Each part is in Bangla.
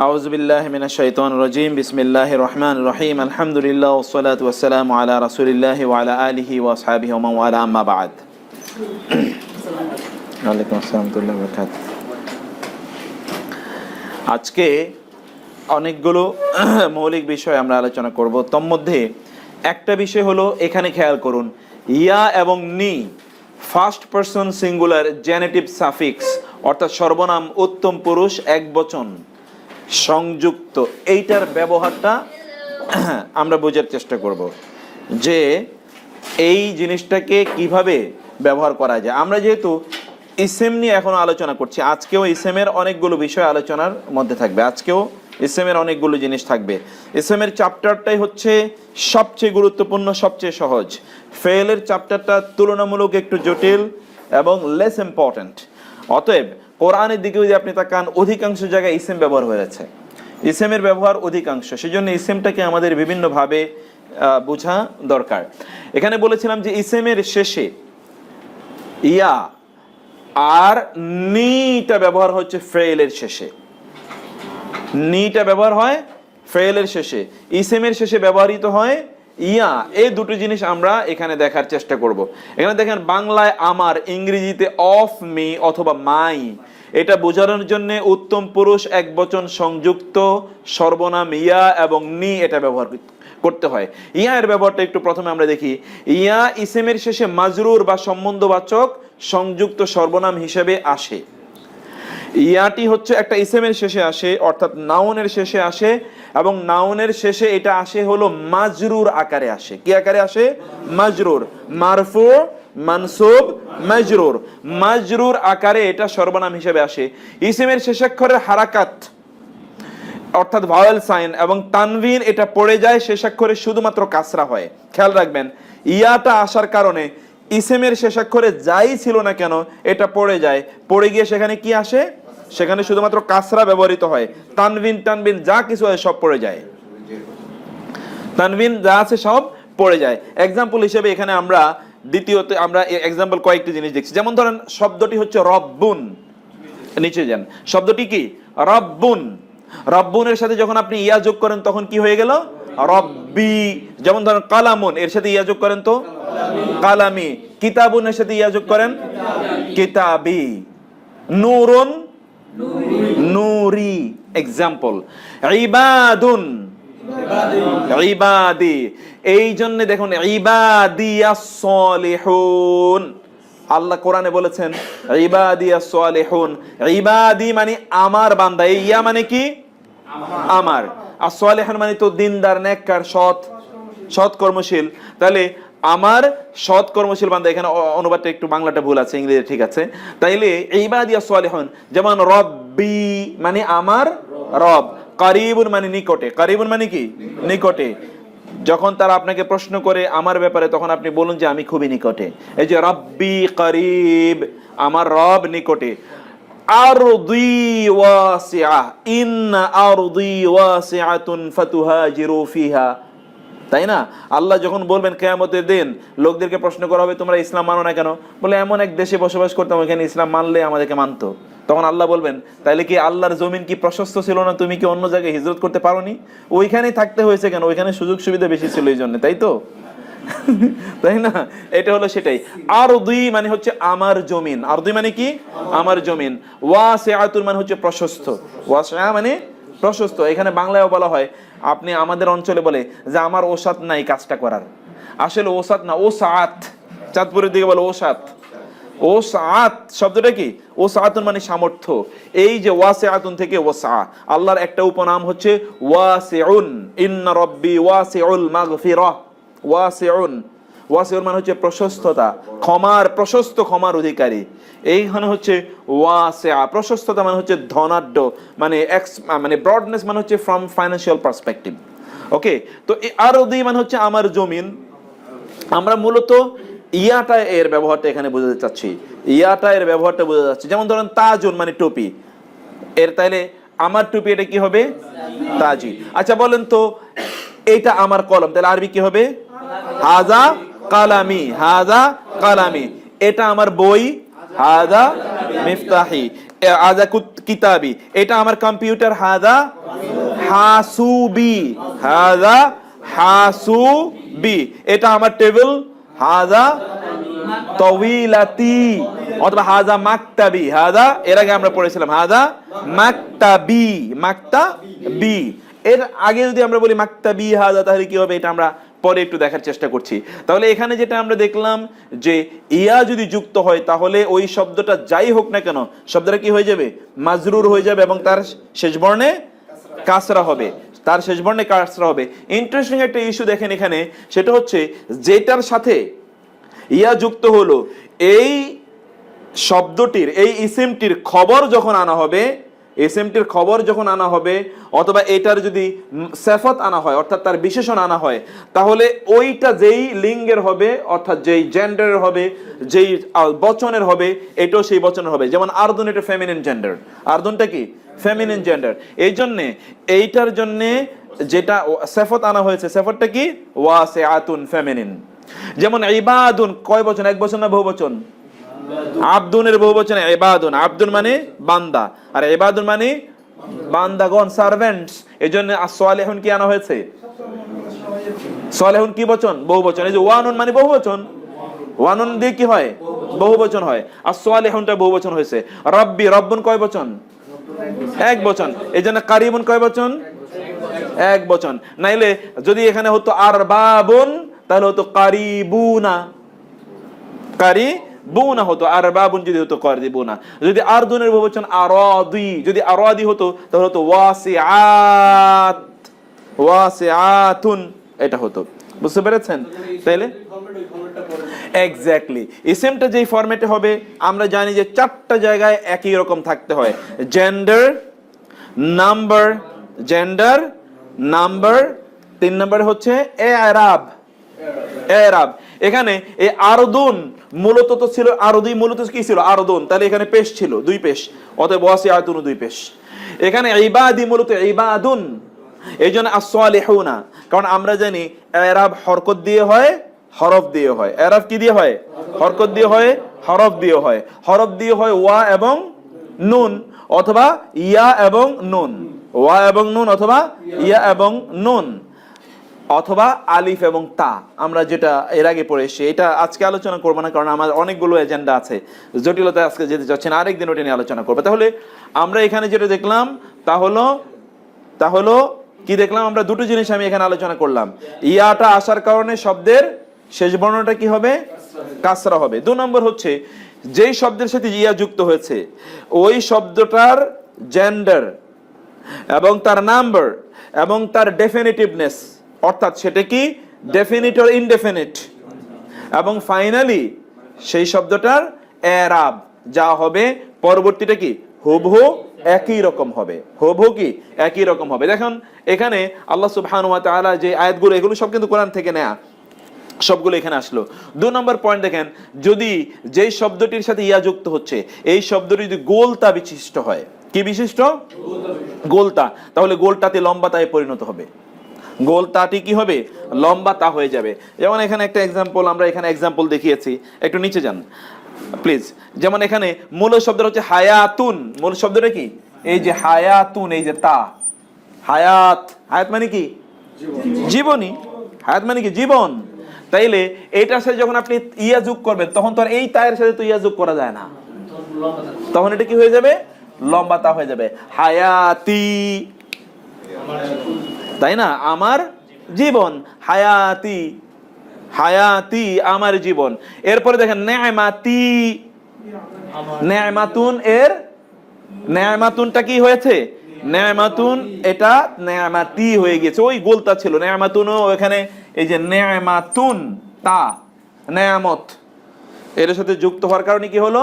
আউযু বিল্লাহি মিনাশ শাইতানির রাজীম। বিসমিল্লাহির রহমানির রহিম। আলহামদুলিল্লাহ ওয়াসসালাতু ওয়াসসালামু আলা রাসূলিল্লাহি ওয়া আলা আলিহি ওয়া আসহাবিহি ওয়া মান ওয়ালা, আম্মা বা'দ। ওয়ালাইকুম আসসালাম ওয়া রাহমাতুল্লাহি ওয়া বারাকাতুহু। আজকে অনেকগুলো মৌলিক বিষয় আমরা আলোচনা করব। তন্মধ্যে একটা বিষয় হলো, এখানে খেয়াল করুন, ইয়া এবং নি first person singular genitive suffix অর্থাৎ সর্বনাম উত্তম পুরুষ একবচন সংযুক্ত, এইটার ব্যবহারটা আমরা বোঝার চেষ্টা করব যে এই জিনিসটাকে কিভাবে ব্যবহার করা যায়। আমরা যেহেতু ইসেম নিয়ে এখনো আলোচনা করছি, আজকেও ইসেমের অনেকগুলো বিষয় আলোচনার মধ্যে থাকবে, আজকেও ইসেমের অনেকগুলো জিনিস থাকবে। ইসেমের চ্যাপ্টারটাই হচ্ছে সবচেয়ে গুরুত্বপূর্ণ, সবচেয়ে সহজ। ফেলের চ্যাপ্টারটা তুলনামূলক একটু জটিল এবং লেস ইম্পর্ট্যান্ট। অতএব কোরআনের দিকে যদি আপনি তাকান, অধিকাংশ জায়গায় ইসেম ব্যবহার হয়েছে, ইসেমের ব্যবহার অধিকাংশ। সেজন্য ইসেমটাকে আমাদের বিভিন্নভাবে বোঝা দরকার। এখানে বলেছিলাম যে ইসেমের শেষে ইয়া আর নিটা ব্যবহার হচ্ছে ফেলের শেষে, নিটা ব্যবহার হয় ফেলের শেষে, ইসেমের শেষে ব্যবহৃত হয় ইয়া। এই দুটো জিনিস আমরা এখানে দেখার চেষ্টা করব। এখানে দেখেন, বাংলায় আমার, ইংরেজিতে অফ মি অথবা মাই, এটা বোঝানোর জন্য উত্তম পুরুষ একবচন সংযুক্ত সর্বনাম ইয়া এবং নি এটা ব্যবহার করতে হয়। ইয়া এর ব্যবহারটা একটু প্রথমে আমরা দেখি। ইয়া ইসেমের শেষে মাজরুর বা সম্বন্ধবাচক সংযুক্ত সর্বনাম হিসেবে আসে। ইয়াটি হচ্ছে একটা ইসেমের শেষে আসে, অর্থাৎ নাউনের শেষে আসে, এবং নাউনের শেষে এটা আসে হলো মাজরুর আকারে আসে। কি আকারে আসে? মাজরুর, মারফু, মানসুব, মাজরুর। মাজরুর আকারে এটা সর্বনাম হিসেবে আসে। ইসেমের শেষাক্ষরের হারাকাত অর্থাৎ ভাওয়েল সাইন এবং তানভিন এটা পড়ে যায়, শেষাক্ষরে শুধুমাত্র কাসরা হয়। খেয়াল রাখবেন, ইয়াটা আসার কারণে ইসেমের শেষাক্ষরে যাই ছিল না কেন এটা পড়ে যায়, পড়ে গিয়ে সেখানে কি আসে? সেখানে শুধুমাত্র কাসরা ব্যবহৃত হয়। তানভিন টানভিন যা কিছু হয় সব পড়ে যায়, তানভিন যা আছে সব পড়ে যায়। এক্সাম্পল হিসেবে এখানে আমরা দ্বিতীয়তে আমরা এক্সাম্পল কয়েকটি জিনিস দেখছি। যেমন ধরেন, শব্দটি হচ্ছে রব্বুন, নিচে যান, শব্দটি কি? রব্বুন। রব্বুনের সাথে যখন আপনি ইয়া যোগ করেন তখন কি হয়ে গেল? রব্বি। যেমন ধরেন কালামুন, এর সাথে ইয়া যোগ করেন তো কালামি। কিতাবুন, এর সাথে ইয়া যোগ করেন কিতাবি। নূরুন, নূরি। এক্সাম্পল। ইবাদুন, ইবাদি। এই জন্য দেখুন, ইবাদিয়াস সলিহুন, আল্লাহ কোরআনে বলেছেন ইবাদিয়াস সলিহুন। ইবাদি মানে আমার বান্দা, এই ইয়া মানে কি? আমার। আর সলিহুন মানে তো দিনদার, নেককার, সৎ, সৎ কর্মশীল। তাহলে আমার সৎ কর্মশীল বান্দা, এখানে অনুবাদটা একটু বাংলাটা ভুল আছে, ইংরেজি ঠিক আছে। তাইলে ইবাদিয়াস সলিহুন, যেমন রব্বি মানে আমার রব, কারিবুন মানে নিকটে। কারিবুন মানে কি? নিকটে। যখন তারা আপনাকে প্রশ্ন করে আমার ব্যাপারে, তখন আপনি বলুন যে আমি খুবই নিকটে। এই যে রব্বি কারিব, আমার রব নিকটে। আরদি ওয়াসিআ, ইন্না আরদি ওয়াসিআতুন ফাতুহাজিরু ফিহা। তাই না? আল্লাহ যখন বলবেন কিয়ামতের দিন লোকদেরকে প্রশ্ন করা হবে, তোমরা ইসলাম মানো না কেন? বলে এমন এক দেশে বসবাস করতাম, ওখানে ইসলাম মানলে আমাদেরকে মানতো। তখন আল্লাহ বলবেন, তাইলে কি আল্লাহর জমিন কি প্রশস্ত ছিল না? তুমি কি অন্য জায়গায় হিজরত করতে পারোনি? ওইখানেই থাকতে হয়েছে কেন? ওইখানে সুযোগ সুবিধা বেশি ছিল এই জন্য, তাই তো? তাই না? এটা হলো সেটাই। আরদি মানে হচ্ছে আমার জমিন। আরদি মানে কি? আমার জমিন। ওয়াসিআতুন মানে হচ্ছে প্রশস্ত। ওয়াসিআ মানে প্রশস্ত। এখানে বাংলায়ও বলা হয়, আপনি আমাদের অঞ্চলে বলে যে আমার ওসাত নাই কাজটা করার। আসলে ওসাত না, ওসাত। চাঁদপুরের দিকে বলে ওসাত। ওসাত শব্দটা কি? ওসাতুন মানে সামর্থ্য। এই যে ওয়াসিআতুন থেকে ওয়াসা, আল্লাহর একটা উপনাম হচ্ছে ওয়াসিউন। ইন্না রাব্বি ওয়াসিউল মাগফিরাহ। ওয়াসিউন, ওয়াসিউন মানে হচ্ছে প্রশস্ততা, ক্ষমার, প্রশস্ত ক্ষমার অধিকারী। এইখানে হচ্ছে ওয়াসিআ, প্রশস্ততা মানে হচ্ছে ধনাঢ্য, মানে মানে ব্রডনেস মানে হচ্ছে ফ্রম ফাইন্যান্সিয়াল পার্সপেক্টিভ। ওকে, তো আরদি মানে হচ্ছে আমার জমিন। আমরা মূলত ইয়াটা এর ব্যবহারটা এখানে বোঝাতে চাচ্ছি, ইয়াটা এর ব্যবহারটা বোঝাতে চাচ্ছি। যেমন ধরেন তাজুন মানে টুপি, এর তাইলে আমার টুপি এটা কি হবে? তাজি। আচ্ছা বলেন তো, এটা আমার কলম, তাহলে আরবি কি হবে? হাজা কালামি। হাজা কালামি। এটা আমার বই, হাজা মিফতাহি। হাযা কিতাবি, এটা আমার কম্পিউটার। হাযা হাসুবি, হাযা হাসুবি, এটা আমার টেবিল। হাযা তাওয়িলাতি, অথবা হাযা মাকতাবি। হাযা এর আগে আমরা পড়েছিলাম হাযা মাকতাবি, মাকতাবি। এর আগে যদি আমরা বলি মাকতাবি হাযা, তাহলে কি হবে এটা আমরা পরে একটু দেখার চেষ্টা করছি। তাহলে এখানে যেটা আমরা দেখলাম যে ইয়া যদি যুক্ত হয় তাহলে ওই শব্দটা যাই হোক না কেন শব্দটা কি হয়ে যাবে? মাজরুর হয়ে যাবে এবং তার শেষ বর্ণে কাসরা হবে, তার শেষ বর্ণে কাসরা হবে। ইন্টারেস্টিং একটা ইস্যু দেখেন এখানে, সেটা হচ্ছে যেটার সাথে ইয়া যুক্ত হলো এই শব্দটির, এই ইসিমটির খবর যখন আনা হবে, ইসিমটির খবর যখন আনা হবে, অথবা এটার যদি সিফাত আনা হয় অর্থাৎ তার বিশেষণ আনা হয়, তাহলে ওইটা যেই লিঙ্গের হবে অর্থাৎ যেই জেন্ডারের হবে, যেই বচনের হবে, এটাও সেই বচনের হবে। যেমন আরদুন, এটা ফেমিনিন জেন্ডার, আরদুনটা কি ফেমিনিন জেন্ডার। এই জন্যে এইটার জন্যে যেটা সিফাত আনা হয়েছে, সিফাতটা কি ওয়াসিআতুন, ফেমিনিন। যেমন ইবাদুন কয় বচন? এক বচন না বহু বচন? আব্দুনের বহু বচন ইবাদুন। আব্দুন মানে বান্দা, আর ইবাদুন মানে বান্দাগণ, সার্ভেন্টস। এজন্য as-সালিহুন কি আনা হয়েছে? সালিহুন কি বচন? বহু বচন। এই যে ওয়ানুন মানে বহু বচন, ওয়ানুন দিয়ে কি হয়? বহু বচন হয়। as-সালিহুনটা বহু বচন হয়েছে। রব্বি, রব্বুন কয় বচন? এক বচন। এজন্য কারিবুন কয় বচন? এক বচন। নাইলে যদি এখানে হতো আরবাবুন তাহলে হতো কারিবুনা, কারিবুনা হতো। আরবাবুন যদি হতো কারিবুনা। যদি আরদুনের বহুবচন আরাদি, যদি আরাদি হতো তাহলে হতো ওয়াসিআত, ওয়াসিআতুন, এটা হতো। বুঝতে পেরেছেন? তাইলে এক্স্যাক্টলি ইসিমটা যেই ফরম্যাটে হবে আমরা জানি যে চারটা জায়গায় একই রকম থাকতে হয়। জেন্ডার, নাম্বার, জেন্ডার, নাম্বার, 3 নম্বরে হচ্ছে এরাব, এরাব। এখানে এই আরদুন মূলত তো ছিল, আরদি মূলত কি ছিল? আরদুন। তাহলে এখানে পেশ ছিল, 2 পেশ, অতএব ওয়াসিআতুন 2 পেশ। এখানে ইবাদি মূলত ইবাদুন, এইজন্য as-সালিহুনা। কারণ আমরা জানি এরাব হরকত দিয়ে হয়, হরফ দিয়ে হয়। এরাব কি দিয়ে হয়? হরকত দিয়ে হয়, হরফ দিয়ে হয়। হরফ দিয়ে হয় ওয়া এবং নুন, অথবা ইয়া এবং নুন, ওয়া এবং নুন, অথবা ইয়া এবং নুন, অথবা আলিফ এবং তা। আমরা যেটা এর আগে পড়ে এসেছি, এটা আজকে আলোচনা করবো না কারণ আমার অনেকগুলো এজেন্ডা আছে, জটিলতা আজকে যেতে চাচ্ছি না, আরেকদিন ওটা নিয়ে আলোচনা করবো। তাহলে আমরা এখানে যেটা দেখলাম তা হলো কি দেখলাম? আমরা দুটো জিনিস আমি এখানে আলোচনা করলাম। ইয়াটা আসার কারণে শব্দের শেষ বর্ণটা কি হবে? কাসরা হবে। 2 নম্বর হচ্ছে যেই শব্দের সাথে ইয়া যুক্ত হয়েছে ওই শব্দটার জেন্ডার এবং তার নাম্বার এবং তার ডেফিনিটিভনেস, অর্থাৎ সেটা কি ডেফিনিট অর ইনডেফিনিট, এবং ফাইনালি সেই শব্দটার এরাব যা হবে পরবর্তীটা কি হুবহু একই রকম হবে, হুবহু কি একই রকম হবে। দেখুন এখানে আল্লাহ সুবহানাহু ওয়া তাআলা যে আয়াতগুলো, এগুলো সব কিন্তু কোরআন থেকে নেয়া, সবগুলো এখানে আসলো। 2 নম্বর পয়েন্ট দেখেন, যদি যেই শব্দটির সাথে ইয়া যুক্ত হচ্ছে এই শব্দটি যদি গোলতা বিশিষ্ট হয়, কি বিশিষ্ট? গোলতা, তাহলে গোলটাতে লম্বাতায় পরিণত হবে, গোলতাটি কি হবে? লম্বাতা হয়ে যাবে। যেমন এখানে একটা এক্সাম্পল, আমরা এখানে এক্সাম্পল দেখিয়েছি, একটু নিচে যান প্লিজ। যেমন এখানে মূল শব্দটা হচ্ছে হায়াতুন। মূল শব্দটা কি? এই যে হায়াতুন, এই যে তা, হায়াত, হায়াত মানে কি? জীবনী। হায়াত মানে কি? জীবন। তাইলে এইটার সাথে যখন আপনি ইয়া যোগ করবেন তখন তো আর এই তায়ের সাথে তো ইয়া যোগ করা যায় না, তখন এটা কি হয়ে যাবে? লম্বাতা হয়ে যাবে। হায়াতি, তাই না? আমার জীবন, হায়াতি, হায়াতি আমার জীবন। এরপরে দেখেন নেমাতি, নেমাতুন, এর নেমাতুনটা কি হয়েছে? নেমাতুন, এটা নেমাতি হয়ে গেছে, ওই গোলতা ছিল। নেমাতুনও এখানে এই যে নেমাতুন, তা নেয়ামত, এর সাথে যুক্ত হওয়ার কারণে কি হলো?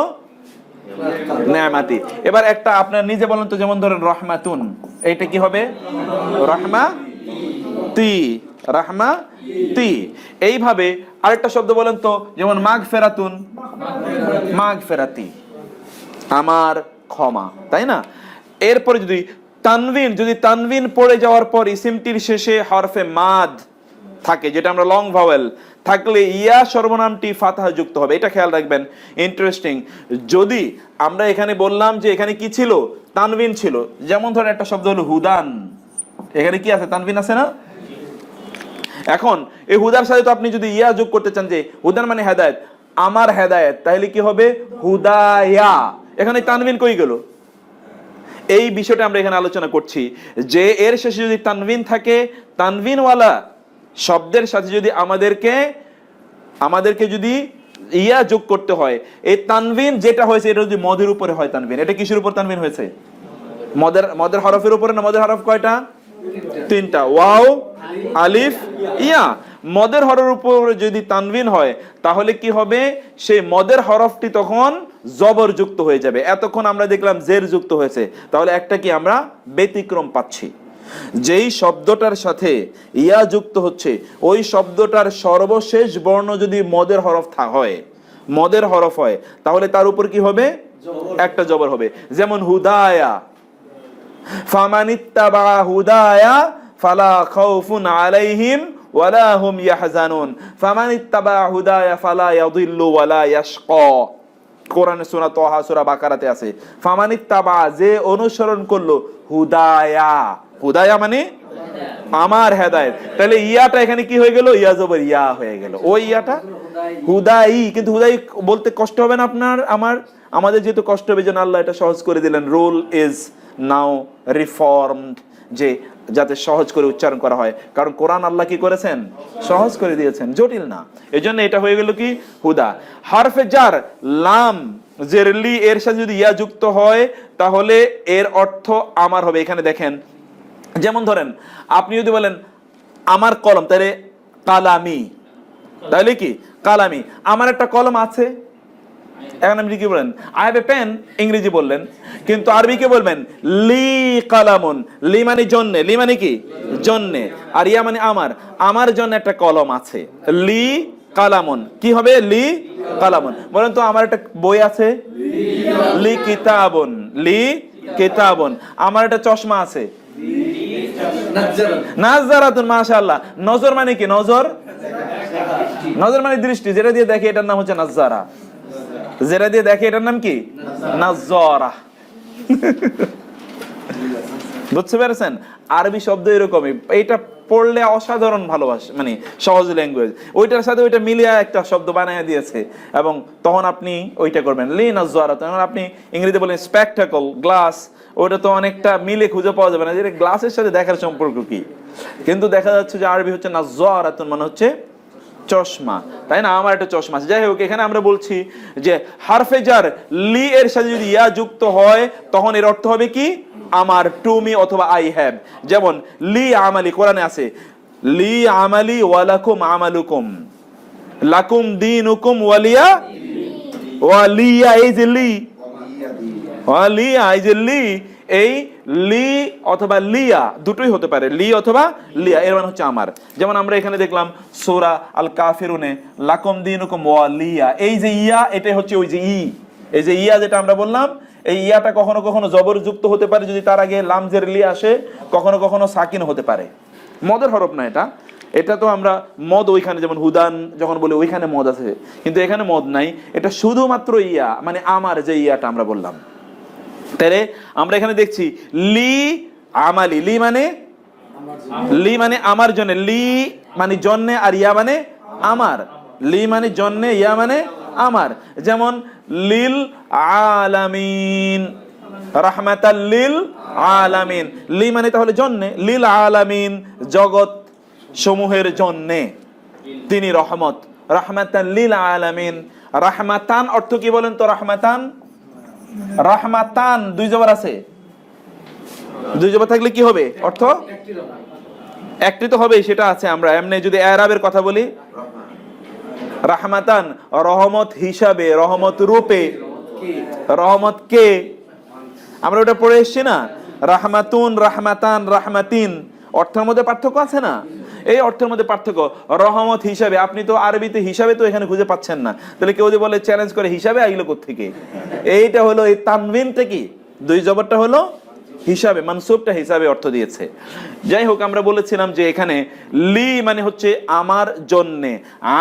নেমাতি। এবার একটা আপনার নিজে বলেন তো, যেমন ধরেন রহমাতুন, এইটা কি হবে? রহমাতি, রহমাতি। এইভাবে আরেকটা শব্দ বলেন তো, যেমন মাগফিরাতুন, মাগফিরাতি, আমার ক্ষমা, তাই না? এরপরে যদি তানবিন, যদি তানবিন পড়ে যাওয়ার পর ইসিমটির শেষে হরফে মাদ থাকে, যেটা আমরা লং ভাওয়েল থাকলে ইয়া সর্বনামটি ফাতহা যুক্ত হবে, এটা খেয়াল রাখবেন। ইন্টারেস্টিং, যদি আমরা এখানে বললাম যে এখানে কি ছিল, তানবিন ছিল, যেমন ধরেন একটা শব্দ হলো হুদান, এখানে কি আছে, তানবিন আছে না? এখন এই হুদার সাথে তো আপনি যদি ইয়া যোগ করতে চান, যে হুদান মানে হেদায়েত, আমার হেদায়েত, তাহলে কি হবে, হুদায়া। এখানে তানবিন কই গেল? এই বিষয়টা আমরা এখানে আলোচনা করছি যে এর শেষে যদি তানবিন থাকে, তানবিনওয়ালা শব্দের সাথে যদি আমাদেরকে যদি ইয়া যোগ করতে হয়, এই তানবিন যেটা হয়েছে এটা যদি মদের উপরে হয় তানবিন, এটা কিসের উপর তানবিন হয়েছে? মদের হরফের উপরে না? মদের হরফ কয়টা? তিনটা, ওয়াও, আলিফ, ইয়া। মদের হরফের উপরে যদি তানবিন হয় তাহলে কি হবে, সেই মদের হরফটি তখন জবর যুক্ত হয়ে যাবে। এতক্ষণ আমরা দেখলাম জের যুক্ত হয়েছে, তাহলে একটা কি আমরা ব্যতিক্রম পাচ্ছি, যেই শব্দটার সাথে ইয়া যুক্ত হচ্ছে ওই শব্দটার সর্বশেষ বর্ণ যদি মদের হরফ হয় তাহলে তার উপর কি হবে, একটা জবর হবে। যেমন হুদায়া, ফামানিত্তাবা হুদায়া ফালা খাউফুন আলাইহিম ওয়ালা হুম ইয়াহজানুন, ফামানিত্তাবা হুদায়া ফালা ইয়াদিল্লু ওয়ালা ইয়াশকা। কোরআনে সূরা তাহা, সূরা বাকারাতে আছে, ফামানিত্তাবা, যে অনুসরণ করলো, হুদায়া, হুদায়া মানে আমার হেদায়েত। তাহলে ইয়াটা এখানে কি হয়ে গেল, ইয়া জবর ইয়া হয়ে গেল, ওই ইয়াটা হুদাই। কিন্তু হুদাই বলতে কষ্ট হবে না আমাদের যেহেতু কষ্ট হবে, যেন আল্লাহ এটা সহজ করে দিলেন। রুল ইজ নাও রিফর্মড, যে যাতে সহজ করে উচ্চারণ করা হয়, কারণ কোরআন আল্লাহ কি করেছেন, সহজ করে দিয়েছেন, জটিল না। এজন্য এটা হয়ে গেল কি, হুদা। হারফে জার লাম জেরলি এর সাথে যদি ইয়া যুক্ত হয় তাহলে এর অর্থ আমার হবে। এখানে দেখেন, যেমন ধরেন আপনি যদি বলেন আমার কলম, তাহলে কালামি, তাহলে কি কালামি, আমার একটা কলম আছে। এখন আপনি কি বলেন, আই হ্যাভ এ পেন, ইংরেজি বললেন, কিন্তু আরবিকে বলবেন লি কালামুন। লি মানে জন্যে, লি মানে কি জন্যে, আর ইয়া মানে আমার জন্য একটা কলম আছে। লি কালামুন কি হবে, লি কালামুন। বলেন তো আমার একটা বই আছে, লি কিতাবুন, লি কিতাবুন। আমার একটা চশমা আছে, নাযরাতুন, মাশাআল্লাহ। নজর মানে কি, নজর মানে দৃষ্টি, যেটা দিয়ে দেখে এটার নাম হচ্ছে নাযরা, যেটা দিয়ে দেখে এটার নাম কি, নাযরা। বুঝতে পেরেছেন? আরবি শব্দ এরকমই, এটা পড়লে অসাধারণ ভালোবাসে, মানে সহজ ল্যাঙ্গুয়েজ, ওইটার সাথে ওইটা মিলিয়ে একটা শব্দ বানিয়ে দিয়েছে, এবং তখন আপনি ওইটা করবেন, লি নাযরা। তখন আপনি ইংরেজিতে বলেন স্পেকটাকল, গ্লাস, ওইটা তো অনেকটা মিলে খুঁজে পাওয়া যাবে না যে গ্লাসের সাথে দেখার সম্পর্ক কি, কিন্তু দেখা যাচ্ছে যে আরবি হচ্ছে নাযরাতুন, মানে হচ্ছে চশমা, তাই না? আমার একটা চশমা আছে। যাই হোক, এখানে আমরা বলছি যে হারফে জার লি এর সাথে যদি ইয়া যুক্ত হয় তখন এর অর্থ হবে কি, আমার, টু মি অথবা আই হ্যাভ। যেমন লি আমালি, কোরআনে আছে লি আমালি ওয়ালাকুম আমালুকুম লাকুম দীনুকুম ওয়ালিয়া, ওয়ালিয়া, এই যে লি, ওয়ালিয়া, এই যে লি, এই লি অথবা লিয়া দুটোই হতে পারে, লি অথবা লিয়া, এর মানে হচ্ছে আমার। যেমন আমরা এখানে দেখলাম সূরা আল কাফিরুনে লাকুম দীনুকুম ওয়ালিয়া, এই যে ইয়া, এটাই হচ্ছে ওই যে এই যে ইয়া যেটা আমরা বললাম, এই ইয়াটা কখনো কখনো জবরযুক্ত হতে পারে যদি তার আগে লাম জের লি আসে, কখনো কখনো সাকিন হতে পারে। মদের হরফ না এটা তো আমরা মদ, ওইখানে যেমন হুদান যখন বলি ওইখানে মদ আছে, কিন্তু এখানে মদ নাই, এটা শুধুমাত্র ইয়া, মানে আমার যে ইয়াটা আমরা বললাম। তাহলে আমরা এখানে দেখছি লি আমালি, লি মানে আমার জন্য, লি মানে জন্যে, আর ইয়া মানে আমার, লি মানে জন্যে, ইয়া মানে আমার। যেমন লিল আলামিন, রাহমাতাল লিল আলামিন, লি মানে তাহলে জন্যে, লিল আলামিন জগৎ সমূহের জন্যে তিনি রহমত, রাহমাতাল লিল আলামিন। রাহমাতান অর্থ কি বলেন তো? রাহমাতান দুই জবর আছে, দুই জবর থাকলে কি হবে অর্থ? একটি তো হবেই, সেটা আছে। আমরা এমনি যদি এরাবের কথা বলি, রাহমাতান রহমত হিসাবে, রহমত রূপে, রহমত কে, আমরা ওটা পড়ে এসছি না, রাহমাতুন, রাহমাতান, রাহমাতিন, অর্থের মধ্যে পার্থক্য আছে না? এই অর্থের মধ্যে পার্থক্য। রহমত হিসাবে, আপনি তো আরবিতে হিসাবে তো এখানে খুঁজে পাচ্ছেন না, তাহলে কেউ যদি বলে চ্যালেঞ্জ করে হিসাবে আইলো কোত্থেকে, এইটা হলো এই তানবিনটা কি, দুই জবরটা হলো হিসাবে, মানসুবটা হিসাবে অর্থ দিয়েছে। যাই হোক, আমরা বলেছিলাম যে এখানে লি মানে হচ্ছে আমার জন্যে,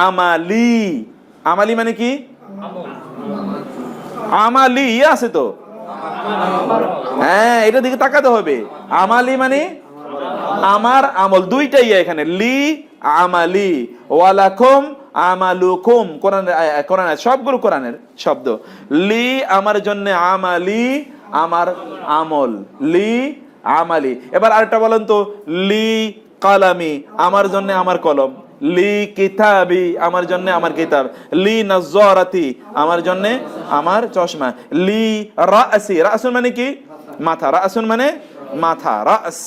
আমালি, আমালি মানে কি? আমালি ইয়া আছে তো, হ্যাঁ এটা দিকে তাকাতে হবে। আমালি মানে আমার আমল, দুইটা ইয়া এখানে, লি আমালি, ওয়ালাকুম আমালুকুম, কোরআনের সবগুলো কোরআনের শব্দ। লি আমার জন্য, আমালি আমার আমল, লি আমালি। এবার আরেকটা বলেন তো, লি কালামি আমার জন্য আমার কলম, লি কিতাবি আমার জন্য আমার কিতাব, লি নাজ্জারাতি আমার জন্য আমার চশমা, লি রাসি, রাসুন মানে কি? মাথা, রাসুন মানে মাথা, রাস,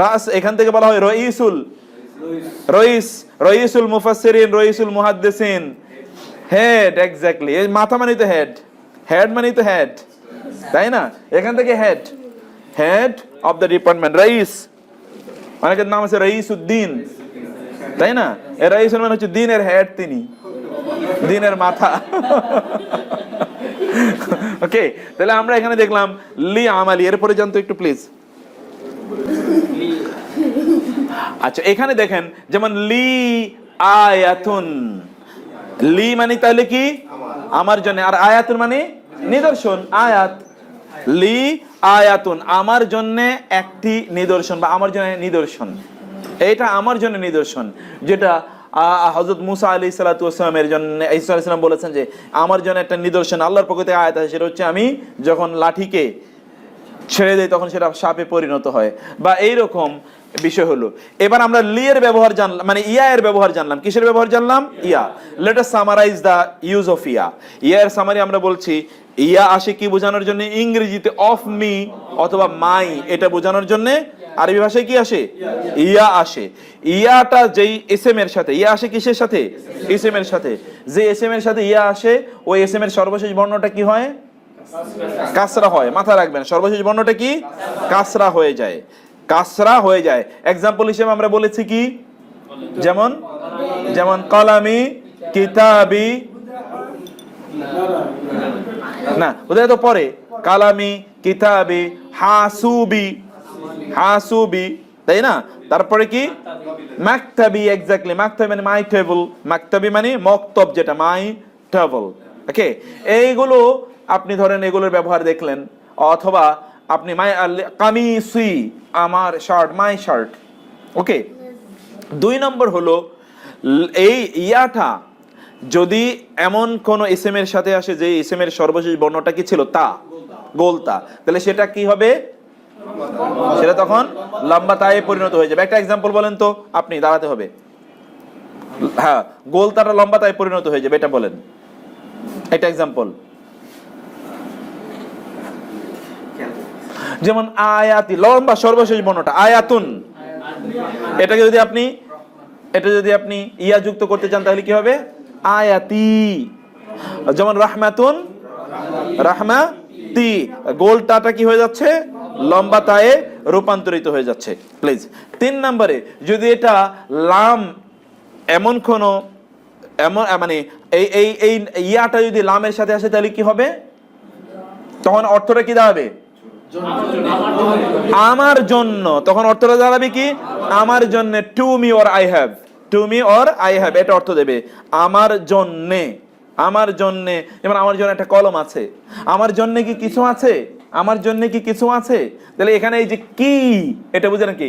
রাস এখান থেকে বলা হয় রইসুল, রইসুল মুফাসসিরিন, রইসুল মুহাদ্দিসিন, হেড, এক্স্যাক্টলি, এই মাথা মানে তো হেড, হেড মানে তো হেড, তাই না? এখান থেকে head, head of the department, rice, অনেকের নাম আছে রাইসউদ্দিন, তাই না? এই রাইসুল মানে হচ্ছে দিনের হেড, তিনি দিনের মাথা। ওকে, তাহলে আমরা এখানে দেখলাম লি আমালি। এরপরে জানতো একটু প্লিজ। আচ্ছা, এখানে দেখেন যেমন লি আয়াতুন, লি মানে তাহলে কি? আমার জন্য, আর আয়াতুন মানে নিদর্শন, আয়াত। লি আয়াতুন আমার জন্য একটি নিদর্শন, বা আমার জন্য নিদর্শন, এটা আমার জন্য নিদর্শন, যেটা হযরত মুসা আলাইহিস সালাতু ওয়াস সালামের জন্য ঈসা আলাইহিস সালাম বলেছেন যে আমার জন্য একটা নিদর্শন আল্লাহর পক্ষ থেকে আয়াত আছে, সেটা হচ্ছে আমি যখন লাঠিকে ছেড়ে দেই তখন সেটা সাপে পরিণত হয়, বা এইরকম বিষয় হলো। এবার আমরা লি এর ব্যবহার জানলাম, মানে ইয়া এর ব্যবহার জানলাম। কিসের ব্যবহার জানলাম? ইয়া। Let us summarize the use of ইয়া। ইয়া এর সামারি আমরা বলছি, ইয়া আসে কি বোঝানোর জন্য? ইংরেজিতে অফ মি অথবা মাই, এটা বোঝানোর জন্য আরবি ভাষায় কি আসে? ইয়া আসে। ইয়াটা যেই এসএম এর সাথে, ইয়া আসে কিসের সাথে? এসএম এর সাথে। যে এসএম এর সাথে ইয়া আসে, ওই এসএম এর সর্বশেষ বর্ণটা কি হয়? কাসরা হয়। মাথা রাখবেন, সর্বশেষ বর্ণটা কি? কাসরা হয়ে যায়, কাসরা হয়ে যায়। এক্সাম্পল হিসেবে আমরা বলেছি কি, যেমন যেমন কলামি, কিতাবি, না ওদের তো পরে, কালামি, কিতাবি, হাসুবি, হাসুবি, তাই না? তারপরে কি? মাকতাবি, এক্স্যাক্টলি, মাকতাবি মানে মাই টেবল, মাকতাবি মানে মক্তব, যেটা মাই টেবল। ওকে, এইগুলো আপনি ধরেন এগুলোর ব্যবহার দেখলেন, অথবা আপনি মাই কামিসি আমার শার্ট, মাই শার্ট। ওকে, 2 নম্বর হলো এই ইয়াটা যদি এমন কোন এসএম এর সাথে আসে যে এসএম এর সর্বশেষ বর্ণটা কি ছিল? তা, গোলতা, তাহলে সেটা কি হবে? সেটা তখন লম্বা তায়ে পরিণত হয়ে যাবে। একটা এক্সাম্পল বলেন তো, আপনি দাঁড়াতে হবে, হ্যাঁ গোলতাটা লম্বা তায়ে পরিণত হয়ে যাবে, এটা বলেন একটা এক্সাম্পল। যেমন আয়াতি, লম্বা সর্বশেষ বর্ণটা আয়াতুন, এটাকে যদি আপনি ইয়া যুক্ত করতে চান তাহলে কি হবে? আয়াতি। যেমন রাহমাতুন, রাহমাতি, গোলটাটা কি হয়ে যাচ্ছে? লম্বা তায়ে রূপান্তরিত হয়ে যাচ্ছে। প্লিজ 3 নম্বরে, যদি এটা লাম এমন কোন মানে এই ইয়াটা যদি লামের সাথে আসে তাহলে কি হবে? তখন অর্থটা কি দাঁড়াবে? আমার জন্য। তখন অর্থটা দাঁড়াবে কি? আমার জন্য, to me or I have, to me or I have, এটা অর্থ দেবে আমার জন্যে, আমার জন্যে। যেমন আমার জন্য একটা কলম আছে, আমার জন্য কি কিছু আছে? আমার জন্য কি কিছু আছে? তাহলে এখানে এই যে কি, এটা বুঝেন কি?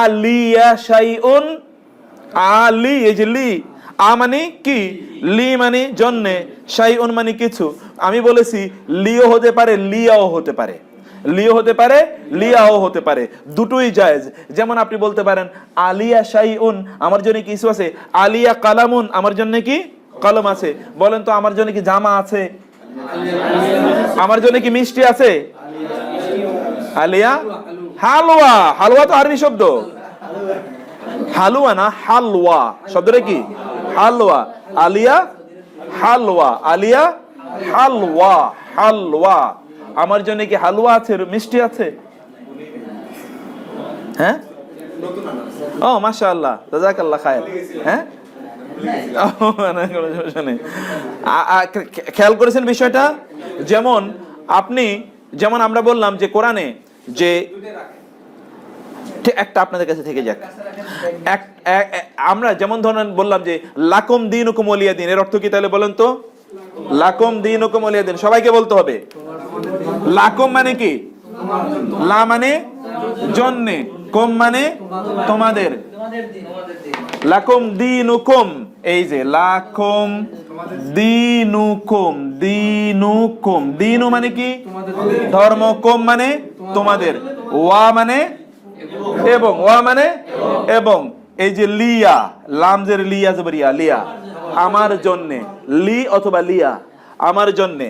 আলিয়া শাইউন, আলি, এই যে লি, আ মানে কি, লি মানে জন্যে, শাইউন মানে কিছু। আমি বলেছি লিও হতে পারে, লিয়াও হতে পারে, লিও হতে পারে, লিয়াও হতে পারে, দুটোই জায়েজ। যেমন আপনি বলতে পারেন আলিয়া শাইউন, আমার জন্য কিছু আছে, আলিয়া কালামুন, আমার জন্য কি কলম আছে। বলেন তো আমার জন্য কি জামা আছে? আমার জন্য কি মিষ্টি আছে? আলিয়া হালুয়া, হালুয়া তো আরবি শব্দ, হালুয়া না হালুয়া, শব্দটা কি? হালুয়া। আলিয়া হালুয়া, আলিয়া হালুয়া, হালুয়া, আমার জন্য কি হালুয়া আছে, মিষ্টি আছে? হ্যাঁ, ও মাশাআল্লাহ, জাযাকাল্লাহ খায়র। হ্যাঁ, খেয়াল করেছেন বিষয়টা? যেমন আপনি, যেমন আমরা বললাম যে কোরআনে যে একটা আপনাদের কাছে থেকে যাক, আমরা যেমন ধরেন বললাম যে লাকুম দীনুকুম ওয়ালিয়া দিন, এর অর্থ কি তাহলে বলেন তো? লাকুম দীনুকুম ওয়ালিয়া দিন সবাইকে বলতে হবে। লাকুম মানে কি? লা মানে জন্যে, কুম মানে তোমাদের। লাকুম দীনুকুম, এই যে লাকুম দীনুকুম, দীনুকুম, দীনু মানে কি? ধর্ম, কুম মানে তোমাদের, ওয়া মানে এবং, ওয়া মানে এবং, এই যে লিয়া, লামজের লিয়া জবরিয়া, লিয়া আমার জন্যে, লি অথবা লিয়া আমার জন্যে।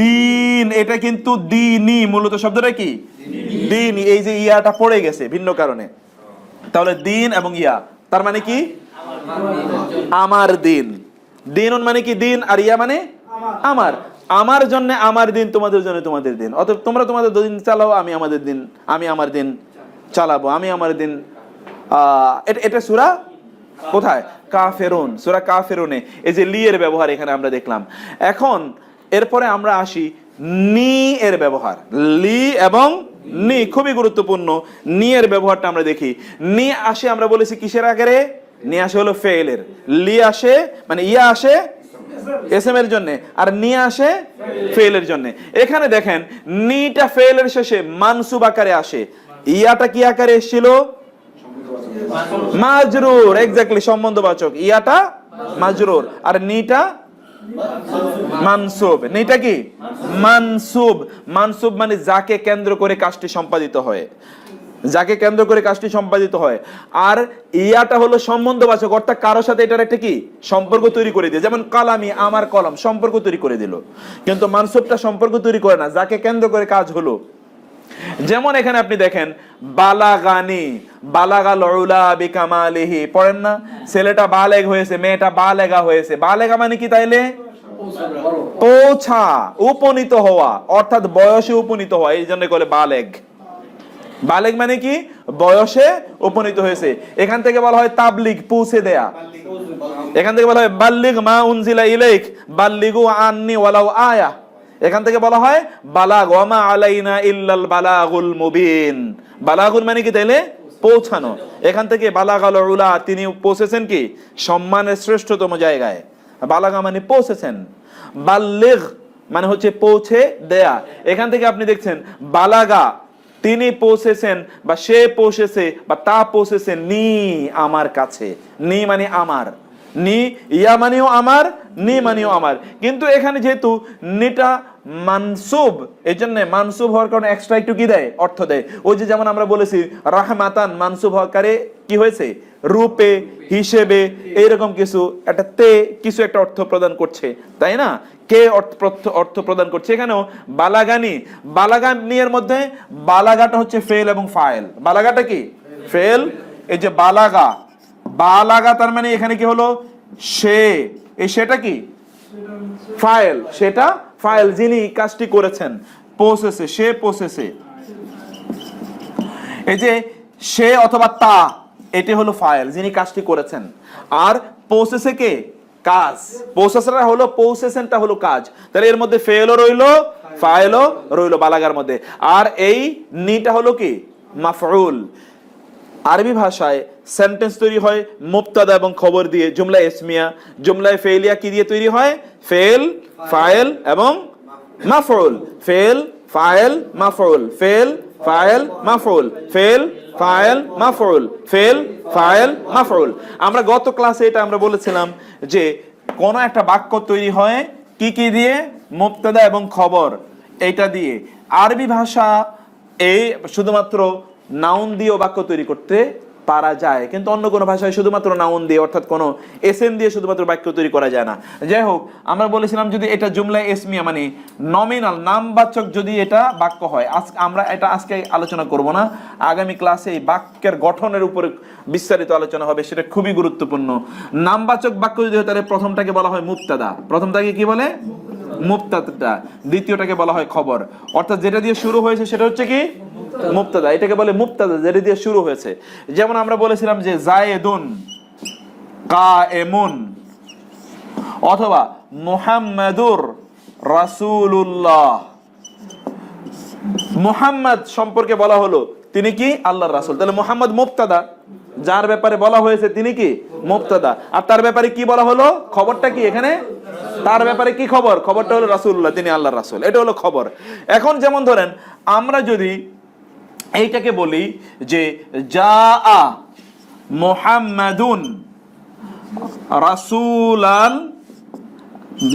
দিন এটা কিন্তু দিনই, মূলত শব্দটা কি? দিন। এই যে ইয়াটা পড়ে গেছে ভিন্ন কারণে, তাহলে দিন এবং ইয়া তার মানে কি? আমার দিন। দিনুন মানে কি? দিন, আর ইয়া মানে আমার। আমার জন্য আমার দিন, তোমাদের জন্য তোমাদের দিন। অতএব তোমরা তোমাদের দিন চালাও, আমি আমাদের দিন, আমি আমার দিন চালাবো, আমি আমার দিন। এটা সূরা কোথায়? কাফেরুন, সূরা কাফেরুনে এই যে লি এর ব্যবহার এখানে আমরা দেখলাম। এখন এরপরে আমরা আসি নি এর ব্যবহার। লি এবং নি খুবই গুরুত্বপূর্ণ। নি এর ব্যবহারটা আমরা দেখি। নি আসে আমরা বলেছি কিসের আকারে? নি আসে হলো ফেলের। লি আসে মানে ইয়া আসে এসএম এর জন্য, আর নি আসে ফেলের জন্য। এখানে দেখেন নিটা ফেলের শেষে মানসুব আকারে আসে, ইয়াটা কি আকারে এসেছিল? মাজরুর, এক্স্যাক্টলি সম্বন্ধবাচক। ইয়াটা মাজরুর আর নিটা মানসুব। নিটা কি? মানসুব। মানসুব মানে যাকে কেন্দ্র করে কাজটি সম্পাদিত হয়, যাকে কেন্দ্র করে কাজটি সম্পাদিত হয়। আর ইয়াটা হলো সম্বন্ধবাচক, অর্থাৎ কারোর সাথে এটার একটা কি সম্পর্ক তৈরি করে দিয়ে, যেমন কালামি আমার কলম, সম্পর্ক তৈরি করে দিল। কিন্তু মানসুবটা সম্পর্ক তৈরি করে না, যাকে কেন্দ্র করে কাজ হলো। যেমন এখানে আপনি দেখেন বালাগানি, বালাগাল উলা বিকামালিহি, পড়েন না? ছেলেটা বালেগ হয়েছে, মেয়েটা বালেগা হয়েছে। বালেগা মানে কি তাইলে? পৌঁছা, উপনীত হওয়া, অর্থাৎ বয়সে উপনীত হওয়া, এই জন্য বলে বালেগ। বালেগ মানে কি? বয়সে উপনীত হয়েছে। এখান থেকে বলা হয় তাবলিগ, পৌঁছে দেয়া। এখান থেকে বলা হয় বাল্লিগ মা উনজিলা ইলাইক বাল্লিগু আন্নি ওয়ালাউ আয়া। এখান থেকে বলা হয় বালাগ, ওয়া মা আলাইনা ইল্লাল বালাগুল মুবিন। বালাগুল মানে কি তাইলে? পৌঁছানো। এখান থেকে বালাগাল উলা, তিনি পৌঁছেছেন কি সম্মানের শ্রেষ্ঠতম জায়গায়। বালাগা মানে পৌঁছেছেন। বাল্লিগ মানে হচ্ছে পৌঁছে দেয়া। এখান থেকে আপনি দেখছেন বালাগা, তিনি পৌঁছেছেন বা সে পৌঁছেছে বা তা পৌঁছেছে নি আমার কাছে। নি মানে আমার, নি ইয়া মানেও আমার, নি মানেও আমার। কিন্তু এখানে যেহেতু নিটা মানসুব, এই জন্য মানসুব হওয়ার কারণে এক্সট্রা একটু কি দেয়? অর্থ দেয়। ওই যে যেমন আমরা বলেছি রাহমাতান, মানসুব হওয়ারে কি হয়েছে? রূপে, হিসেবে, এইরকম কিছু একটা তে কিছু একটা অর্থ প্রদান করছে, তাই না? কে অর্থ প্রদান করছে। এখানেও বালাগানি, বালাগানি এর মধ্যে বালাগাটা হচ্ছে ফেল এবং ফাইল। বালাগাটা কি? ফেল। এই যে বালাগা, বালাগা তার মানে এখানে কি হলো? সে, এই সেটা কি? ফাইল। সেটা ফাইল, যিনি কাজটি করেছেন, পৌঁছেছে, সে পৌঁছেছে। এই যে সে অথবা তা, এটি হলো ফাইল, যিনি কাজটি করেছেন। আর পৌঁছেছে কে? কাজ। পৌঁছেছেনটা হলো, পৌঁছেছেনটা হলো কাজ। তাহলে এর মধ্যে ফেলও রইলো, ফাইলও রইলো বালাগার মধ্যে। আর এই নিটা হলো কি? মাফউল। আরবি ভাষায় সেন্টেন্স তৈরি হয় মুবতাদা এবং খবর দিয়ে, জুমলা ইসমিয়া। জুমলায়ে ফেলিয়া কি দিয়ে তৈরি হয়? ফেল, ফাইল এবং মাফউল। ফেল, ফাইল, মাফউল। ফেল, ফাইল, মাফউল। ফেল, ফাইল, মাফউল। ফেল, ফাইল, মাফউল। আমরা গত ক্লাসে এটা আমরা বলেছিলাম যে কোন একটা বাক্য তৈরি হয় কি কি দিয়ে? মুবতাদা এবং খবর, এইটা দিয়ে। আরবি ভাষা এই শুধুমাত্র নাউন দিয়েও বাক্য তৈরি করতে পারা যায়, কিন্তু অন্য কোনো ভাষায় শুধুমাত্র নাউন দিয়ে, অর্থাৎ কোনো এসএম দিয়ে শুধুমাত্র বাক্য তৈরি করা যায় না। যাই হোক, আমরা বলেছিলাম যদি এটা জুমলা ইসমিয়া মানে নমিনাল, নামবাচক যদি এটা বাক্য হয়, আমরা এটা আজকে আলোচনা করব না, আগামী ক্লাসে এই বাক্যের গঠনের উপরে বিস্তারিত আলোচনা হবে, সেটা খুবই গুরুত্বপূর্ণ। নামবাচক বাক্য যদি হয় তাহলে প্রথমটাকে বলা হয় মুবতাদা। প্রথমটাকে কি বলে? মুবতাদা। দ্বিতীয়টাকে বলা হয় খবর, অর্থাৎ যেটা দিয়ে শুরু হয়েছে সেটা হচ্ছে কি? মুবতাদা। এটাকে বলে মুবতাদা, যেটা দিয়ে শুরু হয়েছে। যেমন আমরা বলেছিলাম যে জায়েদুন কায়েমুন, অথবা মুহাম্মাদুর রাসূলুল্লাহ, মুহাম্মদ সম্পর্কে বলা হলো তিনি কি আল্লাহর রাসূল, তাহলে মুহাম্মদ মুবতাদা, যার ব্যাপারে বলা হয়েছে তিনি কি মুবতাদা, আর তার ব্যাপারে কি বলা হলো, খবরটা কি এখানে, তার ব্যাপারে কি খবর, খবরটা হলো রাসূলুল্লাহ, তিনি আল্লাহর রাসূল, এটা হলো খবর। এখন যেমন ধরেন আমরা যদি এইটাকে বলি যে জাআ মুহাম্মাদুন রাসূলান,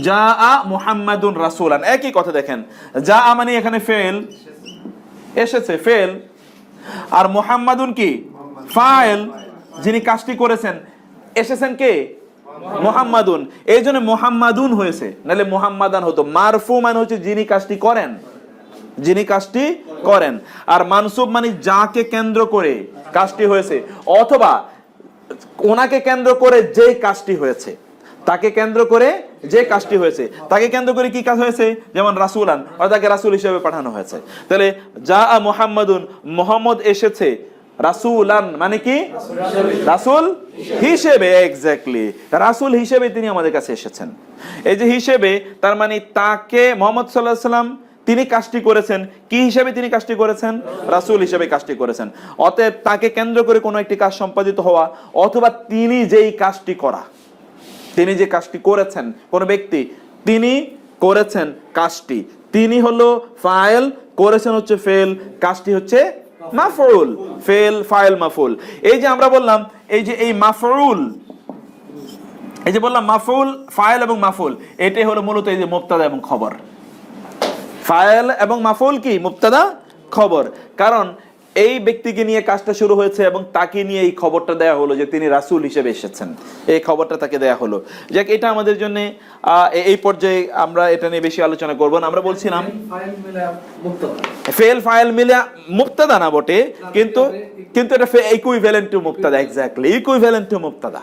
জাআ মুহাম্মাদুন রাসূলান, একই কথা। দেখেন জাআ মানে এখানে ফেল এসেছে, ফেল, আর মুহাম্মাদুন কি ফাইল, যিনি কাজটি করেছেন, এসেছেন কে মুহাম্মাদুন, এই জন্য মুহাম্মাদুন হয়েছে, নাহলে মুহাম্মাদান হতো। মারফু মানে হচ্ছে যিনি কাজটি করেন, যিনি কাজটি করেন, আর মানসুব মানে যাকে কেন্দ্র করে কাজটি হয়েছে, অথবা ওনাকে কেন্দ্র করে যে কাজটি হয়েছে, তাকে কেন্দ্র করে যে কাজটি হয়েছে, তাকে কেন্দ্র করে কি কাজ হয়েছে, যেমন রাসূলান, অর্থাৎ তাকে রাসূল হিসেবে পাঠানো হয়েছে। তাহলে জাআ মুহাম্মাদুন, মুহাম্মদ এসেছে, রাসূলান মানে কি রাসূল হিসেবে, এক্স্যাক্টলি রাসূল হিসেবে তিনি আমাদের কাছে এসেছেন। এই যে হিসেবে, তার মানে তাকে মুহাম্মদ সাল্লাল্লাহু আলাইহি সাল্লাম তিনি কাজটি করেছেন, কি হিসেবে তিনি কাজটি করেছেন, রাসূল হিসেবে কাজটি করেছেন। অতএব তাকে কেন্দ্র করে কোনো একটি কাজ সম্পাদিত হওয়া, অথবা তিনি যেই কাজটি করা, তিনি যে কাজটি করেছেন, কোন ব্যক্তি তিনি করেছেন কাজটি, তিনি হলো ফাইল, করেছেন হচ্ছে ফেল, কাজটি হচ্ছে মাফউল, ফেল ফাইল মাফউল। এই যে আমরা বললাম এই যে এই মাফউল, এই যে বললাম মাফউল, ফাইল এবং মাফউল, এটাই হলো মূলত এই যে মুবতাদা এবং খবর। ফাইল এবং মাফউল কি মুবতাদা খবর, কারণ এই ব্যক্তিকে নিয়ে কাজটা শুরু হয়েছে এবং তাকে নিয়ে এই খবরটা দেয়া হলো যে তিনি রাসূল হিসেবে এসেছেন, এই খবরটা তাকে দেয়া হলো। যাক, এটা আমাদের জন্য এই পর্যায়ে আমরা এটা নিয়ে বেশি আলোচনা করব না। আমরা বলছিলাম ফেল ফাইল মিলে মুবতাদা না বটে, কিন্তু কিন্তু এটা ইকুইভ্যালেন্ট টু মুবতাদা, এক্স্যাক্টলি ইকুইভ্যালেন্ট টু মুবতাদা,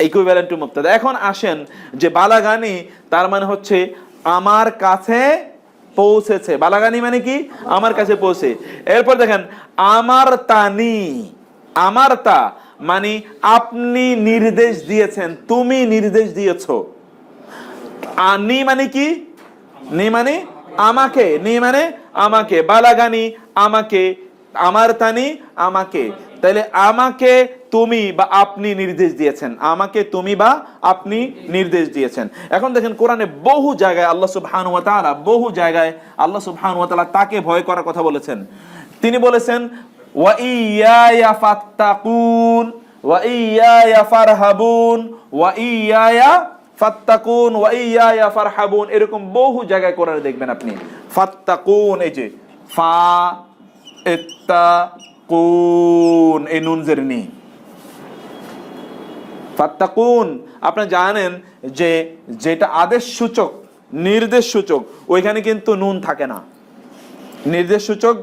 ইকুইভ্যালেন্ট টু মুবতাদা। এখন আসেন যে বালাগানি, তার মানে হচ্ছে আমার কাছে পৌঁছেছে, বালাগানি মানে কি আমার কাছে পৌঁছে। এরপর দেখেন আমার তানি, আমার তা মানে আপনি নির্দেশ দিয়েছেন, তুমি নির্দেশ দিয়েছো। আনি মানে কি, নি মানে আমাকে, নি মানে আমাকে, বালাগানি আমাকে, আমার তানি আমাকে, তাহলে আমাকে তুমি বা আপনি নির্দেশ দিয়েছেন, আমাকে তুমি বা আপনি নির্দেশ দিয়েছেন। এখন দেখেন কোরআনে বহু জায়গায় আল্লাহ সুবহানাহু ওয়া তাআলা, বহু জায়গায় আল্লাহ সুবহানাহু ওয়া তাআলা তাকে ভয় করার কথা বলেছেন। তিনি বলেছেন ওয়া ইয়া ফাত্তাকুন ওয়া ইয়া ফারহাবুন ওয়া ইয়া ফাত্তাকুন ওয়া ইয়া ফারহাবুন, এরকম বহু জায়গায় কোরআনে দেখবেন আপনি ফাত্তাকুন, এই যে ফা ইত্তাকুন, এই নুন জের নি, ফাত্তাকুন। আপনারা জানেন যে যেটা আদেশ সূচক, নির্দেশ সূচক, ওইখানে কিন্তু নুন থাকে না। নির্দেশ সূচক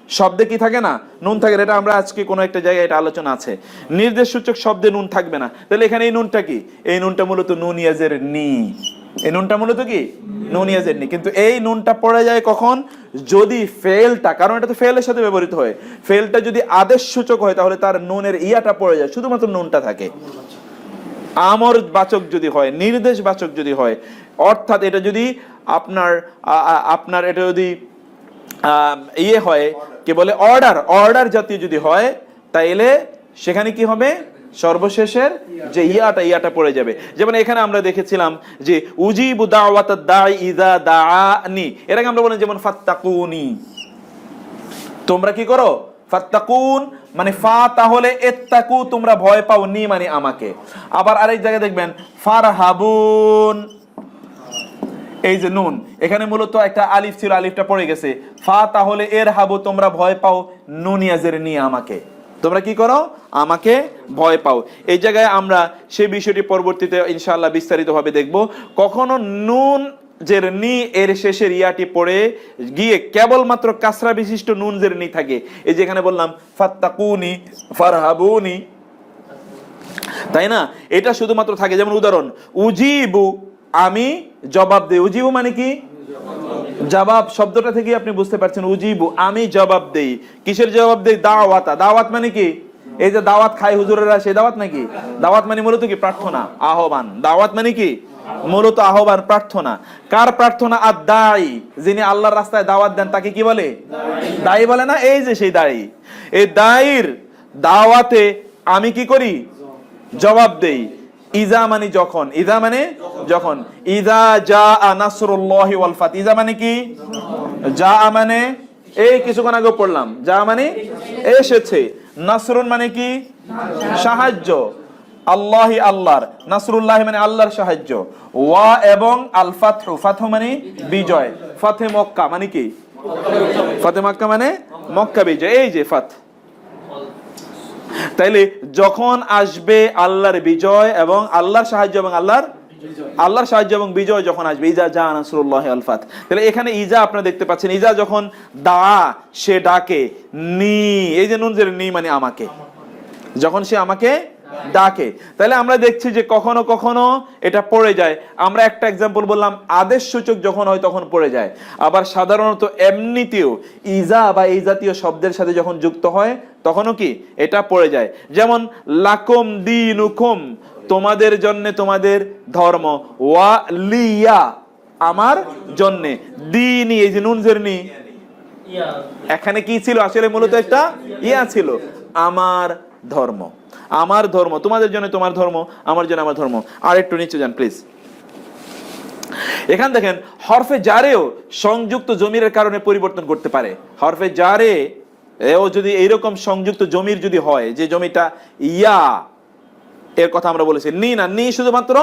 শব্দে কি থাকে না, নুন থাকে। এটা আমরা আজকে কোনো একটা জায়গায় এটা আলোচনা আছে, নির্দেশ সূচক শব্দে নুন থাকবে না। তাহলে এখানে এই নুনটা কি, এই নুনটা মূলত নুন ইয়াজের নি, এই নুনটা মূলত কি নুন ইয়াজের নি। কিন্তু এই নুনটা পড়ে যায় কখন, যদি ফেলটা, কারণ এটা তো ফেলের সাথে ব্যবহৃত হয়, ফেলটা যদি আদেশ সূচক হয় তাহলে তার নুনের ইয়াটা পড়ে যায়, শুধুমাত্র নুনটা থাকে। আমর বাচক যদি হয়, নির্দেশ বাচক যদি হয়, অর্থাৎ এটা যদি আপনার এটা যদি ইয়ে হয়, কি বলে অর্ডার জাতীয় যদি হয়, তাইলে সেখানে কি হবে, সর্বশেষের যে ইয়াটা পড়ে যাবে। যেমন এখানে আমরা দেখেছিলাম যে উজিবু দাওয়াতাদ দাঈ ইযা দাআনি, এর আগে আমরা বলেন যেমন ফাত্তাকুনি, তোমরা কি করো, ফাত্তাকুন মানে ফা, তাহলে ইত্তাকু তোমরা ভয় পাও, নি মানে আমাকে। আবার আরেক জায়গায় দেখবেন ফারহাবুন, এই যে নুন, এখানে মূলত একটা আলিফ ছিল, আলিফটা পড়ে গেছে, ফা তাহলে এর হাবু তোমরা ভয় পাও, নুন ইয়াজের নি আমাকে, তোমরা কি করো আমাকে ভয় পাও। এই জায়গায় আমরা সেই বিষয়টি পরবর্তীতে ইনশাআল্লাহ বিস্তারিতভাবে দেখব। কখনো নুন জের নি এর শেষের ইয়াটি পড়ে গিয়ে কেবলমাত্র কাসরা বিশিষ্ট নুন জের নি থাকে, এই যেখানে বললাম ফাত্তাকুনি ফারহাবুনি, তাই না, এটা শুধুমাত্র থাকে। যেমন উদাহরণ, উজিবু আমি জবাব দেই, উজিবু মানে কি জবাব, শব্দটা থেকে আপনি বুঝতে পারছেন উজিবু আমি জবাব দেই। কিসের জবাব দেই, দাওয়াতা, দাওয়াত মানে কি, এই যে দাওয়াত খায় হুজুরেরা সেই দাওয়াত নাকি, দাওয়াত মানে মূলত কি প্রার্থনা, আহ্বান, দাওয়াত মানে কি মূলত আহ্বান, প্রার্থনা। কার প্রার্থনা? আদ-দাঈ, যিনি আল্লাহর রাস্তায় দাওয়াত দেন তাকে কি বলে? দায়ী বলে না? এই যে সেই দায়ী। এই দায়ীর দাওয়াতে আমি কি করি? জবাব দেই। ইজা মানে যখন, ইজা মানে যখন, ইজা জাআ নাসরুল্লাহি ওয়াল ফাত। ইজা মানে কি? জাআ মানে এই কিছুক্ষণ আগে পড়লাম, জাআ মানে এসেছে, নাসরুন মানে কি? সাহায্য, আল্লাহি আল্লাহর, নাসরুল্লাহ মানে আল্লাহর সাহায্য, ওয়া এবং আল ফাতহু, ফাতহু মানে বিজয়, ফাতহে মক্কা মানে কি? ফাতহে মক্কা মানে মক্কা বিজয়, এই যে ফাত। তাইলে যখন আসবে আল্লাহর বিজয় এবং আল্লাহর সাহায্য এবং আল্লাহর সাহায্য এবং বিজয় যখন আসবে, ইজা জাআ নাসরুল্লাহি ওয়াল ফাত। তাহলে এখানে ইজা আপনারা দেখতে পাচ্ছেন, ইজা যখন দা, সে ডাকে, নি, এই যে নুন জের নি মানে আমাকে, যখন সে আমাকে ডাকে। তাহলে আমরা দেখছি যে কখনো কখনো এটা পড়ে যায়। আমরা একটা এক্সাম্পল বললাম, আদেশ সূচক যখন হয় তখন পড়ে যায়। আবার সাধারণত এমনিতেও ইজা বা এই জাতীয় শব্দের সাথে যখন যুক্ত হয় তখনও কি এটা পড়ে যায়। যেমন লাকুম দীনুকুম, তোমাদের জন্য তোমাদের ধর্ম, ওয়া লিয়া, আমার জন্য, দীনি, এই যে নুন জের নি, এখানে কি ছিল? আসলে মূলত একটা ইয়া ছিল, আমার ধর্ম, আমার ধর্ম, তোমাদের জন্য তোমার ধর্ম, আমার জন্য আমার ধর্ম। আর একটু নিচে যান প্লিজ। এখান দেখেন হরফে জারেও সংযুক্ত জমিরের কারণে পরিবর্তন করতে পারে। হরফে জারে এও যদি এইরকম সংযুক্ত জমির যদি হয়, যে জমিটা ইয়া, এর কথা আমরা বলেছি, নি না, নি শুধুমাত্র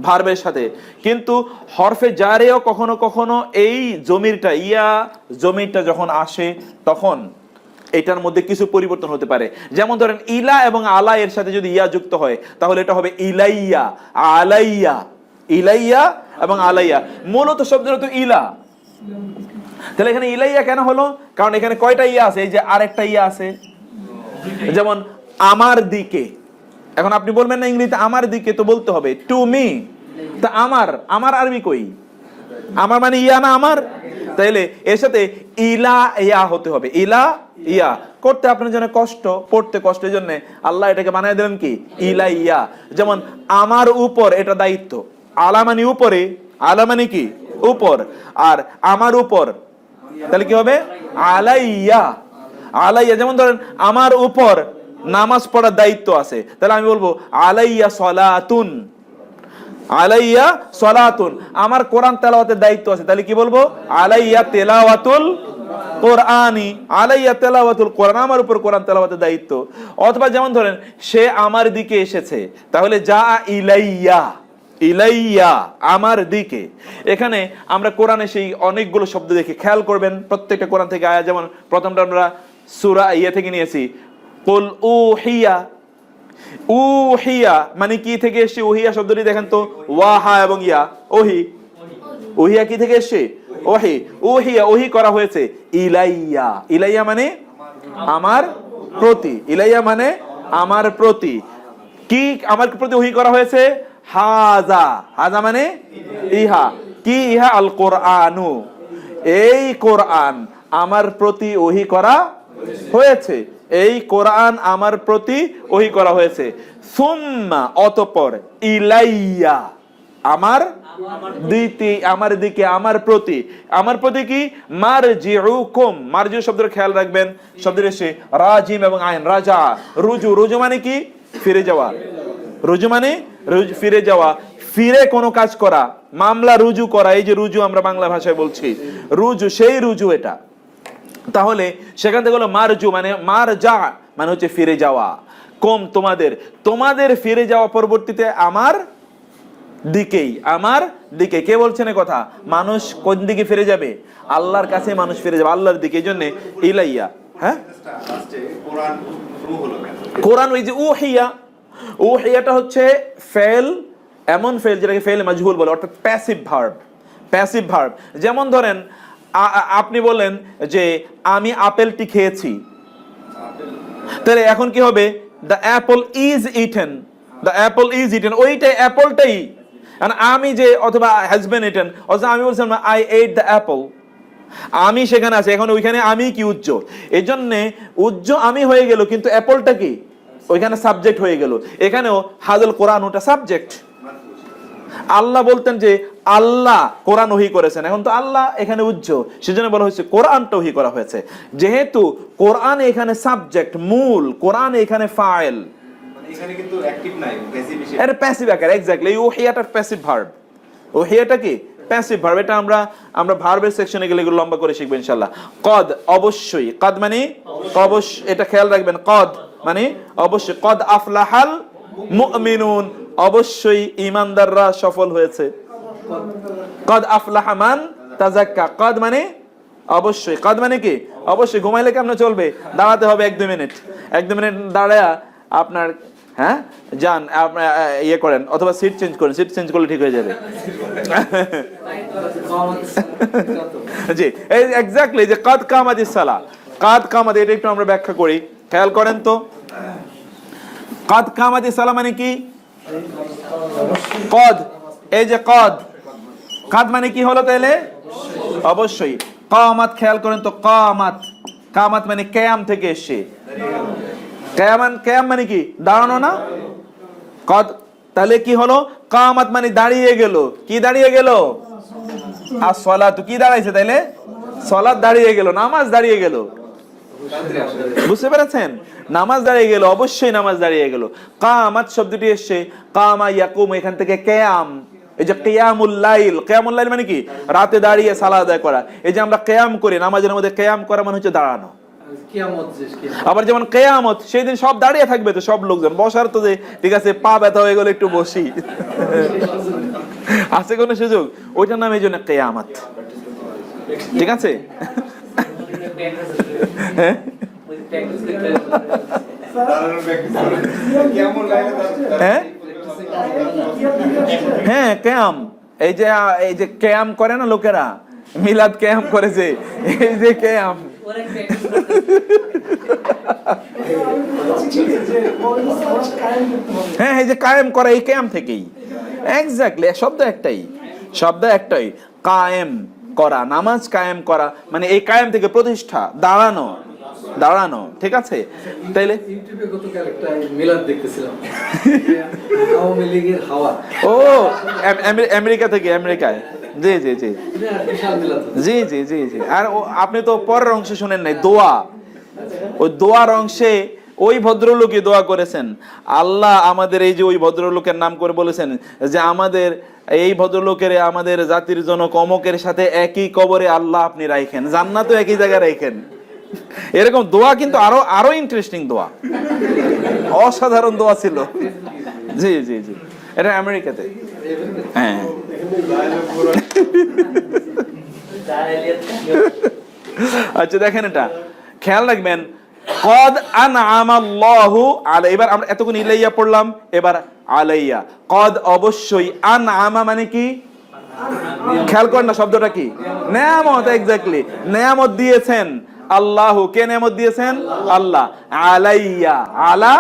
ভার্বের সাথে, কিন্তু হরফে জারেও কখনো কখনো এই জমিরটা, ইয়া জমিরটা যখন আসে তখন এটার মধ্যে কিছু পরিবর্তন হতে পারে। যেমন ধরেন ইলা এবং আলা এর সাথে যদি ইয়া যুক্ত হয় তাহলে এটা হবে ইলাইয়া, আলাইয়া, ইলাইয়া এবং আলাইয়া। মূলত শব্দের তো ইলা, তাহলে এখানে ইলাইয়া কেন হলো? কারণ এখানে কয়টা ইয়া আছে? এই যে আরেকটা ইয়া আছে, যেমন আমার দিকে। এখন আপনি বলবেন না ইংরেজিতে আমার দিকে, তো বলতে হবে টু মি। তা আমার আরবি কই? আমার মানে ইয়া না আমার? তাইলে এর সাথে ইলা ইয়া হতে হবে, ইলা ইয়া। করতে আপনার জন্য কষ্ট, পড়তে কষ্টের জন্য আল্লাহ এটাকে বানিয়ে দিলেন কি? ইলা ইয়া। যেমন আমার উপর, এটা দায়িত্ব, আলা মানে উপরে, আলা মানে কি? উপর, আর আমার উপর, তাহলে কি হবে? আলাইয়া, আলাইয়া। যেমন ধরেন আমার উপর নামাজ পড়ার দায়িত্ব আছে, তাহলে আমি বলবো আলাইয়া সলাতুন, আলাইয়া সলাতুন। আমার কোরআন তেলাওয়াতের দায়িত্ব আছে, তাহলে কি বলবো? আলাইয়া তেলাওয়াতুল কোরআনি, আলাইয়া তেলাওয়াতুল কোরআন, আমার উপর কোরআন তেলাওয়াতের দায়িত্ব। অথবা যেমন ধরেন সে আমার দিকে এসেছে, তাহলে যা ইলাইয়া, ইলাইয়া আমার দিকে। এখানে আমরা কোরআনে সেই অনেকগুলো শব্দ দেখি, খেয়াল করবেন প্রত্যেকটা কোরআন থেকে আয়াত। যেমন প্রথমটা আমরা সূরা ইয়া থেকে নিয়েছি, কুল উহিয়া, উহিয়া মানে কি থেকে এসেছে? উহিয়া শব্দটি দেখেন তো, ওয়াহা এবং ইয়া, ওহি। উহিয়া কি থেকে এসেছে? ওহি। উহিয়া, ওহি করা হয়েছে ইলাইয়া, ইলাইয়া মানে আমার প্রতি, ইলাইয়া মানে আমার প্রতি। কি আমার প্রতি ওহি করা হয়েছে? হাজা, হাজা মানে ইহা, কি ইহা? আল কোরআনু, এই কোরআন আমার প্রতি ওহি করা হয়েছে, এই কোরআন আমার প্রতি ওহি করা হয়েছে। সুম্মা অতঃপর, ইলাইয়া আমার দিকে, আমার দিকে, আমার প্রতি, আমার প্রতি কি? মারজিউকুম, মারজিউ শব্দের খেয়াল রাখবেন, শব্দের এসে রাজিম এবং আইন, রাজা, রুজু, রুজু মানে কি? ফিরে যাওয়া, রুজু মানে ফিরে যাওয়া, ফিরে কোনো কাজ করা, মামলা রুজু করা, এই যে রুজু আমরা বাংলা ভাষায় বলছি, রুজু, সেই রুজু এটা। তাহলে সেখান থেকে হলো মারজু মানে মারজা মানে হচ্ছে ফিরে যাওয়া, কম তোমাদের, তোমাদের ফিরে যাওয়া পরবর্তীতে আমার দিকেই, আমার দিকে। কে বলছেন এ কথা? মানুষ কোন দিকে ফিরে যাবে? আল্লাহর কাছে মানুষ ফিরে যাবে, আল্লাহর দিকে। এই জন্য ইলাইয়া। হ্যাঁ, কোরআন ওই যে উহিয়া, উহিয়াটা হচ্ছে ফেল, এমন ফেল যেটাকে ফেল মাজহুল বলে, অর্থাৎ প্যাসিভ ভার্ব, প্যাসিভ ভার্ব। যেমন ধরেন আপনি বলেন যে আমি আপেলটি খেয়েছি, তাহলে এখন কি হবে? The Apple is eaten, the Apple is eaten, ওইটাই অ্যাপলটাই। আমি যে, অথবা হ্যাজ বিন ইটেন, অথবা আমি বলছিলাম আই এট দ্য অ্যাপল, আমি সেখানে আছে, এখন ওইখানে আমি কি উজ্জ, এই জন্যে উজ্জ আমি হয়ে গেল, কিন্তু অ্যাপলটা কি ওইখানে সাবজেক্ট হয়ে গেল। এখানেও হাজল কোরআন ওটা সাবজেক্ট, আল্লাহ বলতেন যে আল্লাহ কোরআন ওহী করেছেন, এখন তো আল্লাহ এখানে উজ্জ্ব, সেজন্য বলা হয়েছে কোরআনটা ওহী করা হয়েছে। যেহেতু কোরআন এখানে সাবজেক্ট, মূল, কোরআন এখানে ফাইল, এখানে কিন্তু অ্যাক্টিভ নাই, প্যাসিভ হিসেবে। এটা প্যাসিভ আকার, এক্স্যাক্টলি। ওহিয়াটা প্যাসিভ ভার্ব, ওহিয়াটা কি প্যাসিভ ভার্ব। এটা আমরা ভার্বের সেকশনে গেলে এগুলো লম্বা করে শিখবো ইনশাআল্লাহ। কদ অবশ্যই, কদ মানে অবশ্যই, এটা খেয়াল রাখবেন, কদ মানে অবশ্যই। কদ আফলাহাল মুমিনুন, অবশ্যই ঈমানদাররা সফল হয়েছে। কদ আফলাহা মান তাযাক্কা, কদ মানে অবশ্যই, কদ মানে কি অবশ্যই। ঘুমাইলে কেমন চলবে, দাঁড়াতে হবে 1-2 মিনিট, 1-2 মিনিট দাঁড়ায়া আপনার যান ইয়ে করেন, অথবা সিট চেঞ্জ করেন, সিট চেঞ্জ করলে ঠিক হয়ে যাবে। জি এক্স্যাক্টলি, যে কাদ কামাতিস সালাহ, কাদ কামাত, এটা একটু আমরা ব্যাখ্যা করি, খেয়াল করেন তো। কাদ কামাতিস সালাহ মানে কি? কদ, এই যে কদ, কাদ মানে কি হলো তাইলে? অবশ্যই। কামাত, খেয়াল করেন তো, কামাত, কামাত মানে কিয়াম থেকে এসে, কিয়াম মানে কি দাঁড়ানো না? কদ, তাহলে কি হলো? কামাত মানে দাঁড়িয়ে গেল। কি দাঁড়িয়ে গেল? as-সালাতু, কি দাঁড়াইছে তাইলে? সালাত দাঁড়িয়ে গেল, নামাজ দাঁড়িয়ে গেল। বুঝতে পেরেছেন? নামাজ দাঁড়িয়ে গেল, অবশ্যই নামাজ দাঁড়িয়ে গেল। কামাত শব্দটি এসছে কামা ইয়াকুম, এখান থেকে কিয়াম, এই যে কিয়ামুল লাইল, কিয়ামুল লাইল মানে কি রাতে দাঁড়িয়ে সালাত আদায় করা। এই যে আমরা কিয়াম করি নামাজের মধ্যে, কিয়াম করা মানে হচ্ছে দাঁড়ানো। আবার যেমন কিয়ামত, সেই দিন সব দাঁড়িয়ে থাকবে, তো সব লোকজন বসার তো যে ঠিক আছে, পা ব্যথা হয়ে গেলে একটু বসি, আছে কোনো সুযোগ? ওইটার নাম এই জন্য কিয়ামত, ঠিক আছে? হ্যাঁ কিয়াম, এই যে কিয়াম করে না লোকেরা, মিলাদ কিয়াম করেছে, এই যে কিয়াম, হ্যাঁ এই যে কায়েম করা, এই কিয়াম থেকেই, এক্স্যাক্টলি, শব্দ একটাই, কায়েম করা, নামাজ কায়েম করা মানে এই কায়েম থেকে প্রতিষ্ঠা, দাঁড়ানো, ঠিক আছে? তাইলে ইউটিউবে গতকাল একটা মিলাদ দেখতেছিলাম, আওয়ামী লীগের হাওয়া, ও আমেরিকায়, জি জি জি জি জি জি জি। আর আপনি তো পরের অংশ শুনেন নাই, দোয়া, ওই দোয়ার অংশে ওই ভদ্রলোকই দোয়া করেছেন, আল্লাহ আমাদের, এই যে ওই ভদ্রলোকের নাম করে বলেছেন যে আমাদের এই ভদ্রলোকের, আমাদের জাতির জনক অমকের সাথে একই কবরে আল্লাহ আপনি রাখেন, জান্নাতও একই জায়গায় রাখেন। এরকম দোয়া কিন্তু আরো ইন্টারেস্টিং দোয়া, অসাধারণ দোয়া ছিল। জি জি জি, এটা আমেরিকাতে। হ্যাঁ আচ্ছা দেখেন, এটা খেয়াল রাখবেন, কদ আনআমাল্লাহু আলাইহি, এবার আমরা এতক্ষণ ইলাইয়া পড়লাম, এবার আলাইয়া। কদ অবশ্যই, আনআমা মানে কি খেয়াল করেন না শব্দটা কি? নেয়ামত, এক্স্যাক্টলি, নেয়ামত দিয়েছেন আল্লাহু, কে নেয়ামত দিয়েছেন? আল্লাহ। আলাইয়া, আলা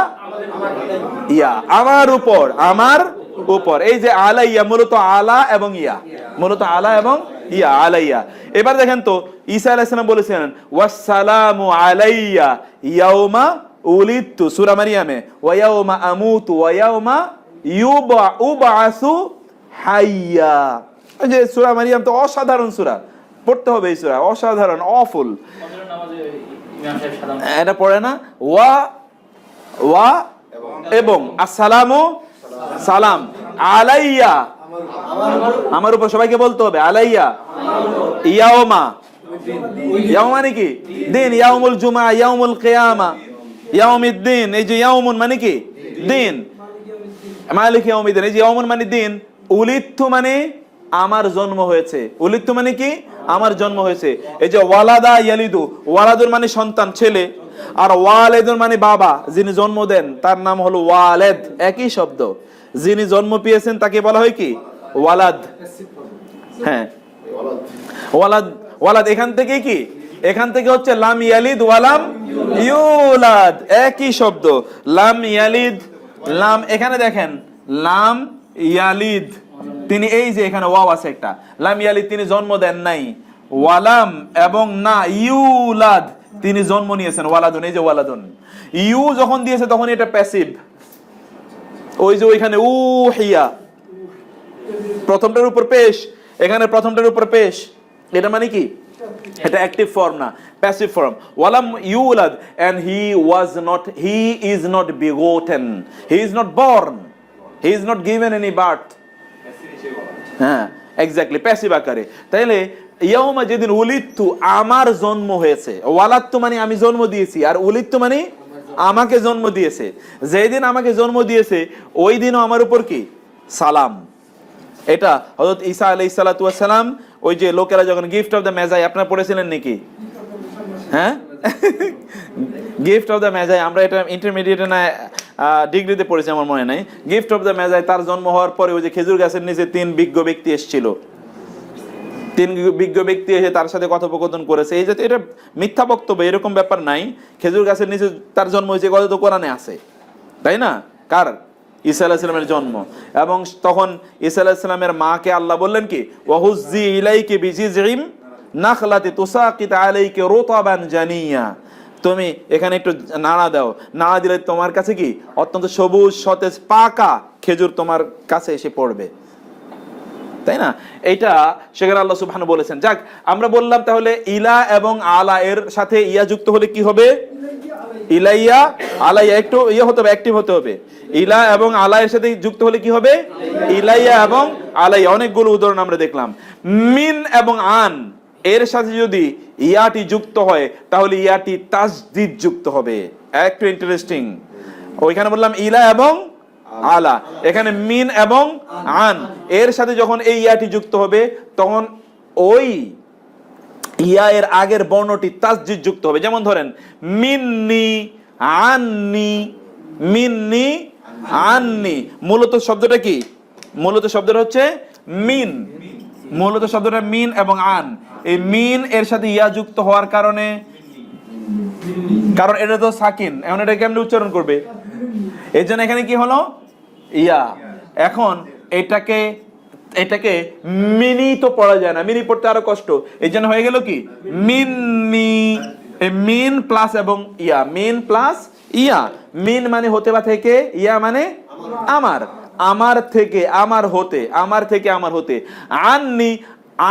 ইয়া, আমার উপর, এই যে আলাইয়া মূলত আলা এবং ইয়া, মূলত আলা এবং ইয়া, আলাইয়া। এবার দেখেন তো, ঈসা আলাইহিস সালাম বলেছেন ওয়াসসালামু আলাইয়া ইয়াউমা উলিদতু, সূরা মারইয়ামে, ওয়া ইয়াউমা আমুতু ওয়া ইয়াউমা ইউবআসু হাইয়া। এই যে সূরা মারইয়াম তো অসাধারণ সূরা, পড়তে হবে এই সূরা, অসাধারণ, অফুল। এটা পড়ে না, ওয়া এবং আসসালামু, সালাম, আলাইয়া, আমার উপর, সবাইকে বলতে হবে আলাইয়া, ইয়াউমা, ইয়াউম মানে কি দিন, ইয়াউমুল জুমা, ইয়াউমুল কিয়ামা, ইয়াউমিদ্দিন, এই যে ইয়াউমুন মানে কি দিন, মালিক ইয়াউমিদ্দিন, এই যে ইয়াউমুন মানে দিন, উলিদতু মানে আমার জন্ম হয়েছে, উলিদতু মানে কি আমার জন্ম হয়েছে। এই যে ওয়ালাদা ইয়ালিদু, ওয়ালাদুর মানে সন্তান, ছেলে, আর ওয়ালিদুর মানে বাবা, যিনি জন্ম দেন তার নাম হলো ওয়ালেদ, একই শব্দ। যিনি জন্ম পেয়েছেন তাকে বলা হয় কি ওয়ালাদ। হ্যাঁ ওয়ালাদ, এখান থেকে কি, এখান থেকে হচ্ছে লাম ইয়ালিদ ওয়ালাম ইউলাদ, একই শব্দ, লাম ইয়ালিদ, লাম, এখানে দেখেন লাম ইয়ালিদ, তিনি, এই যে এখানে ওয়াও আছে একটা, লাম ইয়ালিদ তিনি জন্ম দেন নাই, ওয়ালাম এবং না ইউলাদ তিনি জন্ম নিয়েছেন, ওয়ালাদুন, এই যে ওয়ালাদুন, ইউ যখন দিয়েছে তখন এটা প্যাসিভ, ওই যে ওইখানে উহিয়া, প্রথমটার উপর পেশ, এখানে প্রথমটার উপর পেশ, এটা মানে কি? এটা অ্যাক্টিভ ফর্ম না, প্যাসিভ ফর্ম। ওয়ালাম ইউলাদ, and he is not begotten, he is not born, he is not given any birth। হ্যাঁ, এক্স্যাক্টলি, প্যাসিভ আকারে। তাইলে ইয়াউমা, যেদিন উলিদতু, আমার জন্ম হয়েছে। ওয়ালাদতু মানে আমি জন্ম দিয়েছি, আর উলিদতু মানে আমাকে জন্ম দিয়েছে। যেদিন আমাকে জন্ম দিয়েছে ওই দিনও আমার উপর কি সালাম। এটা হযরত ঈসা আলাইহিস সালাতু ওয়াস সালাম, ওই যে লোকেরা যখন গিফট অফ দ্য মেজাই, আপনারা পড়েছিলেন নাকি? হ্যাঁ, গিফট অফ দ্য মেজাই, আমরা এটা ইন্টারমিডিয়েটে না ডিগ্রিতে পড়েছি আমার মনে নাই। গিফট অফ দ্য মেজাই, তার জন্ম হওয়ার পরে ওই যে খেজুর গাছের নিচে 3 বিজ্ঞ ব্যক্তি এসেছিল, 3 বিজ্ঞ ব্যক্তি এসে তার সাথে কথোপকথন করেছে। এই যে এটা মিথ্যা বক্তব্য, এরকম ব্যাপার নাই। খেজুর গাছের নিচে তার জন্ম হয়েছে, কথা তো কোরআনে আছে, তাই না? কার? ঈসা আলাইহিস সালামের জন্ম। এবং তখন ঈসা আলাইহিস সালামের মাকে আল্লাহ বললেন কি, ওয়াহুজ্জি ইলাইকি বিজিযইম নাখলাতি তুসাকিত আলাইকি রুতাবান জানিয়া, তুমি এখানে একটু নাড়া দাও, নাড়া দিলে তোমার কাছে কি অত্যন্ত সবুজ সতেজ পাকা খেজুর তোমার কাছে এসে পড়বে, তাই না? এইটা সেখানে আল্লাহ সুবহানাহু বলেছেন। যাক, আমরা বললাম তাহলে ইলা এবং আলা এর সাথে ইয়া যুক্ত হলে কি হবে? ইলাইয়া আলাইয়া, একটু ইয়ে হতে হবে, অ্যাক্টিভ হতে হবে। ইলা এবং আলা এর সাথে যুক্ত হলে কি হবে? ইলাইয়া এবং আলাইয়া। অনেকগুলো উদাহরণ আমরা দেখলাম। মিন এবং আন এর সাথে যদি ইয়াটি যুক্ত হয় তাহলে ইয়াটি তাসদিদ যুক্ত হবে। একটু ইন্টারেস্টিং, ওইখানে বললাম ইলা এবং আলা, এখানে মিন এবং আন এর সাথে যখন এই ইয়াটি যুক্ত হবে তখন ওই ইয়া এর আগের বর্ণটি তাসদিদ যুক্ত হবে। যেমন ধরেন মিন্নি আন্নি, মিন্নি আন্নি, মূলত শব্দটা কি? মূলত শব্দটা হচ্ছে মিন, মূলত শব্দটা মিন এবং আন। এই মিন এর সাথে ইয়া যুক্ত হওয়ার কারণে, কারণ এটা তো সাকিন, এখন এটা কেমনে উচ্চারণ করবে? এই জন্য এখানে কি হলো? ইয়া। এখন এটাকে মিনি তো পড়া যায় না, মিনি পড়তে আরো কষ্ট, এই জন্য হয়ে গেল কি মিন্নি। মিন প্লাস এবং ইয়া, মিন প্লাস ইয়া। মিন মানে হতে বা থেকে, ইয়া মানে আমার, আমার থেকে আমার হতে, আমার থেকে আমার হতে। আননি,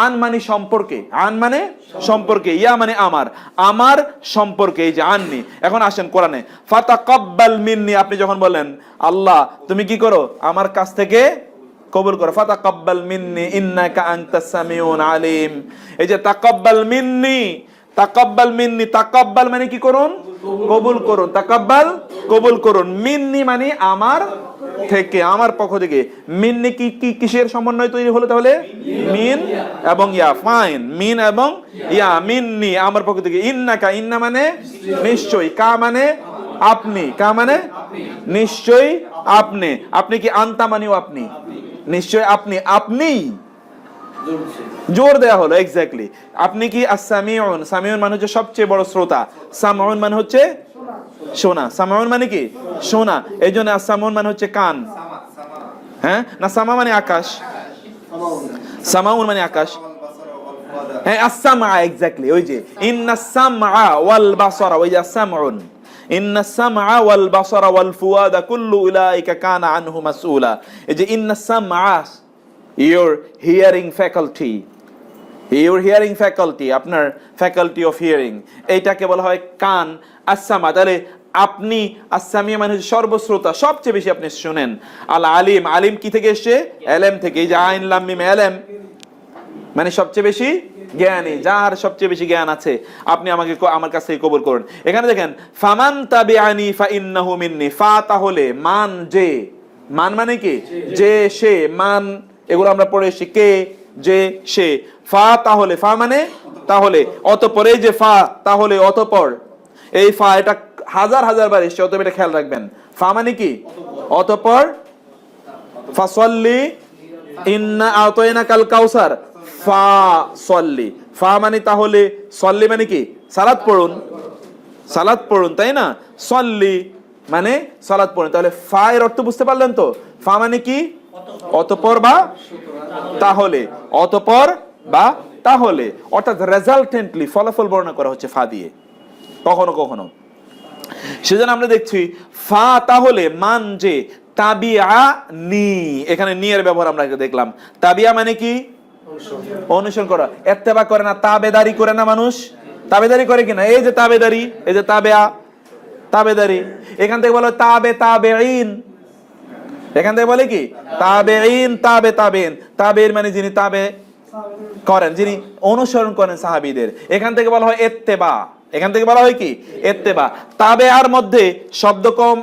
আন মানে সম্পর্কে, আন মানে সম্পর্কে, ইয়া মানে আমার, আমার সম্পর্কে, এই যে আননি। এখন আসেন কোরআনে, ফাতাকাব্বাল মিন্নি, আপনি যখন বলেন আল্লাহ তুমি কি করো? আমার কাছ থেকে কবুল করো। ফাতাকাব্বাল মিন্নি ইন্নাকা আনতাস সামিউন আলিম। এই যে তাকাব্বাল মিন্নি, তাকাব্বাল মিন্নি, তাকাব্বাল মানে কি করুন? কবুল করুন। তাকাব্বাল কবুল করুন। মিন্নি মানে আমার থেকে, আমার পক্ষ থেকে। মিন্নি কি কি কিসের সমন্বয় তৈরি হলো তাহলে? মিন এবং ইয়া। ফাইন, মিন এবং ইয়া, মিন্নি আমার পক্ষ থেকে। ইন্নাকা, ইন্না মানে নিশ্চয়ই, কা মানে আপনি, কা মানে নিশ্চয়ই আপনি, আপনি কি আনতা মানেও আপনি, নিশ্চয় আপনি, আপনি জোর দেয়া হলো, এক্স্যাক্টলি। আপনি কি আস-সামিউন, সামিউন মানে হচ্ছে সবচেয়ে বড় শ্রোতা, সামাউন মানে হচ্ছে শোনা, সামাউন মানে কি শোনা, এই জন্য আস-সামাউন মানে হচ্ছে কান। হ্যাঁ না, সামা মানে আকাশ, সামাউন মানে আকাশ। হ্যাঁ, আস-সামা, এক্স্যাক্টলি, ওই যে ইন্নাস সামআ ওয়াল বাসারা, ওই যে আস-সামাউন, ইন্নাস সামআ ওয়াল বাসারা ওয়াল ফুয়াদা কুল্লু উলাইকা কানা আনহু মাসউলা। এই যে Innas সামআ, your hearing faculty, your hearing faculty, আপনার faculty of hearing, এইটাকে বলা হয় কান। আস-সামা, তাহলে আপনি আস-সামি মানে সর্বশ্রোতা, সবচেয়ে বেশি আপনি শুনেন। আল আলিম, আলিম কি থেকে এসেছে? এলেম থেকে। এই যে আইন লাম মিম এলেম মানে সবচেয়ে বেশি জ্ঞানী, যার সবচেয়ে বেশি জ্ঞান আছে, আপনি আমাকে আমার কাছ থেকে কবুল করুন। এখানে দেখেন ফামান তাবিআনি ফাইন্নাহু মিন্নি, ফা তাহলে, মান যে, মান মানে কি যে, সে, মান এগুলো আমরা পড়ে এসেছি, কে, যে, সে। ফা তাহলে, ফা মানে তাহলে, অতঃপর, এই যে ফা তাহলে অতঃপর, এই ফা এটা হাজার হাজার বার এসেছে, অতঃপর এটা খেয়াল রাখবেন। ফা মানে কি অতঃপর, ফাসল্লি ইন্না আতাইনাকাল কাউসার, ফা সল্লি, ফা মানে তাহলে, সল্লি মানে কি সালাত পড়ুন, সালাত পড়ুন, তাই না? সল্লি মানে সালাত পড়ুন। তাহলে ফা এর অর্থ বুঝতে পারলেন তো? ফা মানে কি অতঃপর বা তাহলে, অতঃপর বা তাহলে, অর্থাৎ রেজাল্টেন্টলি ফলাফল বর্ণনা করা হচ্ছে ফা দিয়ে কখনো কখনো। সেজন্য আমরা দেখছি ফা তাহলে, মান যে, তাবিআনি, এখানে নি এর ব্যবহার আমরা দেখলাম। তাবিয়া মানে কি? অনুসরণ করা। ইত্তেবা করে না, তাবেদারি করে না মানুষ? তাবেদারি করে কিনা? এই যে তাবেদারি, এই যে তাবেয়া, তাবেদারি। এখান থেকে বলে তাবে তাবেঈন, এখান থেকে বলে কি তাবেঈন, তাবে তাবেন। তাবের মানে যিনি তাবে করেন, যিনি অনুসরণ করেন সাহাবীদের। এখান থেকে বলা হয় ইত্তেবা, এখান থেকে বলা হয় কি ইত্তেবা। তাবেআর মধ্যে শব্দ কম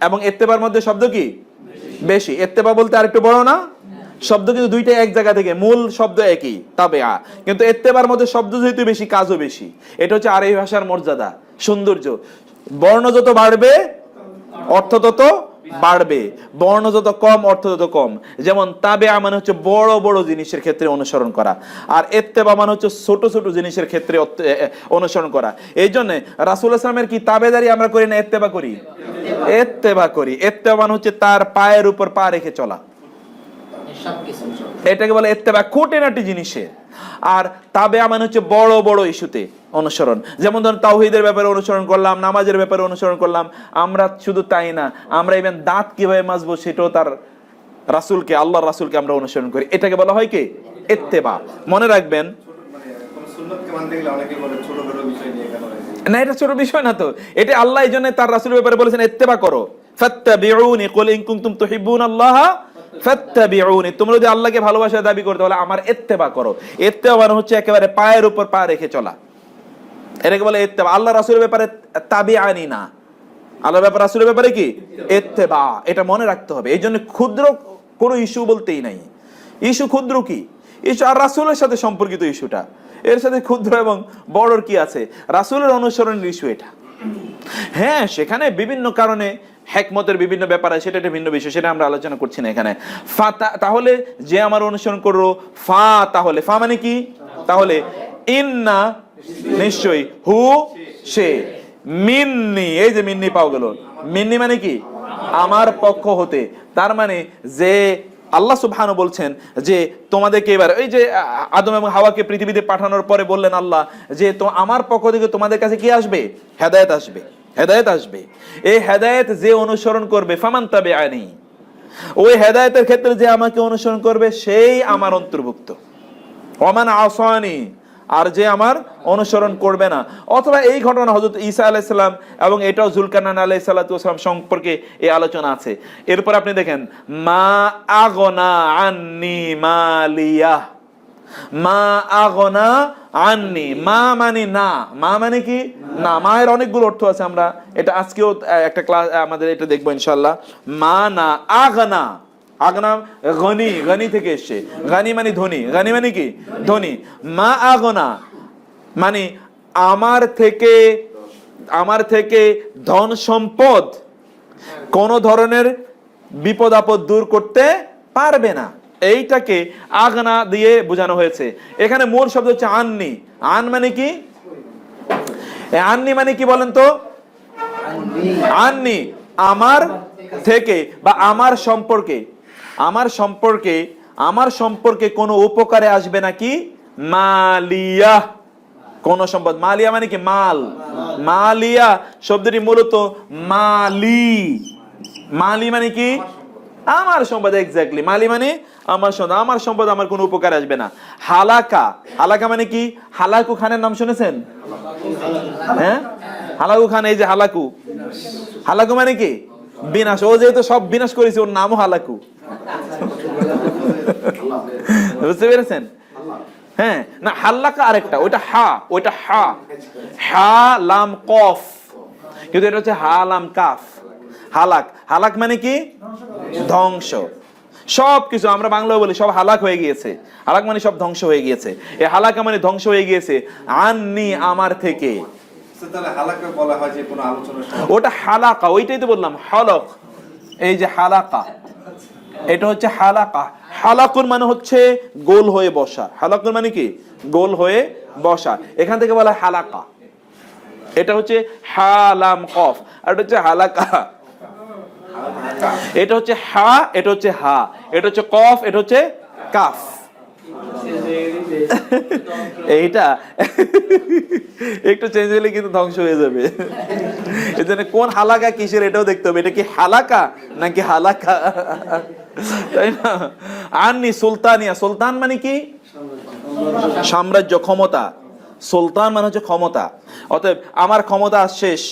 এবং ইত্তেবার মধ্যে শব্দ কি বেশি। ইত্তেবা বলতে আরেকটু বড় না শব্দ, কিন্তু দুইটা এক জায়গা থেকে, মূল শব্দ একই তাবেআ, কিন্তু ইত্তেবার মধ্যে শব্দ যেহেতু বেশি, কাজও বেশি। এটা হচ্ছে আরবি ভাষার মর্যাদা, সৌন্দর্য। বর্ণ যত বাড়বে অর্থ তত বাড়বে, বর্ণ যত কম অর্থ তত কম। যেমন তাবেআ মানে হচ্ছে বড় বড় জিনিসের ক্ষেত্রে অনুসরণ করা, আর ইত্তেবা মানে হচ্ছে ছোট ছোট জিনিসের ক্ষেত্রে অনুসরণ করা। এই জন্য রাসূল সাল্লাল্লাহু আলাইহি ওয়াসাল্লামের কি তাবেদারি আমরা করি না ইত্তেবা করি? ইত্তেবা করি। ইত্তেবা মানে হচ্ছে তার পায়ের উপর পা রেখে চলা, এটাকে বলে ইত্তেবা, খুঁটিনাটি জিনিসে। আর তাবেআ মানে হচ্ছে বড় বড় ইস্যুতে অনুসরণ। যেমন ধরুন তাওহীদের ব্যাপারে অনুসরণ করলাম, নামাজের ব্যাপারে অনুসরণ করলাম। আমরা শুধু তাই না, আমরা ইভেন দাঁত কিভাবে মাজবো সেটাও তার রাসূলকে, আল্লাহর রাসূলকে আমরা অনুসরণ করি। এটাকে বলা হয় কি ইত্তেবা। মনে রাখবেন, কোন সুন্নতকে মানতে গেলে অনেকে বলে ছোট ছোট বিষয় নিয়ে কেন হয়? না এটা ছোট বিষয় না তো, এটা আল্লাহ এই জন্য তার রাসূলের ব্যাপারে বলেছেন ইত্তেবা করো। ফাত্তাবিউনি কুল ইন কুনতুম তুহিব্বুনাল্লাহ ফাত্তাবিউনি, তোমরা যদি আল্লাহকে ভালোবাসার দাবি করতে হলে আমার ইত্তেবা করো। ইত্তেবা মানে হচ্ছে একেবারে পায়ের উপর পা রেখে চলা, এটাকে বলে ইত্তেবা। আল্লাহ রাসূলের ব্যাপারে তাবিআনি না, আল্লাহর ব্যাপারে রাসূলের ব্যাপারে কি ইত্তেবা। এটা মনে রাখতে হবে। এই জন্য ক্ষুদ্র কোনো ইস্যু বলতেই নাই। ইস্যু ক্ষুদ্র কি ইস্যু? আর রাসূলের সাথে সম্পর্কিত ইস্যুটা, এর সাথে ক্ষুদ্র এবং বড়র কি আছে? রাসূলের অনুসরণের ইস্যু এটা। হ্যাঁ, সেখানে বিভিন্ন কারণে হিকমতের বিভিন্ন ব্যাপার আছে, সেটা একটা ভিন্ন বিষয়, সেটা আমরা আলোচনা করছি না এখানে। তাহলে যে আমার অনুসরণ করলো, তাহলে ফা মানে কি? তাহলে ইন্না নিশ্চয়ই, হু সে, মিন্নি, এই যে মিন্নি পাওয়া গেল, মিন্নি মানে কি আমার পক্ষ হতে। তার মানে যে আল্লাহ সুবহানাহু বলছেন যে তোমাদেরকে এবার এই যে আদম এবং হাওয়াকে পৃথিবীতে পাঠানোর পরে বললেন আল্লাহ যে তো আমার পক্ষ থেকে তোমাদের কাছে কি আসবে? হেদায়েত আসবে, হেদায়েত আসবে। এই হেদায়েত যে অনুসরণ করবে, ফামান তাবিআনি, ওই হেদায়েতের ক্ষেত্রে যে আমাকে অনুসরণ করবে সেই আমার অন্তর্ভুক্ত। ওমান আসানি, আর যে আমার অনুসরণ করবে না। অথবা এই ঘটনা হযরত ঈসা আলাইহিস সালাম এবং এটাও যুলকারনাইন আলাইহিস সালাতু ওয়াস সালাম সম্পর্কে এই আলোচনা আছে। এরপর আপনি দেখেন মা আগনা আন্নি মালিয়া, মা আগনা আন্নি, মা মানে না, মা মানে কি না। মায়ের অনেকগুলো অর্থ আছে, আমরা এটা আজকেও একটা ক্লাস আমাদের এটা দেখবো ইনশাআল্লাহ। মা না, আগনা, আগনা গনি, গনি থেকে এসছে, গানি মানে ধনী, গানি মানে কি ধনী। মা আগনা মানে আমার থেকে ধন সম্পদ কোন ধরনের বিপদ আপদ দূর করতে পারবে না। এইটাকে আগনা দিয়ে বোঝানো হয়েছে। এখানে মূল শব্দ হচ্ছে আন্নি। আন মানে কি? আন্নি মানে কি বলেন তো? আন্নি আমার থেকে বা আমার সম্পর্কে, আমার সম্পর্কে কোনো উপকারে আসবে নাকি? মালিয়া, কোন সম্পদ। মালিয়া মানে কি মাল। মালিয়া শব্দটি মূলত মালি, মালি মানে কি আমার সম্পদ। এক্স্যাক্টলি, মালি মানে আমার সম্পদ। আমার সম্পদ আমার কোনো উপকার আসবে না। হালাকা, হালাকা মানে কি? হালাকু খানের নাম শুনেছেন? হ্যাঁ, হালাকু খান, এই যে হালাকু, হালাকু মানে কি বিনাশ। ও যেহেতু সব বিনাশ করেছে, ওর নামও হালাকু। বুঝতে পেরেছেন? হ্যাঁ, না হাল্লাকা আরেকটা, ওইটা হা, ওইটা হা, হা লাম কফ, কিন্তু এটা হচ্ছে হা লাম কাফ। হালাক, হালাক মানে কি ধ্বংস। সব কিছু আমরা বাংলায় বলি সব হালাক হয়ে গিয়েছে। হালাক মানে সব ধ্বংস হয়ে গিয়েছে। এই হালাকা মানে ধ্বংস হয়ে গিয়েছে। আন্নি আমার থেকে, তাহলে হালাকা বলা হয় যে কোনো আলোচনা, ওটা হালাকা, ওইটাই তো বললাম হলক। এই যে হালাকা, এটা হচ্ছে হালাকা। হালাকুন মানে হচ্ছে গোল হয়ে বসা। হালাকুন মানে কি গোল হয়ে বসা, এখান থেকে বলা হালাকা। এটা হচ্ছে হালাম কফ, আর এটা হচ্ছে হালাকা। এটা হচ্ছে হা, এটা হচ্ছে হা, এটা হচ্ছে কফ, এটা হচ্ছে কাফ। এইটা একটু চেঞ্জ হলে কিন্তু ধ্বংস হয়ে যাবে। এই জন্য কোন হালাকা কিসের এটাও দেখতে হবে, এটা কি হালাকা নাকি হালাকা, তাই না? আননি সুলতানিয়া, সুলতান মানে কি? সাম্রাজ্য, ক্ষমতা। সুলতান মানে হচ্ছে ক্ষমতা। অতএব আমার ক্ষমতা শেষ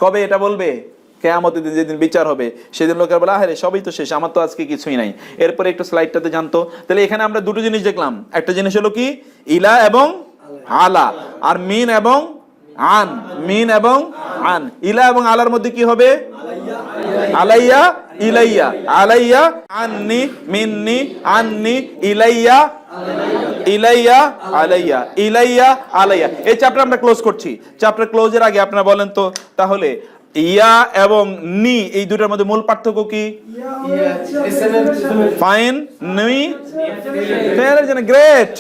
কবে এটা বলবে? কিয়ামতের দিন, যেদিন বিচার হবে, সেদিন লোকের বলে আরে সবই তো শেষ, আমার তো আজকে কিছুই নাই। এরপরে একটু স্লাইডটাতে জানতো। তাহলে এখানে আমরা দুটো জিনিস দেখলাম, একটা জিনিস হলো কি ইলা এবং আলা, আর মিন এবং আন। মিন এবং আন, ইলা এবং আলার মধ্যে কি হবে? আলাইয়া ইলাইয়া, আলাইয়া আননি, মিন্নি আননি, ইলাইয়া ইলাইয়া আলাইয়া, ইলাইয়া আলাইয়া। এই চ্যাপ্টার আমরা ক্লোজ করছি। চ্যাপ্টার ক্লোজের আগে আপনারা বলেন তো তাহলে ইয়া এবং নি এই দুটোর মধ্যে মূল পার্থক্য কি? ফাইন, নি, গ্রেট।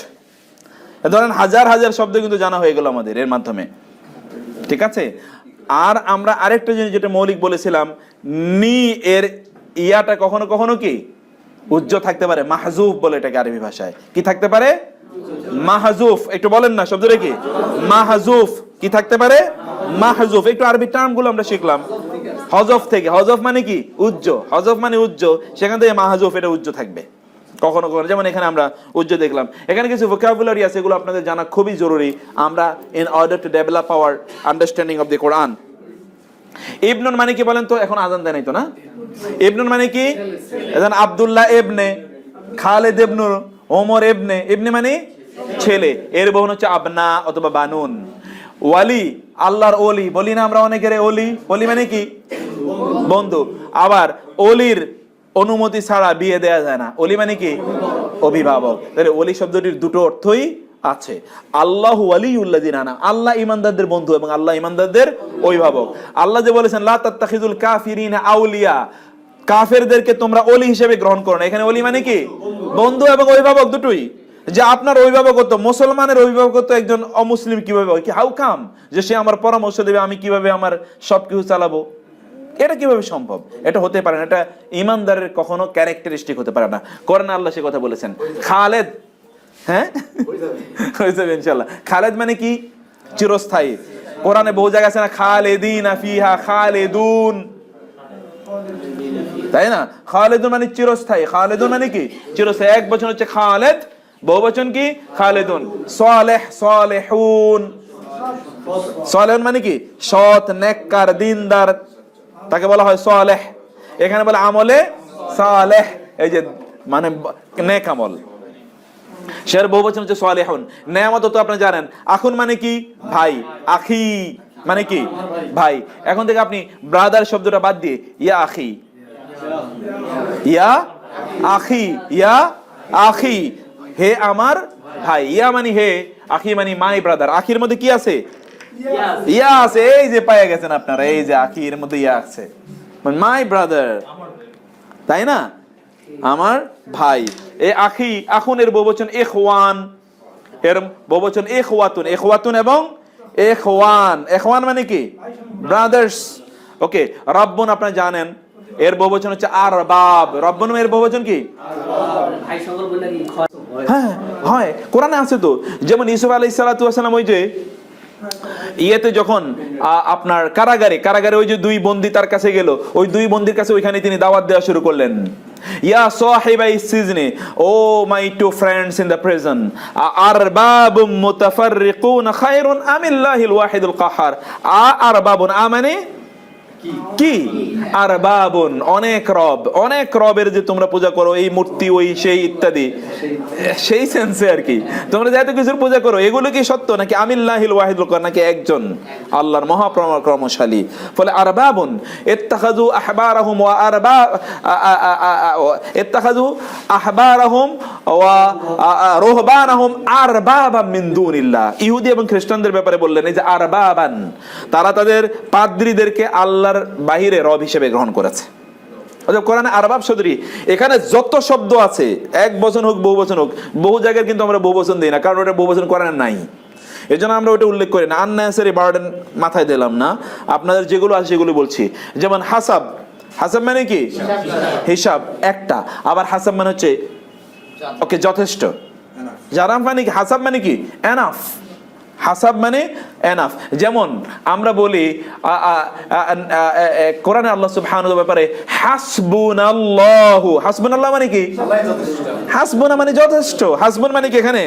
ধরেন হাজার হাজার শব্দ কিন্তু জানা হয়ে গেল আমাদের এর মাধ্যমে, ঠিক আছে? আর আমরা আরেকটা জিনিস যেটা মৌলিক বলেছিলাম, নি এর ইয়াটা কখনো কখনো কি উজ্জ থাকতে পারে, মাহজুফ বলে এটাকে আরবি ভাষায়। কি থাকতে পারে? মাহজুফ। একটু বলেন না শব্দটা কি? মাহজুফ। কি থাকতে পারে? মাহজুফ। একটু আরবি টার্মগুলো আমরা শিখলাম হজফ থেকে। হজফ মানে কি? উজ্জ। হজফ মানে উজ্জ, সেখান থেকে মাহজুফ, এটা উজ্জ থাকবে কখনো কখনো। যেমন এখানে আমরা উজ্জ দেখলাম। এখানে কিছু ভোকাবুলারি আছে, এগুলো আপনাদের জানা খুবই জরুরি আমরা in order to develop our understanding of the Quran. ইবনুন মানে কি বলেন তো? এখন আজান দেয় নাই তো না? ইবনুন মানে কি? এখন আব্দুল্লাহ ইবনে, খালেদ ইবনু, ওমর ইবনে। ইবনে মানে ছেলে, এর বহুন হচ্ছে আবনা অথবা বানুন। ওয়ালি, আল্লাহর ওলি বলি না আমরা অনেকের, ওলি। ওলি মানে কি? বন্ধু। আবার ওলির অনুমতি ছাড়া বিয়ে দেয়া যায় না। ওলি মানে কি? অভিভাবক। তাহলে ওলি শব্দটির দুটো অর্থই আছে। আল্লাহু ওয়ালিউল্লাযিনা আমানু, আল্লাহ ঈমানদারদের বন্ধু এবং আল্লাহ ঈমানদারদের অভিভাবক। আল্লাহ যে বলেছেন লা তাত্তাখিযুল কাফিরিনা আউলিয়া, কাফেরদেরকে তোমরা ওলি হিসেবে গ্রহণ করো না। এখানে ওলি মানে কি? বন্ধু এবং অভিভাবক দুটোই। যে আপনার অভিভাবকত্ব, মুসলমানের অভিভাবকত্ব একজন অমুসলিম কিভাবে হয়? কি হাউ কাম যে সে আমার পরামর্শ দেবে আমি কিভাবে আমার সবকিছু চালাবো? এটা কিভাবে সম্ভব? এটা হতে পারে না। এটা ঈমানদারের কখনো ক্যারেক্টারিস্টিক হতে পারে না। কোরআনে আল্লাহ সে কথা বলেছেন। খালেদ, হ্যাঁ হয়ে যাবে ইনশাআল্লাহ। খালেদ মানে কি? চিরস্থায়ী। কোরআনে বহু জায়গা আছে না খালেদিনা ফিহা খালেদুন, তাই না? খালেদুন মানে চিরস্থায়ী। খালেদুন মানে কি? চিরস্থায়ী। এক বচন হচ্ছে খালেদ, বহু বচন কি? খালেদুন। সালেহ, সালেহুন। সালেহুন মানে কি? সৎ, নেককার, দিনদার, তাকে বলা হয় সালেহ। এখানে বলে আমলে সালেহ, এই যে মানে নেক আমল। সের বহু বচন হচ্ছে সালেহুন। নেয়ামত তো আপনি জানেন। আখুন মানে কি? ভাই। আখি মানে কি? ভাই। এখন থেকে আপনি ব্রাদার শব্দটা বাদ দিয়ে ইয়া আখি, ইয়া আখি, ইয়া আখি, হে আমার ভাই। ইয়া মানে হে, আখি মানে মাই ব্রাদার। আখির মধ্যে কি আছে? ইয়া আছে। এই যে পায়ে গেছেন আপনারা, এই যে আখির মধ্যে ইয়া আছে, মাই ব্রাদার, তাই না? আমার ভাই। এই আখি, আখুনের বহুবচন ইখওয়ান, এর বহুবচন ইখওয়াতুন। ইখওয়াতুন এবং ইখওয়ান। ইখওয়ান মানে কি? ব্রাদার্স। ওকে। রব্বুন আপনারা জানেন, এর বহুবচন হচ্ছে আরবাব। রব্বুন এর বহুবচন কি? হ্যাঁ হয়, কোরআনে আছে তো। যেমন ইউসুফ আলাইহিস সালাতু ওয়াস সালাম ওই যে ইয়েতে যখন আপনার কারাগারে ওই যে দুই বন্দী তার কাছে গেল, ওই দুই বন্দীর কাছে ওইখানে তিনি দাওয়াত দেওয়া শুরু করলেন। ইয়া সাহিবাই সিজনি, O my two friends in the prison, আরবাবুম মুতাফাররিকুন খায়রুন আমিল্লাহিল ওয়াহিদুল কাহার। আরবাবুন মানে কি? আরবাবুন অনেক রব, অনেক রবের যে তোমরা পূজা করো, এই মূর্তি ওই সেই ইত্যাদি, সেই সেন্সে আর কি তোমরা যত কিছুর পূজা করো, এগুলো কি সত্য নাকি আমিল্লাহিল ওয়াহিদুল কাহার, নাকি একজন আল্লাহর মহাপরাক্রমশালী? ফলে আরবাবুন ইত্তাখাযু আহবারাহুম ওয়া আহবারাহুম ওয়া রুহবানাহুম আরবাবাম মিন দুনিল্লাহ। ইহুদি এবং খ্রিস্টানদের ব্যাপারে বললেন এই যে আরবাবান, তারা তাদের পাদ্রীদেরকে আল্লাহর বাহিরে রব হিসেবে গ্রহণ করেছে। কোরআনে আরবাব শব্দটি, এখানে যত শব্দ আছে, এক বচন হোক বহু বচন হোক, বহু জায়গায় কিন্তু আমরা বহু বচন দিই না, কারণ ওটা বহু বচন কোরআনে নাই। এই জন্য আমরা ওটা উল্লেখ করি না, আননেসেসারি বার্ডেন মাথায় দিলাম না। আপনাদের যেগুলো আছে সেগুলো বলছি। যেমন হাসাব, হাসাব মানে কি? হিসাব, একটা। আবার হাসাব মানে হচ্ছে ওকে যথেষ্ট, জারাফ মানে কি, হাসাব মানে কি, এনাফ। হাসাব মানে এনাফ। যেমন আমরা বলি কোরআনে আল্লাহ সুবহানাহু ওয়া তাআলা ব্যাপারে হাসবুনাল্লাহু, হাসবুনাল্লাহ মানে কি, হাসবুনা মানে যথেষ্ট, হাসবুন মানে কি এখানে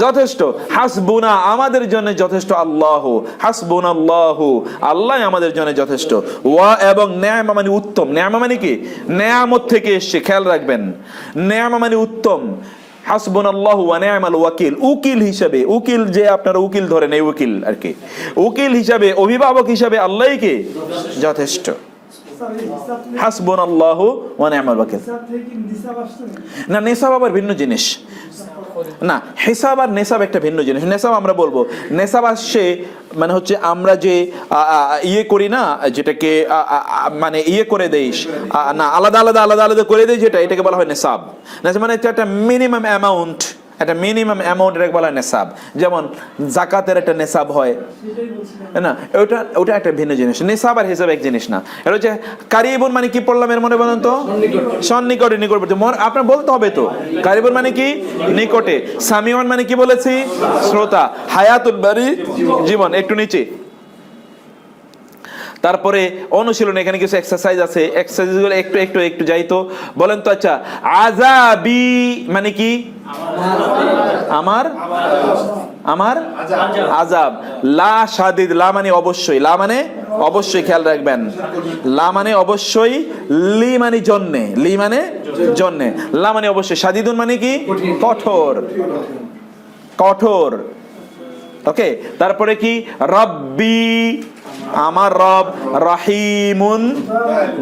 যথেষ্ট, হাসবুনা আমাদের জন্য যথেষ্ট, আল্লাহু হাসবুনাল্লাহু আল্লাহ আমাদের জন্য যথেষ্ট। ওয়া এবং নি'মা মানে উত্তম, নি'মা মানে কি নিয়ামত থেকে এসেছে, খেয়াল রাখবেন, নি'মা মানে উত্তম। হাসবুনাল্লাহু ওয়া নি'মাল ওয়াকিল, উকিল হিসাবে, উকিল যে আপনারা উকিল ধরেন এই উকিল আর কি, উকিল হিসাবে অভিভাবক হিসাবে আল্লাহই কি যথেষ্ট। হাসবুনাল্লাহু ওয়া নি'মাল ওয়াকিল। না নেসাব আবার ভিন্ন জিনিস, না হিসাব আর নেসাব একটা ভিন্ন জিনিস। নেসাব আমরা বলবো, নেসাব আসছে মানে হচ্ছে আমরা যে ইয়ে করি না, যেটাকে মানে ইয়ে করে দেই না, আলাদা আলাদা আলাদা আলাদা করে দেই, যেটা এটাকে বলা হয় নেসাব। নেসাব মানে একটা মিনিমাম অ্যামাউন্ট, একটা মিনিমাম অ্যামাউন্ট এটাকে বলা হয় নেসাব। যেমন জাকাতের একটা নেসাব হয় না, ওটা একটা ভিন্ন জিনিস। নেসাব আর হিসাব এক জিনিস না। এটা হচ্ছে কারিবুন মানে কি পড়লাম এর মনে বলেন তো, সন্নিকটে, নিকটবর্তী। আপনার বলতে হবে তো কারিবুন মানে কি নিকটে, সামিউন মানে কি বলেছি শ্রোতা, হায়াতুল বারি জীবন। একটু নিচে তারপরে অনুশীলন, এখানে কিছু এক্সারসাইজ আছে, এক্সারসাইজগুলো একটু একটু একটু যাই তো বলেন তো। আচ্ছা আযাবি মানে কি, আমার আমার আযাব। লা শাদিদ, লা মানে অবশ্যই, লা মানে অবশ্যই, খেয়াল রাখবেন, লা মানে অবশ্যই, লি মানে জন্যে, লি মানে জন্যে, লা মানে অবশ্যই, শাদিদুন মানে কি কঠোর, কঠোর। ওকে, তারপরে কি রব্বি আমার রব, রাহিমুন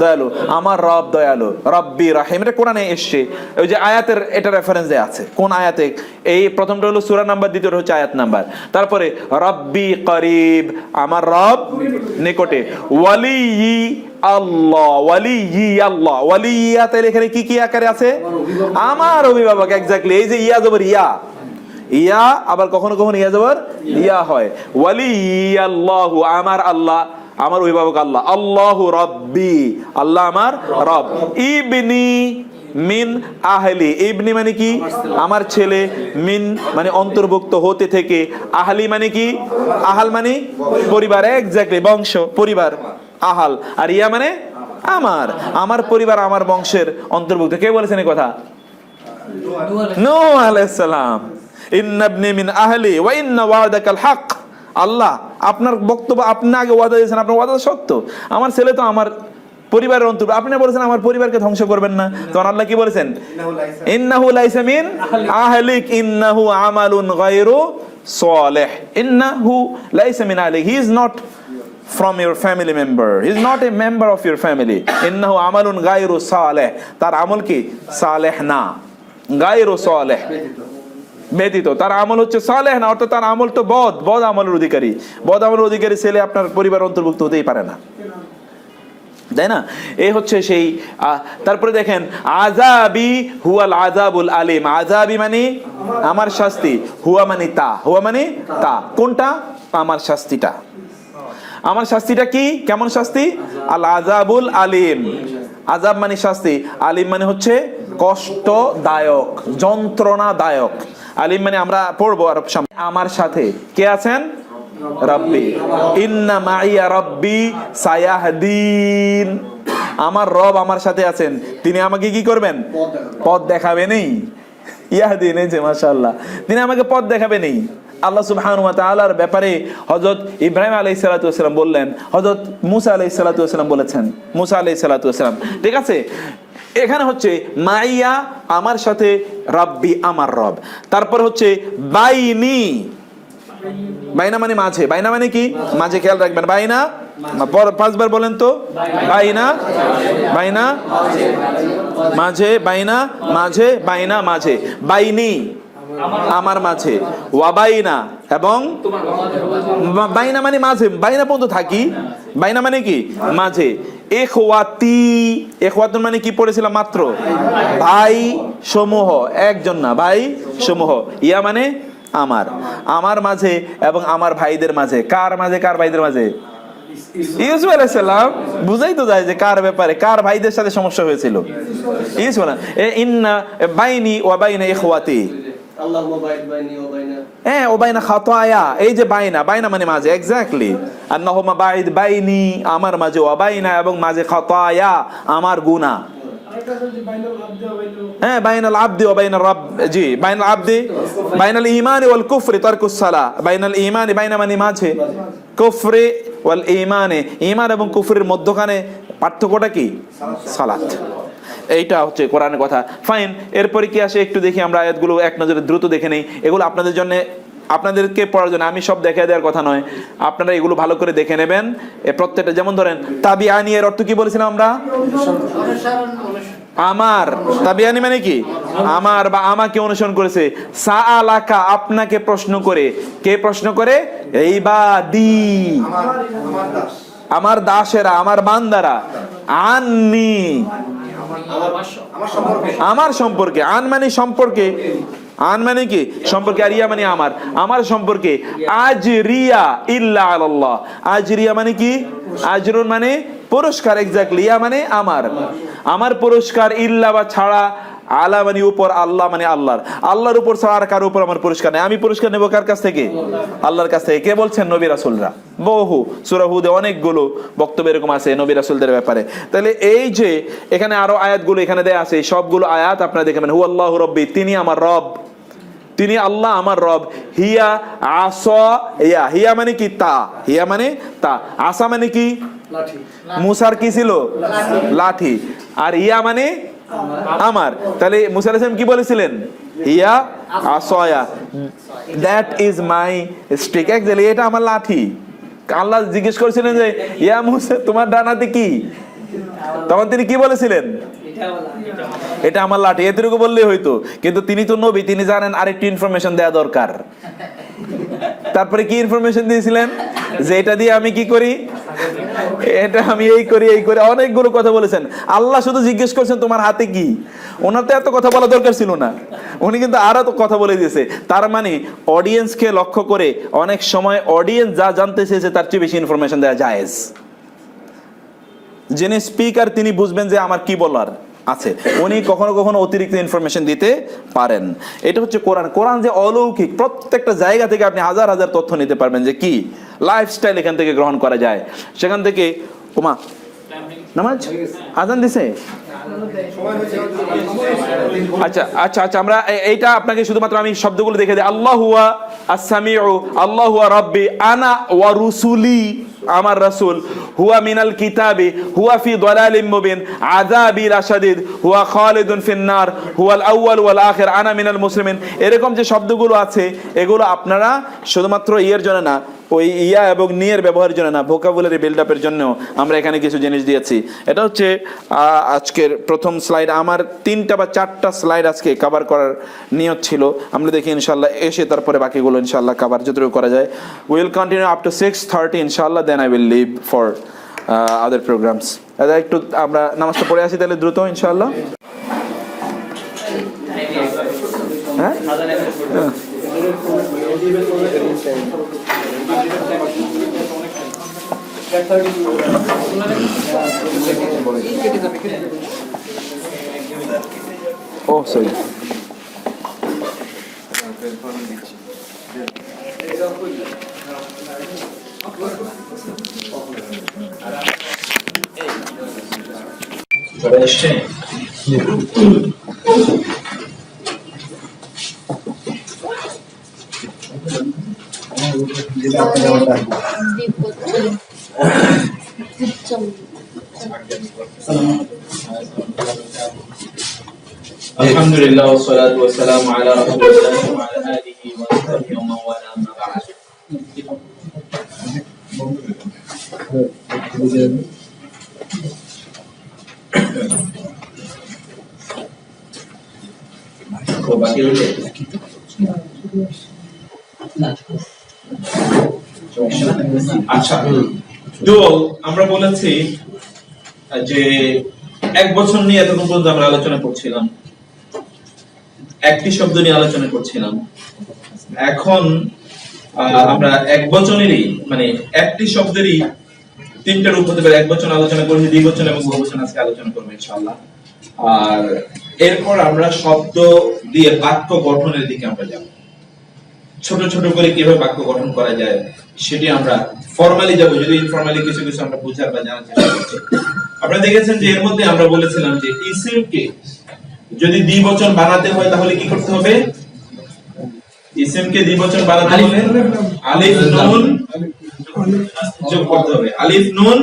দয়ালু, আমার রব দয়ালু, রব্বি রাহিম। এটা কোরআনে এসছে, ওই যে আয়াতের এটা রেফারেন্স দেয়া আছে। কোন আয়াতে? এই প্রথমটা হলো সূরা নাম্বার, দ্বিতীয়টা হচ্ছে আয়াত নাম্বার। তারপরে রব্বি করিব আমার রব নিকটে, ওয়ালিয়ি আল্লাহ, ওয়ালিয়ি আল্লাহ, ওয়ালিয়া তাহলে এখানে কি কি আকারে আছে? আমার অভিভাবক, এক্স্যাক্টলি। এই যে ইয়া জবর ইয়া, ইয়া আবার কখনো কখনো ইয়া জবর ইয়া হয়। ওয়ালি আল্লাহু আমার আল্লাহ, আমার অভিভাবক আল্লাহ, আল্লাহু রাব্বি আল্লাহ আমার রব, ইবনি মিন আহলি, ইবনি মানে কি আমার ছেলে, মিন মানে অন্তর্ভুক্ত হতে থেকে, আহলি মানে কি আহাল মানে পরিবার, এক্স্যাক্টলি বংশ পরিবার আহাল, আর ইয়া মানে আমার, আমার পরিবার আমার বংশের অন্তর্ভুক্ত। কে বলেছেন এই কথা? নূহ আলাইহিস সালাম। ইন্না ইবনি মিন আহলি ওয়া ইন্না ওয়াদাকাল হক। আল্লাহ আপনার বক্তব্য, আপনি আগে ওয়াদা দিয়েছেন, আপনার ওয়াদা সত্য, আমার ছেলে তো আমার পরিবারের অন্তর্ভুক্ত। আপনি বলেছেন আমার পরিবারকে ধ্বংস করবেন না, তখন আল্লাহ কি বলেছেন? ইন্নাহু লাইসা মিন আহলিক ইন্নাহু আমালুন গায়রু সালিহ, ইন্নাহু লাইসা মিন আহলিক, he is not from your family member, he is not a member of your family, innahu amalun ghayru salih, তার আমল কি সালেহ না, গায়রু সালেহ ব্যতীত, তার আমল হচ্ছে সালেহ না, অর্থাৎ তার আমল তো বদ আমলের অধিকারী। বদ আমলের অধিকারী ছেলে আপনার পরিবার অন্তর্ভুক্ত হতেই পারে না, তাই না? এই হচ্ছে সেই। তারপরে দেখেন আযাবি হুয়াল আযাবুল আলিম, আযাবি মানে আমার শাস্তি, হুয়া মানে তা, হুয়া মানে তা, কোনটা? আমার শাস্তিটা। আমার শাস্তিটা কি? কেমন শাস্তি? আল আযাবুল আলিম, আযাব মানে শাস্তি, আলিম মানে হচ্ছে কষ্টদায়ক, যন্ত্রণাদায়ক। আলিম মানে আমরা পড়বো আর সামনে, আমার সাথে কে আছেন? রাব্বি, ইন্না মাইয়া রাব্বি সায়াহদিন, আমার রব আমার সাথে আছেন, তিনি আমাকে কি করবেন? পথ দেখাবেনই। ইয়াহদিন, এই যে মাশাআল্লাহ, তিনি আমাকে পথ দেখাবেনই। আল্লাহ সুবহানাহু ওয়া তাআলার ব্যাপারে হযরত ইব্রাহিম আলাইহিস সালাতু ওয়াস সালাম বললেন, হযরত মুসা আলাইহিস সালাতু ওয়াস সালাম বলেছেন, মুসা আলাইহিস সালাতু ওয়াস সালাম, ঠিক আছে? এখানে হচ্ছে মাইয়া আমার সাথে, রাব্বি আমার রব। তারপর হচ্ছে বাইনি, বাইনা মানে মাঝে, বাইনা মানে কি মাঝে, খেয়াল রাখবেন, বাইনা পাঁচবার বলেন তো, বাইনা, বাইনা মাঝে, বাইনা মাঝে, বাইনা মাঝে, বাইনি আমার মাঝে, ওয়াবাইনা এবং বাইনা মানে মাঝে, বাইনা পর্যন্ত থাকি, বাইনা মানে কি মাঝে, ইখওয়াতি, ইখওয়াতুন মানে কি পড়েছিলাম মাত্র? ভাই সমূহ, একজন না, ভাই সমূহ। ইয়া মানে আমার, আমার মাঝে এবং আমার ভাইদের মাঝে। কার মাঝে? কার ভাইদের মাঝে? ইউসুফ আলাইহিস সালাম। বুঝাই তো যায় যে কার ব্যাপারে, কার ভাইদের সাথে সমস্যা হয়েছিল। ইউসুফ ইন্না বাইনি ওয়া বাইনা ইখওয়াতি, আল্লাহুম্মা বাইদ বাইনি ওয়া বাইনা, হ্যাঁ, ও বাইনা খাতায়া, এই যে বাইনা, বাইনা মানে মাঝে, এক্স্যাক্টলি। আল্লাহুম্মা বাইদ বাইনি, আমার মাঝে, ওয়া বাইনা এবং মাঝে, খাতায়া আমার গুনাহ। হ্যাঁ, বাইনাল আবদি ওয়া বাইনার রাbb, জি, বাইনাল আবদি, বাইনাল ঈমানি ওয়াল কুফরি তারকুস সালাহ, বাইনাল ঈমানি, বাইনা মানে মাঝে, কুফরি ওয়াল ঈমানি, ঈমান এবং কুফরির মধ্যখানে পার্থক্যটা কি? সালাত। এইটা হচ্ছে কোরআনের কথা। ফাইন, এরপরে কি আসে একটু দেখি আমরা আয়াতগুলো এক নজরে দ্রুত দেখে নেই। এগুলো আপনাদের জন্য, আপনাদেরকে পড়ার জন্য, আমি সব দেখা দেওয়ার কথা নয়, আপনারা এগুলো ভালো করে দেখে নেবেন। প্রত্যেকটা, যেমন ধরেন তাবিআনি, এর অর্থ কি বলেছিলাম আমরা? আমার। তাবিআনি মানে কি? আমার বা আমাকে অনুসরণ করেছে। সাআলাকা, আপনাকে প্রশ্ন করে। কে প্রশ্ন করে? ইবাদি, আমার দাসেরা, আমার বান্দারা। আননি, আমার সম্পর্কে। আন মানে সম্পর্কে, আন মানে কি? সম্পর্কে। আর ইয়া মানে আমার, আমার সম্পর্কে। আজরিয়া ইল্লা আলাল্লাহ, আজরিয়া মানে কি? আজরুন মানে পুরস্কার, এক্স্যাক্টলি। ইয়া মানে আমার, আমার পুরস্কার, ইল্লা বা ছাড়া, আলা মানে উপর, আল্লাহ মানে আল্লাহর, আল্লাহর উপর ছাড়া আর কারো উপর আমার পুরস্কার নেই। আমি পুরস্কার নেব কার কাছ থেকে? আল্লাহর কাছ থেকে। কে বলছেন? নবী রাসূলরা। বহু সূরা হুদে অনেকগুলো বক্তব্য এরকম আছে নবী রাসূলদের ব্যাপারে। তাহলে এই যে এখানে আরো আয়াতগুলো এখানে দেয়া আছে, সবগুলো আয়াত আপনারা দেখবেন। হুয়াল্লাহু রাব্বি, তিনি আমার রব, তিনি আল্লাহ আমার রব। হিয়া আসা, ইয়া, হিয়া মানে কি? তা, হিয়া মানে তা। আসা মানে কি? লাঠি। মুসার কি ছিল? লাঠি। আর ইয়া মানে আমার। তাহলে মুসা আলাইহিস সালাম কি বলেছিলেন? হিয়া আসয়া, that is my stick, exactly, এটা আমার লাঠি। আল্লাহ জিজ্ঞেস করেছিলেন যে ইয়া মুসা, তোমার ডান হাতে কি? তখন তিনি কি বলেছিলেন? এটা আমার লাঠি। এতটুকু বললেই হইতো, কিন্তু তিনি তো নবী, তিনি জানেন আরেকটি ইনফরমেশন দেয়া দরকার। তারপরে কি ইনফরমেশন দিয়েছিলেন? যে এটা দিয়ে আমি কি করি, এটা আমি এই করি, এই করে অনেকগুলো কথা বলেছেন। আল্লাহ শুধু জিজ্ঞেস করছেন তোমার হাতে কি। ওনার তো এত কথা বলা দরকার ছিল না, উনি কিন্তু আরো তো কথা বলে দিয়েছে। তার মানে অডিয়েন্সকে লক্ষ্য করে অনেক সময় অডিয়েন্স যা জানতে চেয়েছে তার চেয়ে বেশি ইনফরমেশন দেওয়া জায়েজ। যিনি স্পিকার তিনি বুঝবেন যে আমার কি বলার আছে, উনি কখনো কখনো অতিরিক্ত ইনফরমেশন দিতে পারেন। এটা হচ্ছে কোরআন। কোরআন যে অলৌকিক, প্রত্যেকটা জায়গা থেকে আপনি হাজার হাজার তথ্য নিতে পারবেন যে কি লাইফস্টাইল এখান থেকে গ্রহণ করা যায়। সেখান থেকে ওমা নামাজ আজান দিছে। আচ্ছা আচ্ছা আচ্ছা, আমরা এইটা আপনাকে শুধুমাত্র আমি শব্দগুলো দেখে দিই। আল্লাহু আস-সামিউ, আল্লাহু রাব্বি, আনা ওয়া রুসুলি, আমার রাসূল, হুয়া মিনাল কিতাবি, হুয়া ফি দালালিম মুবিন, আযাবি লাশাদীদ, হুয়া খালিদুন ফিন নার, হুয়াল আউয়াল ওয়াল আখির, আনা মিনাল মুসলিমিন। এরকম যে শব্দগুলো আছে এগুলো আপনারা শুধুমাত্র ইয়ের জন্য না, ওই ইয়া এবং নিয়ের ব্যবহারের জন্য না, ভোকাবুলারি বিল্ড আপের জন্য আমরা এখানে কিছু জিনিস দিয়েছি। এটা হচ্ছে আজকের প্রথম স্লাইড। আমার 3টা বা 4টা স্লাইড আজকে কভার করার নিয়ত ছিল। আমরা দেখি ইনশাল্লাহ এসে তারপরে বাকিগুলো ইনশাল্লাহ কভার যতটুকু করা যায়। উইল কন্টিনিউ আপ টু 6:30 ইনশাল্লাহ, then I will leave for other programs. একটু আমরা নামাজটা পড়ে আসি তাহলে দ্রুত ইনশাল্লাহ। হ্যাঁ, ও সরি, সবাই এসছেন? আলহামদুলিল্লাহ ওয়াসসালাতু ওয়াসসালামু আলা রাসূলিল্লাহ ওয়া আলা আলিহি ওয়া সাহবিহি ওয়া মান ওয়ালা, আম্মা বা'দ। আচ্ছা, তো আমরা বলেছি যে 1 বছর নিয়ে এতক্ষণ পর্যন্ত আমরা আলোচনা করছিলাম, একটি শব্দ নিয়ে আলোচনা করছিলাম। এখন আমরা এক বচনেরই মানে একটি শব্দেরই 3টা রূপ হতে পারে। এক বচন আলোচনা করেছি, দ্বিবচন এবং বহুবচন আজকে আলোচনা করবো ইনশাআল্লাহ। আর এরপর আমরা শব্দ দিয়ে বাক্য গঠনের দিকে আমরা যাব। ছোট ছোট করে কিভাবে বাক্য গঠন করা যায় সেটি আমরা ফর্মালি যাব, যদি ইনফর্মালি কিছু কিছু আমরা বুঝার বা জানার চেষ্টা করছি। আপনারা দেখেছেন যে এর মধ্যে আমরা বলেছিলাম যে ইসিমকে যদি দ্বিবচন বানাতে হয় তাহলে কি করতে হবে? ইসিমকে দ্বিবচন বানাতে হলে আলিফ নুন যোগ করতে হবে, আলিফ নুন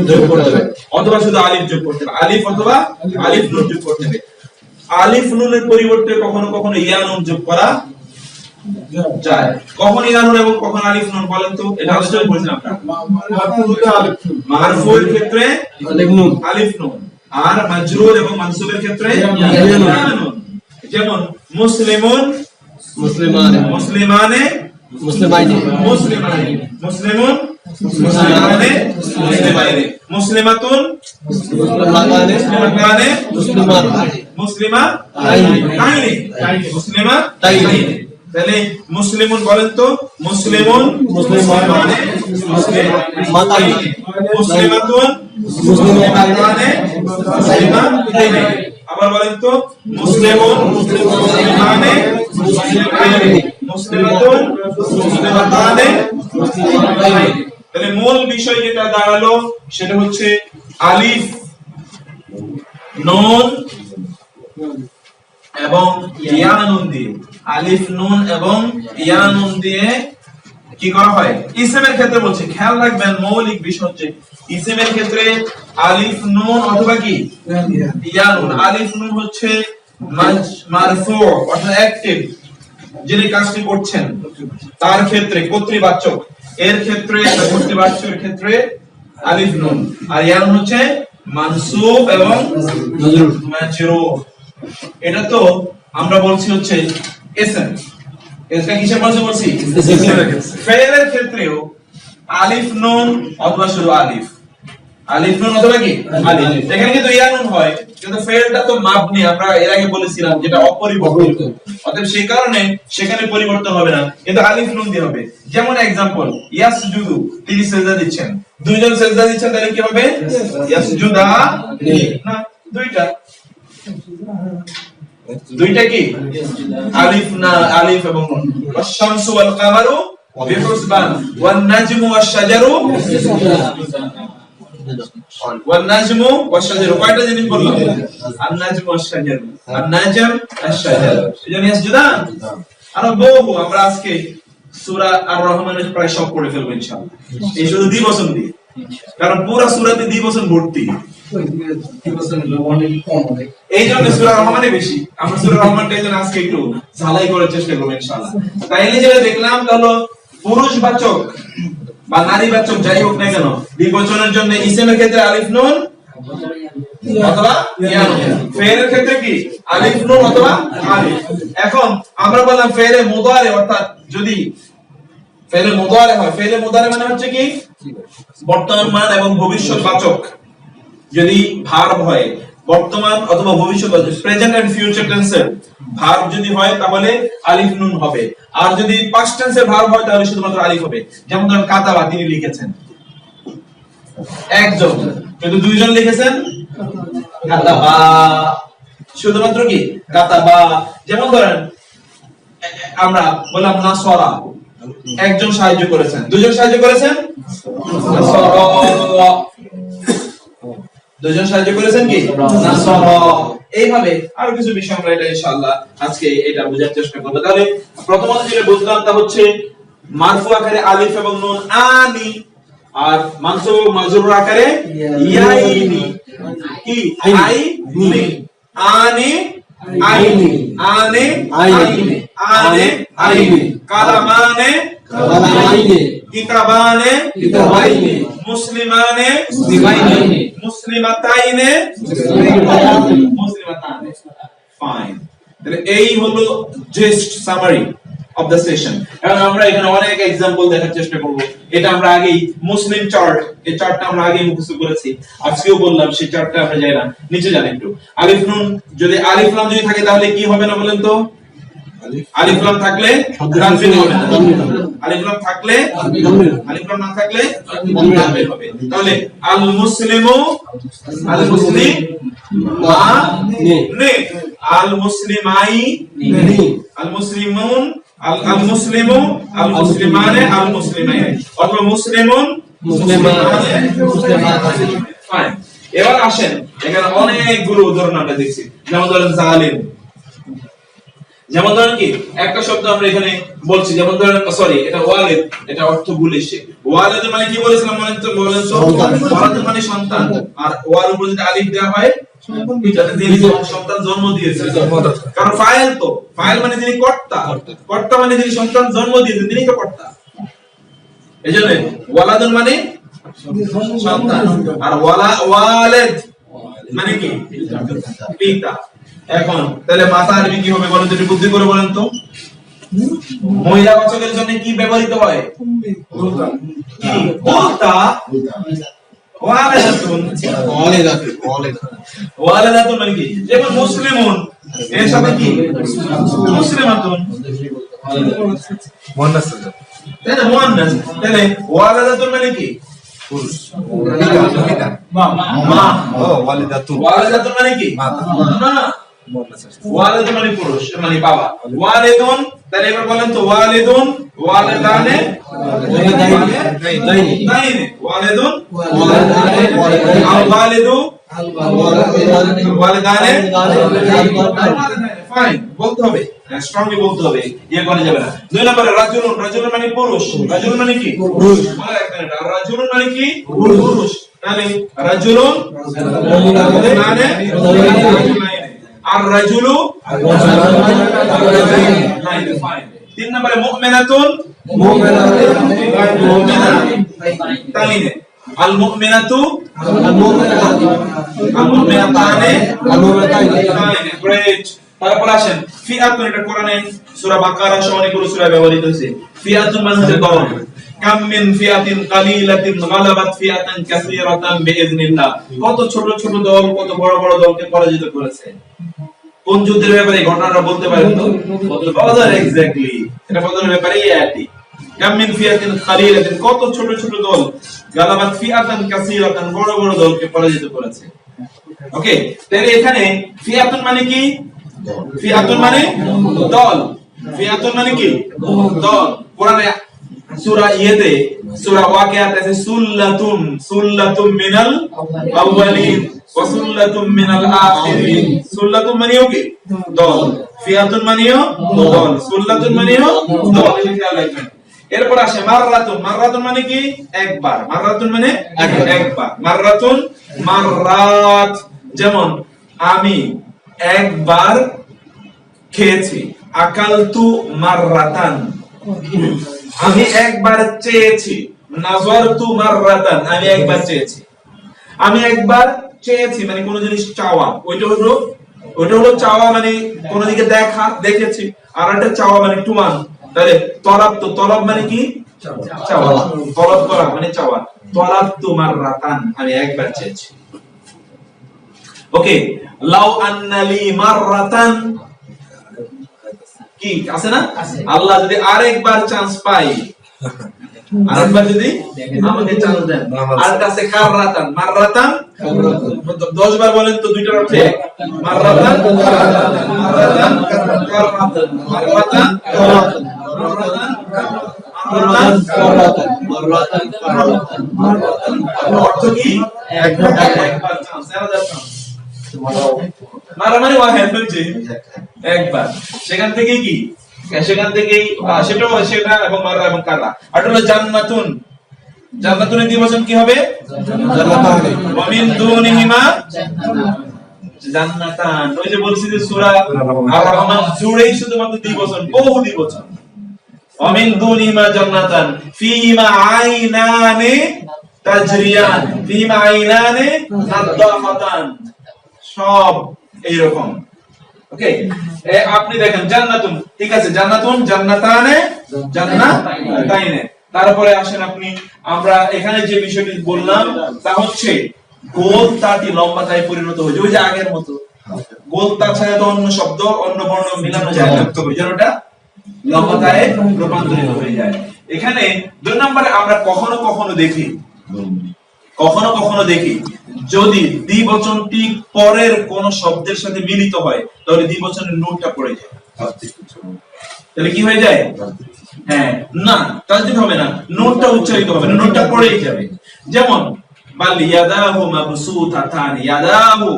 যোগ করতে হবে, অথবা শুধু আলিফ যোগ করতে হবে, আলিফ অথবা আলিফ নুন যোগ করতে হবে। আলিফ নুনের পরিবর্তে কখনো কখনো ইয়া নুন যোগ করা যায়। কখন ইয়া নুন এবং কখন আলিফ নুন বলেন তো? এটা আলোচনা করেছিলাম আমরা। মারফুর ক্ষেত্রে আলিফ নুন, আর মাজরুর এবং মানসুবের ক্ষেত্রে ইয়া নুন। যেমন মুসলিমুন মুসলিমানে, মুসলিমানে মুসলিমাইনে, মুসলিমানে মুসলিমুন মুসলিমানে মুসলিমাইনে, মুসলিমাতুন মুসলিমানে মুসলিমানে মুসলিমাতাইনে মুসলিমাতাইনে। তাহলে মুসলিমুন বলেন তো? মুসলিমুন মুসলিমানে মুসলিমাতাইনে, মুসলিমাতুন মুসলিমানে মুসলিমাতাইনে। আবার বলেন তো? মুসলিমুন মুসলিমানে মুসলিমাতাইনে, মুসলিমাতুন মুসলিমাতানে মুসলিমাতাইনে। তাহলে মূল বিষয় যেটা দাঁড়ালো সেটা হচ্ছে আলিফ নুন এবং ইয়া নুন দিয়ে, আলিফ নুন এবং ইয়া নুন দিয়ে কি করা হয় ইসমের ক্ষেত্রে বলছি। খেয়াল রাখবেন মৌলিক বিষয় হচ্ছে ইসমের ক্ষেত্রে আলিফ নুন অথবা কি ইয়া নুন। আলিফ নুন হচ্ছে মারফু অর্থাৎ অ্যাক্টিভ, যিনি কাজটি করছেন তার ক্ষেত্রে কর্তৃবাচক, এর ক্ষেত্রে কর্তৃবাচকের ক্ষেত্রে আলিফ নুন, আর ইয়া নুন হচ্ছে মানসুব এবং মাজরুর। এটা তো আমরা বলছি হচ্ছে ইসম, এটা কিসের মধ্যে বলছি? ফেলের ক্ষেত্রেও আলিফ নুন অথবা শুধু আলিফ, আলিফ নুন অথবা কি আলিফ। এখানে কিন্তু ইয়া নুন হয়, কিন্তু ফেলটা তো মাবনি, আমরা এর আগে বলেছিলাম যেটা অপরিবর্তিত, অতএব সেই কারণে সেখানে পরিবর্তন হবে না, কিন্তু আলিফ নুন দিয়ে হবে। যেমন एग्जांपल ইয়াসজুদু, তিনি সিজদা দিচ্ছেন, দুইজন সিজদা দিচ্ছেন, তাহলে কি হবে? ইয়াসজুদা না, দুইটা কি আলিফ না আলিফ এবং নুন। ওয়াশ-শামসু ওয়াল কামারু বিহুসবান ওয়ান নাজমু ওয়াশ-শাজারু ওয়ান নাজমু ওয়াশ-শাজারু। কয়টা জিনিস বললাম? আন-নাজমু ওয়াশ-শাজারু, আন-নাজম আশ-শাজার। এজন্য ইয়াসজুদা আর বহু আমরা আজকে সূরা আর-রহমানের প্রায় সব পড়ে ফেলবো ইনশাআল্লাহ, এই শুধু দ্বিবচন দিয়ে, কারণ পুরো সূরাতে দ্বিবচন ভর্তি। এই জন্য সূরা রহমানে বেশি, আমরা সূরা রহমানটা এই জন্য আজকে একটু ঝালাই করার চেষ্টা করব ইনশাআল্লাহ। তাইলে যেটা দেখলাম তাহলে পুরুষবাচক বা নারীবাচক যাই হোক না কেন দ্বিবচনের জন্য ইসমের ক্ষেত্রে আলিফ নুন অথবা ইয়া নুন, ফেলের ক্ষেত্রে কি আলিফ নুন অথবা আলিফ। এখন আমরা বললাম ফেলে মুদারে, অর্থাৎ যদি ফেলে মুদারে হয়, ফেলে মুদারে মানে হচ্ছে কি বর্তমান মান এবং ভবিষ্যৎবাচক। যদি ভার্ব হয় বর্তমান অথবা ভবিষ্যৎ, প্রেজেন্ট এন্ড ফিউচার টেন্সের ভার্ব যদি হয় তাহলে আলিফ নুন হবে, আর যদি পাস্ট টেন্সের ভার্ব হয় তাহলে শুধুমাত্র আলিফ হবে। যেমন ধরেন কাতাবা, তিনি লিখেছেন, একজন, কিন্তু দুইজন লিখেছেন কাতাবা, শুধুমাত্র কি কাতাবা। যেমন ধরেন আমরা বললাম নাসরা, একজন সাহায্য করেছেন, দুইজন সাহায্য করেছেন নাসরা, দুইজন সাহায্য করেছেন কি নাসরা। এইভাবে আরো কিছু বিষয় আমরা এটা ইনশাআল্লাহ আজকে এটা বোঝার চেষ্টা করব। তাহলে প্রথমত যেটা বুঝলাম তা হচ্ছে মারফু আকারে আলিফ এবং নুন আনি, আর মানসুব এবং মাজরুর আকারে ইয়াইনি, কি আইনি, আনি আইনি, আনে আইনি, আনে আইনি, কালামানে কালামাইনি, কিতাবানে কিতাবাইনি, মুসলিমানে মুসলিমাইনি, মুসলিমাতাইনে মুসলিমাতানে। ফাইন, তাহলে এই হলো just summary of the session. এখন আমরা এখানে অনেক एग्जांपल দেখার চেষ্টা করব। এটা আমরা আগেই মুসলিম চার্ট, এই চার্টটা আমরা আগেই মুখস্থ করেছি, আজকেও বললাম সেই চার্টটা আমরা যাই না, নিচে যান একটু। আলিফ নুন, যদি আলিফ লাম যদি থাকে তাহলে কি হবে না বলেন তো? আলিফ লাম থাকলে তানবিন হবে, আলিফ লাম থাকলে আলিফ লাম না থাকলে তানবিন হবে। তাহলে আল মুসলিমু, আল মুসলিম মা নে, আল মুসলিমাইনি, আল মুসলিমুন, আল মুসলিমু, আল মুসলিমানে, আল মুসলিমাইনি, অথবা মুসলিমুন, মুসলিমানে, মুসলিমাতানি। ফাইন। এবার আসেন, এখানে অনেকগুলো উদাহরণ আমরা দেখছি। যেমন ধরেন জালিম, যেমন ধরেন কি একটা শব্দ আমরা এখানে বলছি, যেমন ধরেন সরি এটা ওয়ালিদ, এটা অর্থ ভুল এসেছে। ওয়ালিদ মানে কি বলেছিলাম বলেন তো? ওয়ালিদ মানে সন্তান, আর ওয়ার উপর যদি আলিফ দেওয়া হয় এটাতে যিনি সন্তান জন্ম দিয়েছে। কারণ ফাইল তো, ফাইল মানে যিনি কর্তা, কর্তা মানে যিনি সন্তান জন্ম দিয়েছেন তিনি তো কর্তা। এজন্য ওয়ালাদুন মানে সন্তান, আর ওয়ালিদ মানে কি পিতা। এখন তাহলে মাতা আরবি কি হবে বলেন তো? একটু বুদ্ধি করে বলেন তো। মহিলা বাচকের জন্য কি ব্যবহৃত হয়? কি? উলতা। ওয়ালিদাতুন, ওয়ালিদাতুন মানে কি? যেমন মুসলিমুন এর সাথে কি মুসলিমাতুন, মুয়ান্নাস, তাই না? মুয়ান্নাস। তাহলে ওয়ালিদাতুন মানে কি? পুরুষ। মা। ও ওয়ালিদাতুন, ওয়ালিদাতুন মানে কি? না, ওয়ালিদ মানে পুরুষ, মানে বাবা। ওয়ালিদুন, তাহলে এবার বলেন তো ওয়ালিদুন, ওয়ালিদানে, ওয়ালিদাইনে, ওয়ালিদুন, আল ওয়ালিদু, ওয়ালিদানে। ফাইন, বলতে হবে, স্ট্রংলি বলতে হবে, ইয়ে করা যাবে না। দুই নম্বরে রাজুলুন, রাজুলুন মানে পুরুষ, রাজুলুন মানে কি পুরুষ, মনে রাখবেন এটা। রাজুলুন মানে কি পুরুষ, তাহলে রাজুলুন, ওয়ালিদানে, আর রাজুলু, তিন নম্বরে মুমিনাতুন, মুমিনাতাইনে, আল মুমিনাতু, আল মুমিনাতানে, গ্রেট। তারপর আসেন ফিআতুন, এটা কোরআনে সূরা বাকারা সহ অনেকগুলো সূরায় ব্যবহৃত হয়েছে। ফিআতুন মানে হচ্ছে দল। কাম মিন ফিআতিন কালিলাতিন গালাবাত ফিআতান কাসীরাতান বিইজনিল্লাহ। কত ছোট ছোট দল কত বড় বড় দলকে পরাজিত করেছে। কোন যুদ্ধের ব্যাপারে ঘটনাটা বলতে পারেন তো? বদর, এক্স্যাক্টলি, এটা বদরের ব্যাপারে এই আয়াতটি। কাম মিন ফিআতিন কালিলাতিন, কত ছোট ছোট দল, গালাবাত ফিআতান কাসীরাতান, বড় বড় দলকে পরাজিত করেছে। ওকে, তাহলে এখানে ফিআতুন মানে কি? ফিআতুন মানে দল, ফিআতুন মানে কি দল। কোরআনে সূরা ইয়েতে, সূরা ওয়াকিয়াতে আছে সুল্লাতুন, সুল্লাতুম মিনাল আউয়ালিন ওয়া সুল্লাতুম মিনাল আখিরিন। সুল্লাতুন মানেও কি দল, ফিআতুন মানেও দল, সুল্লাতুন মানেও দল। এটা খেয়াল রাখবেন। এরপর আসে মাররাতুন, মাররাতুন মানে কি একবার, মাররাতুন মানে একবার, মাররাতুন, মাররাত। যেমন আমি একবার খেয়েছি, আকালতু মাররাতান, আমি একবার চেয়েছি, নাযারতু মাররাতান, আমি একবার চেয়েছি। আমি একবার চেয়েছি মানে কোন জিনিস চাওয়া, ওইটা হলো চাওয়া মানে কোন দিকে দেখা, দেখেছি। আর একটা চাওয়া মানে টু ওয়ান। তাহলে তলব, তো তলব মানে কি চাওয়া, তলব করা মানে চাওয়া। তলাবতু মাররাতান, আমি একবার চেয়েছি। ওকে, লাউ আন্নালি মাররাতান, কি আছে না? আল্লাহ যদি আরেকবার চান্স পাই, আরেকবার যদি আমাকে চান্স দেন। আর কাছে কাররাতান, মাররাতান 10 বার বলেন তো, দুইটার অর্থ এক। মাররাতান, মাররাতান, কাররাতান, মাররাতান, মাররাতান, অর্থ কি? একবার চান্স, মারা মানে ওয়াহিদ হচ্ছে একবার। সেখান থেকে কি, সেখান থেকেই সেটা এবং মাররা এবং কাররা। আর হলো জান্নাতুন, জান্নাতুনের দ্বিবচন কি হবে? ওয়া মিন দুনিহিমা জান্নাতান। ওই যে বলছি যে সূরা আর-রহমান জুড়েই শুধুমাত্র দ্বিবচন, বহু দ্বিবচন। ওয়া মিন দুনিহিমা জান্নাতান ফীহিমা আইনানি তাজরিয়ান, ফীহিমা আইনানি নাদাফাতান, সব এইরকম। ওকে, আপনি দেখেন জান্নাতুন, ঠিক আছে, জান্নাতুন, জান্নাতানে, জান্নাতাইনে। তারপরে আসেন আপনি, আমরা এখানে যে বিষয়টি বললাম তা হচ্ছে গোল তাটি লম্বা তায় পরিণত হয়েছে, ওই যে আগের মতো। গোল তা ছাড়া তো অন্য শব্দ, অন্য বর্ণ মিলানো যায় না, ওই জন্য ওটা লম্বা তায়ে রূপান্তরিত হয়ে যায়। এখানে 2 নম্বরে আমরা কখনো কখনো দেখি কখনো কখনো দেখি যদি দ্বিবচনটি পরের কোন শব্দের সাথে মিলিত হয় তাহলে দ্বিবচনের নুনটা পড়ে যায়। তাহলে কি হয়ে যায়? হ্যাঁ, না তাসদীদ হবে না, নুনটা উচ্চারিত হবে না, নুনটা পড়েই যাবে। যেমন বাল ইয়াদাহু মাবসুতাতান, ইয়াদাহু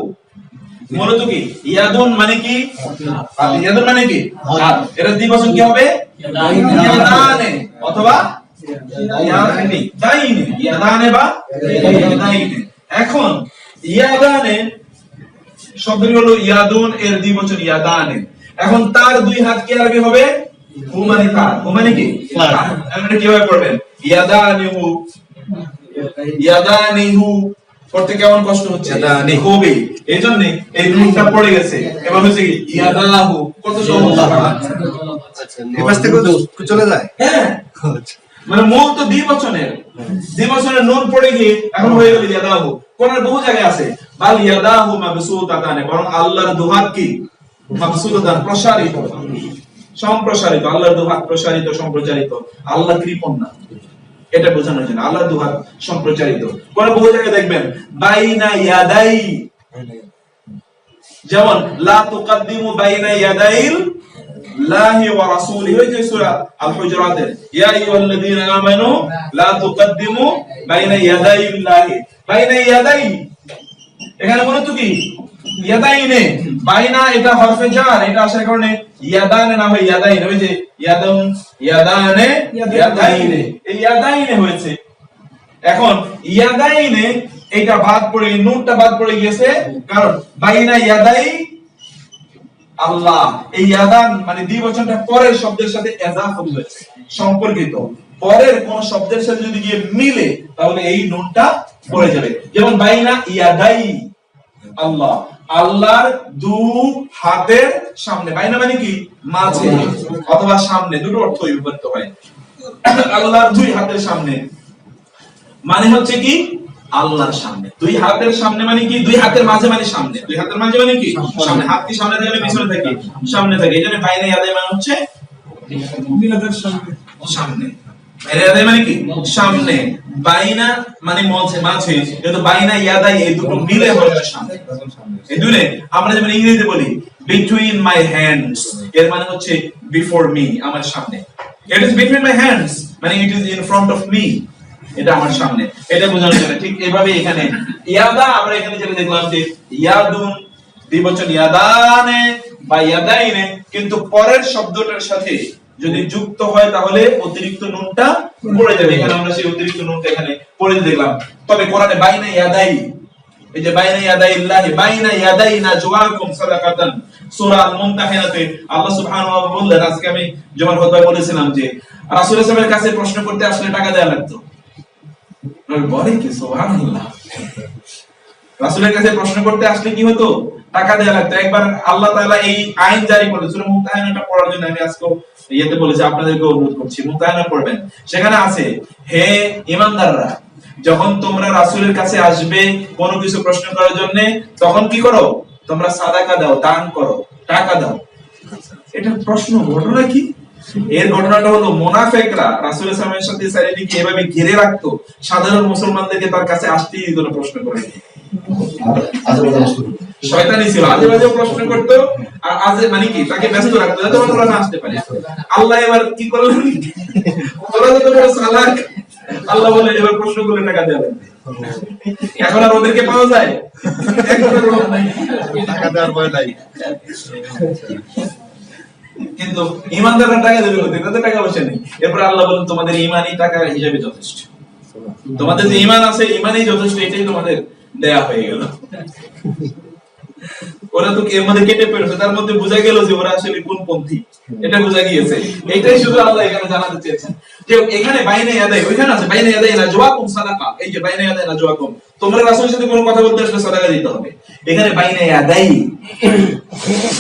মূলত কি ইয়াদুন মানে কি? ইয়াদুন মানে কি হাত। এর দ্বিবচন কি হবে? ইয়াদানে অথবা ইয়াদানি, দাইনে, ইয়াদানে বা ইয়াদাইনে। এখন ইয়াদানে শব্দটি হলো ইয়াদুন, এর দ্বিবচন ইয়াদানে। এখন তার দুই হাত কি আরবি হবে? হু মানে তার, হু মানে কি তার। আমরা কিভাবে পড়বেন? ইয়াদানিহু, ইয়াদানিহু পড়তে কেমন কষ্ট হচ্ছে? খুবই, এইজন্য এই নুনটা পড়ে গেছে। এবার হচ্ছে কি ইয়াদাহু, কত সহজ। এই পাশ থেকে চলে যায়। হ্যাঁ, মানে মূল তো দ্বিবচনের, দ্বিবচনের নুন পড়ে গিয়ে এখন হয়ে গেল ইয়াদাহু। কোরআনের বহু জায়গায় আছে বাল ইয়াদাহু মাবসুতাতান, বরং আল্লাহর দুহাত কি মাবসুতাতান, প্রসারিত, সম্প্রসারিত। আল্লাহর দুহাত প্রসারিত, সম্প্রচারিত। আল্লাহ কৃপণ না, এটা বোঝানোর জন্য আল্লাহর দুহাত সম্প্রচারিত। কোন বহু জায়গায় দেখবেন বাইনা ইয়াদাই, যেমন লা তুকদ্দিমু বাইনা ইয়াদাইল লাহি ওয়া রাসূলিহি, ওই যে সূরা আল হুজুরাতের ইয়া আইয়ুহাল্লাযীনা আমানু লা তুকদ্দিমু বাইনা ইয়াদাইল্লাহি, বাইনা ইয়াদাই। এখানে মূলত কি ইয়াদাইনে, বাইনা এটা হরফে জার, এটা আসার কারণে ইয়াদানে না হয় ইয়াদাইন। ওই যে ইয়াদান, ইয়াদানে, ইয়াদাইনে, এই ইয়াদাইনে হয়েছে। এখন ইয়াদাইনে এটা বাদ পড়ে, নুনটা বাদ পড়ে গিয়েছে, কারণ বাইনা ইয়াদাই আল্লাহ, এই ইয়াদান মানে দ্বিবচনটা পরের শব্দের সাথে এজাফত হয়েছে, সম্পর্কিত। পরের কোন শব্দের সাথে যদি গিয়ে মিলে তাহলে এই নুনটা পড়ে যাবে। যেমন বাইনা ইয়াদাই আল্লাহ, আল্লাহর দু হাতের সামনে। বাইনা মানে কি মাঝে অথবা সামনে, দুটো অর্থই ব্যবহৃত হয়। আল্লাহর দুই হাতের সামনে মানে হচ্ছে কি আল্লাহর সামনে। দুই হাতের সামনে মানে কি? দুই হাতের মাঝে মানে সামনে। দুই হাতের মাঝে মানে কি সামনে। হাত কি সামনে থাকে পিছনে থাকে? সামনে থাকে। এইজন্য বাইনা ইয়াদাই মানে হচ্ছে সামনে। বাইনা ইয়াদাই মানে কি সামনে। বাইনা মানে মাঝে, মাঝে, কিন্তু বাইনা ইয়াদাই এই দুটো মিলে হচ্ছে সামনে। এই দুটো আমরা যেমন ইংরেজিতে বলি between my hands, এর মানে হচ্ছে before me, আমার সামনে। It is between my hands মানে it is in front of me, এটা আমার সামনে। এটা বোঝানোর জন্য ঠিক এভাবে এখানে ইয়াদা, আমরা এখানে যেটা দেখলাম যে ইয়াদুন দ্বিবচন ইয়াদানে বা ইয়াদাইনে, কিন্তু পরের শব্দটার সাথে যদি যুক্ত হয় তাহলে অতিরিক্ত নুনটা পড়ে যাবে। এখানে আমরা সেই অতিরিক্ত নুনটা এখানে পড়ে দেখলাম। তবে কোরআনে বাইনা ইয়াদাই, এই যে বাইনা ইয়াদাইল্লাহি, বাইনা ইয়াদাই নাজওয়াকুম সাদাকাতান, সূরা আল-মুমতাহিনাতে আল্লাহ সুবহানাহু ওয়া তাআলা বললেন, আজকে আমি জুমার খুতবায় বলেছিলাম যে রাসূল সাল্লাল্লাহু আলাইহি ওয়াসাল্লামের কাছে প্রশ্ন করতে আসলে টাকা দেওয়া লাগতো। বলে কি সুবহানাল্লাহ, রাসূলের কাছে প্রশ্ন করতে আসলে কি হতো? টাকা দেওয়া লাগতো। একবার আল্লাহ তাআলা এই আইন জারি করেছিল, সূরা মুমতাহিনাটা পড়ার জন্য আমি আজকে ইয়েতে বলেছি, আপনাদেরকে অনুরোধ করছি মুমতাহিনা পড়বেন। সেখানে আছে, হে ঈমানদাররা, যখন তোমরা রাসূলের কাছে আসবে কোনো কিছু প্রশ্ন করার জন্য, তখন কি করো? তোমরা সাদাকা দাও, দান করো, টাকা দাও। এটা প্রশ্ন, ঘটনা কি? এর ঘটনাটা হলো মুনাফিকরা রাসূলের সাথে চারিদিকে এভাবে ঘিরে রাখতো, সাধারণ মুসলমানদেরকে তার কাছে আসতেই দিত না প্রশ্ন করে। শয়তানি ছিল, আজে বাজে প্রশ্ন করতো, আর আজে মানে কি তাকে ব্যস্ত রাখতো যাতে ওরা না আসতে পারে। আল্লাহ এবার কি করলেন? ওরা তো বড় চালাক, আল্লাহ বলে এবার প্রশ্ন করলে টাকা দেওয়া লাগবে। এখন আর ওদেরকে পাওয়া যায়? টাকা দেওয়ার ভয় নাই। কিন্তু ঈমানদাররা টাকা দেবে কোথায়? তাদের টাকা পয়সা নেই। এরপর আল্লাহ বলেন, তোমাদের ঈমানই টাকা হিসেবে যথেষ্ট। তোমাদের যে ঈমান আছে, ঈমানই যথেষ্ট, এটাই তোমাদের দেয়া হয়ে গেল। ওরা তো এর মধ্যে কেটে পড়েছে, তার মধ্যে বোঝা গেল যে ওরা আসলে কোন পন্থী, এটা বোঝা গিয়েছে। এটাই শুধু আল্লাহ এখানে জানাতে চেয়েছেন যে এখানে বাইনা ইয়াদাই, ওইখানে আছে বাইনা ইয়াদাই নাজওয়াকুম সাদাকা। এই যে বাইনা ইয়াদাই নাজওয়াকুম, তোমরা রাসূলের সাথে কোনো কথা বলতে আসলে সাদাকা দিতে হবে। এখানে বাইনা ইয়াদাই,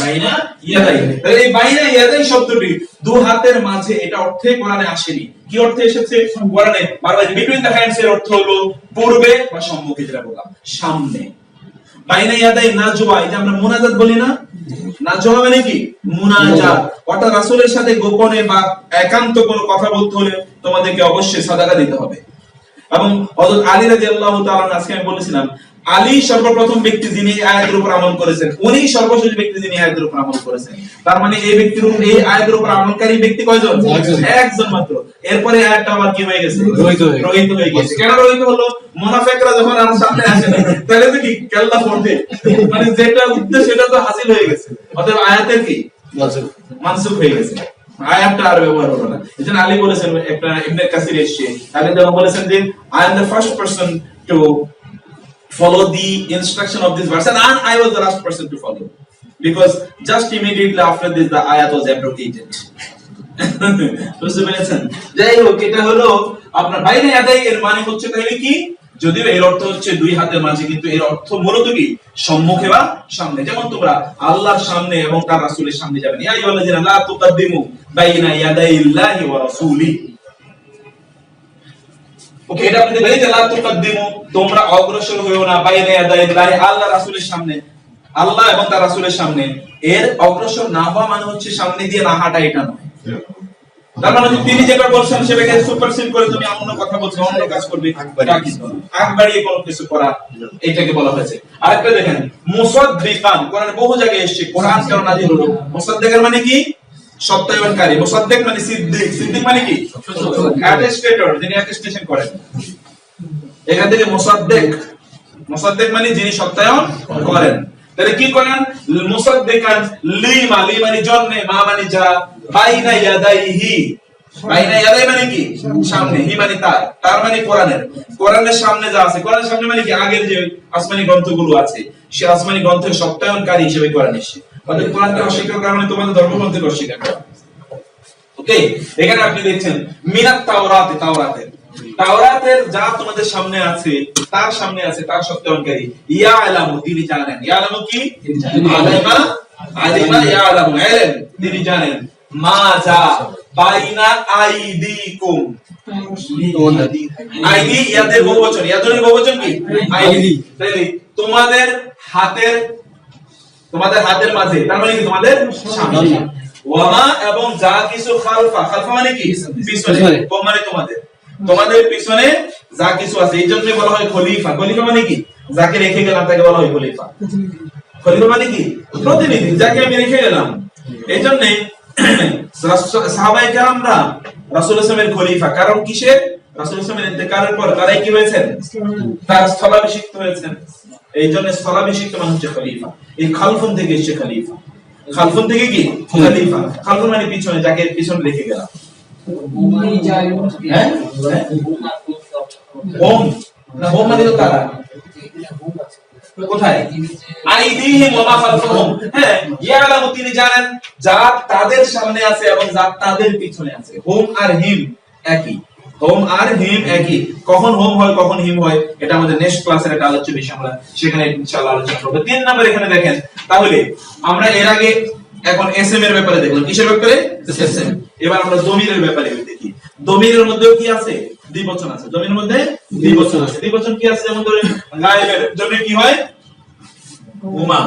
বাইনা ইয়াদাই, তাহলে এই বাইনা ইয়াদাই শব্দটি দু হাতের মাঝে, এটা অর্থে কোরআনে আসেনি। কি অর্থে এসেছে কোরআনে? বাংলায় বিটুইন দ্য হ্যান্ডস এর অর্থ হলো পূর্বে বা সম্মুখে, যেটা বললাম সামনে। বাইনা ইয়াদাই নাজওয়া, এই যে আমরা মুনাজাত বলি না, নাজওয়া মানে কি মুনাজাত, অর্থাৎ রাসূলের সাথে গোপনে বা একান্ত কোনো কথা বলতে হলে তোমাদেরকে অবশ্যই সাদাকা দিতে হবে। এবং হযরত আলী রাদিয়াল্লাহু তাআলা আজকে আমি বলেছিলাম আলী সর্বপ্রথম ব্যক্তি যিনি এই আয়াতের উপর আমল করেছেন, উনি সর্বশেষ ব্যক্তি যিনি আয়াতের উপর আমল করেছেন। তার মানে এই ব্যক্তির এই আয়াতের উপর আমলকারী ব্যক্তি কয়জন? একজন মাত্র। এরপরে আয়াতটা আবার কি হয়ে গেছে? রহিত হয়ে গেছে। কেন রহিত হলো? মুনাফিকরা যখন আর সামনে আসে না তাহলে তো কি কেল্লা পড়বে, মানে যেটা উদ্দেশ্য সেটা তো হাসিল হয়ে গেছে, অতএব আয়াতের কি মানসুখ হয়ে গেছে, আয়াতটা আর ব্যবহার হলো না। এজন্য আলী বলেছেন, একটা ইবনে কাসির এসে আলী যখন বলেছেন যে I am the first person to follow the instruction of this verse and I was the last person to follow because just immediately after this the ayat was abrogated. বুঝতে পেরেছেন? যাই হোক, এটা হলো আপনার বাইরে আদায়, এর মানে হচ্ছে তাহলে কি, যদিও এর অর্থ হচ্ছে দুই হাতের মাঝে, কিন্তু এর অর্থ মূলত কি সম্মুখে বা সামনে। যেমন তোমরা আল্লাহর সামনে এবং তার রাসূলের সামনে যাবে। ইয়া আইয়ুহাল্লাযিনা লা তুকাদ্দিমু বাইনা ইয়াদাইল্লাহি ওয়া রাসূলি। ওকে, এটা আপনি বলেন যে লা তুকাদ্দিমু, তোমরা অগ্রসর হইও না বাইনা ইয়াদাইল্লাহি, আল্লাহ রাসূলের সামনে, আল্লাহ এবং তার রাসূলের সামনে। এর অগ্রসর না হওয়া মানে হচ্ছে সামনে দিয়ে না হাঁটা, এটা নয়। তার মানে তিনি যেটা বলছেন সেটাকে সুপারসিড করে তুমি অন্য কথা বলছো, অন্য কাজ করবে, আগ বাড়িয়ে কোনো কিছু করা, এটাকে বলা হয়েছে। আরেকটা দেখেন, মুসাদ্দিকান, কোরআনে বহু জায়গায় এসেছে, কোরআন কেন নাযিল হলো? মুসাদ্দিকান মানে কি? সত্যায়নকারী। মুসাদ্দিক মানে সিদ্দিক, সিদ্দিক মানে কি? অ্যাটেস্টেটর, যিনি অ্যাটেস্টেশন করেন। এখান থেকে মুসাদ্দিক, মুসাদ্দিক মানে যিনি সত্যায়ন করেন। তাহলে কি করেন? মুসাদ্দিকান লিমা, লি মানে জন্য, মা মানে যা, বাইনা ইয়াদাইহি, বাইনা ইয়াদাই মানে কি সামনে, হি মানে তার, তার মানে কোরআনের, কোরআনের সামনে যা আছে, কোরআনের সামনে মানে কি আগের যে আসমানি গ্রন্থগুলো আছে, সেই আসমানি গ্রন্থের সত্যায়নকারী হিসেবে কোরআন এসেছে। অর্থাৎ কোরআনকে অস্বীকার করা মানে তোমাদের ধর্মগ্রন্থকে অস্বীকার করা। ওকে, এখানে আপনি দেখছেন মিনাত তাওরাত, তাওরাতের, তাওরাতের যা তোমাদের সামনে আছে, তার সামনে আছে তার সত্যায়নকারী। ইয়ালামু, তিনি জানেন। ইয়ালামু কি? আলিমা, আলিমা ইয়ালামু, ইলম, তিনি জানেন। মা যা বাইনা আইদিকুম, আইদি ইয়াদের বহুবচন, ইয়াদের বহুবচন কি? আইদি। তাহলে তোমাদের হাতের, তোমাদের হাতের মাঝে, তার মানে কি তোমাদের সামনে। ওয়ামা, এবং যা কিছু খালফা, খালফা মানে কি পিছনে, কোম মানে তোমাদের, তোমাদের পিছনে যা কিছু আছে, এই জন্য বলা হয় খলিফা। খলিফা মানে কি? যাকে রেখে গেলাম তাকে বলা হয় খলিফা। খলিফা মানে কি? প্রতিনিধি, যাকে আমি রেখে গেলাম। এই জন্য সাহাবায়ে কেরামরা রাসূল সাল্লাল্লাহু আলাইহি ওয়াসাল্লামের খলিফা। কারণ কিসের? রাসূল সাল্লাল্লাহু আলাইহি ওয়াসাল্লামের ইন্তেকালের পর তারাই কি হয়েছেন? তার স্থলাভিষিক্ত হয়েছেন। এই জন্য স্থলাভিষিক্ত মানে হচ্ছে খলিফা। এই খালফুন থেকে এসেছে খলিফা। খালফুন থেকে কি খলিফা? খালফুন মানে পিছনে, যাকে পিছনে রেখে গেলাম। হ্যাঁ, হোম না, হোম মানে তো তারা কোথায়? আইদিহিম ওয়া মা খালফাহুম। হ্যাঁ, ইয়ালামু, তিনি জানেন যা তাদের সামনে আছে এবং যা তাদের পিছনে আছে। হোম আর হিম একই, হোম আর হিম একই। কখন হোম হয় কখন হিম হয় এটা আমাদের নেক্সট ক্লাসের একটা আলোচ্য বিষয়, আমরা সেখানে ইনশাআল্লাহ আলোচনা করব। 3 নাম্বার এখানে দেখেন, তাহলে আমরা এর আগে এখন এসএম এর ব্যাপারে দেখলাম। কিসের ব্যাপারে? এসএম। এবার আমরা দমিরের ব্যাপারে দেখি। দমিরের মধ্যেও কি আছে? দ্বিবচন আছে। দমিরের মধ্যে দ্বিবচন আছে। দ্বিবচন কি আছে? যেমন ধরেন গায়েবের জন্য কি হয়? উমা।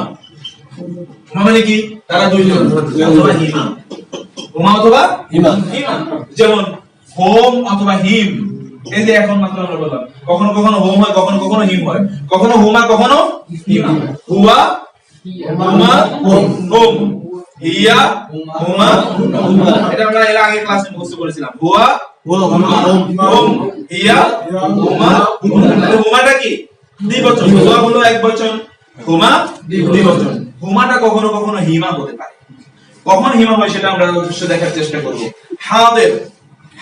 উমা মানে কি? তারা দুইজন, অথবা হিমা। উমা অথবা হিমা। হিমা, যেমন হোম অথবা হিম। এই যে এখন মাত্র আমরা বললাম, কখনো কখনো হোম হয়, কখনো কখনো হিম হয়, কখনো হুমা কখনো হিমা। হুয়া, হুমা, হোম, হিয়া, হুমা, হুমা। এটা আমরা এর আগে ক্লাসে মুখস্থ করেছিলাম। হুয়া, হুমা, হোম, হিয়া, হুমা, হুমা। হুমাটা কি? দ্বিবচন। হুয়া হলো একবচন, হুমা দ্বিবচন। হুমাটা কখনো কখনো হিমা হতে পারে। কখন হিমা হয় সেটা আমরা অবশ্যই দেখার চেষ্টা করব। হাদের,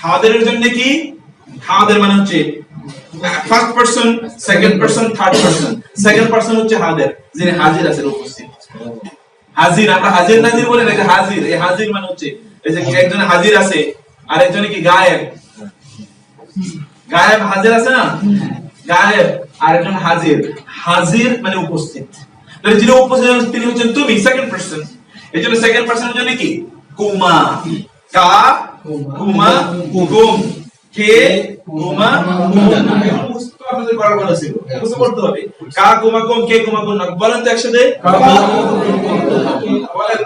হাদেরের জন্য কি? হাদের মানে হচ্ছে first person, second person, third person. Second person হচ্ছে হাদের, যিনি হাজির আছেন, উপস্থিত। হাজির, আমরা হাজির নাজির বলি না, হাজির। এই হাজির মানে হচ্ছে এই যে একজন হাজির আছে আর একজনে কি গায়েব। গায়েব হাজির আছে না, গায়েব আর একজন হাজির। হাজির মানে উপস্থিত। তাহলে যিনি উপস্থিত তিনি হচ্ছেন তুমি, সেকেন্ড পারসন। এই জন্য সেকেন্ড পারসনের জন্য কি? কুমা, কা, কুমা, কুম, কে, কুমা, কুম। আপনাদের করার কথা ছিল, বুঝতে করতে হবে। কা, কুমা, কুম, কে, কুমা, কুম। বলেন তো একসাথে, বলেন।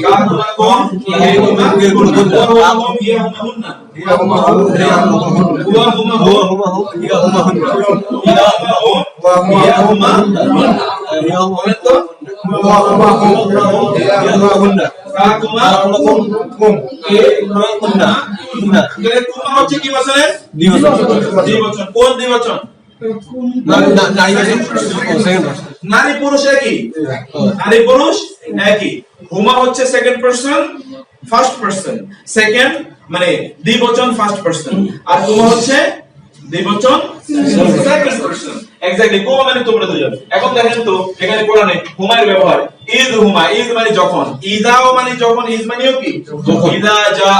কা, কুমা, কুম, কে, কুমা, কুম। হচ্ছে কি বছরের দ্বিবচন। কোন দ্বিবচন? নারী পুরুষ একই, নারী পুরুষ একই। হুমা হচ্ছে second person, first person second, মানে দ্বিবচন ফার্স্ট পারসন, আর হুমা হচ্ছে দ্বিবচন সেকেন্ড পারসন। এক্স্যাক্টলি, হুমা মানে তোমরা দুজন। এখন দেখেন তো এখানে কোরআনে হুমার ব্যবহার, ইজ হুমা, ইজ মানে যখন, ইজাও মানে যখন, ইজ মানেও কি ইজা জা,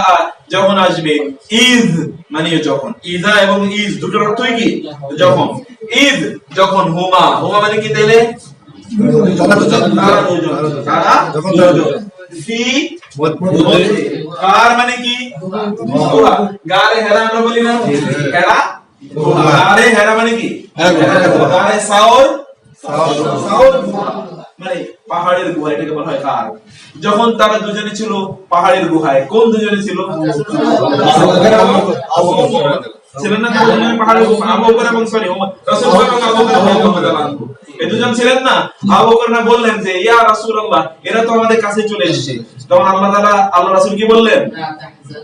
যখন আসবে, ইজ মানেও যখন। ইজা এবং ইজ দুটোর অর্থই কি যখন। ইজ যখন, হুমা, হুমা মানে কি তাইলে তারা দুজন। ফি কার মানে কি গারে হেরা, আমরা বলি না হেরা, গারে হেরা মানে কি গারে সাওর, সাওর মানে পাহাড়ের গুহা, এটাকে বলা হয় কার। যখন তারা দুজনে ছিল পাহাড়ের গুহায়, কোন দুজনে ছিল? ছিলেন না দুজনে পাহাড়ের গুহায়? আবু বকর এবং সরি রাসূলুল্লাহ এবং আবু বকর রাদিয়াল্লাহু আনহু, এই দুজন ছিলেন না? আবু বকর না বললেন যে ইয়া রাসূলুল্লাহ, এরা তো আমাদের কাছে চলে এসেছে। তখন আল্লাহ তাআলা, আল্লাহ রাসূল কি বললেন?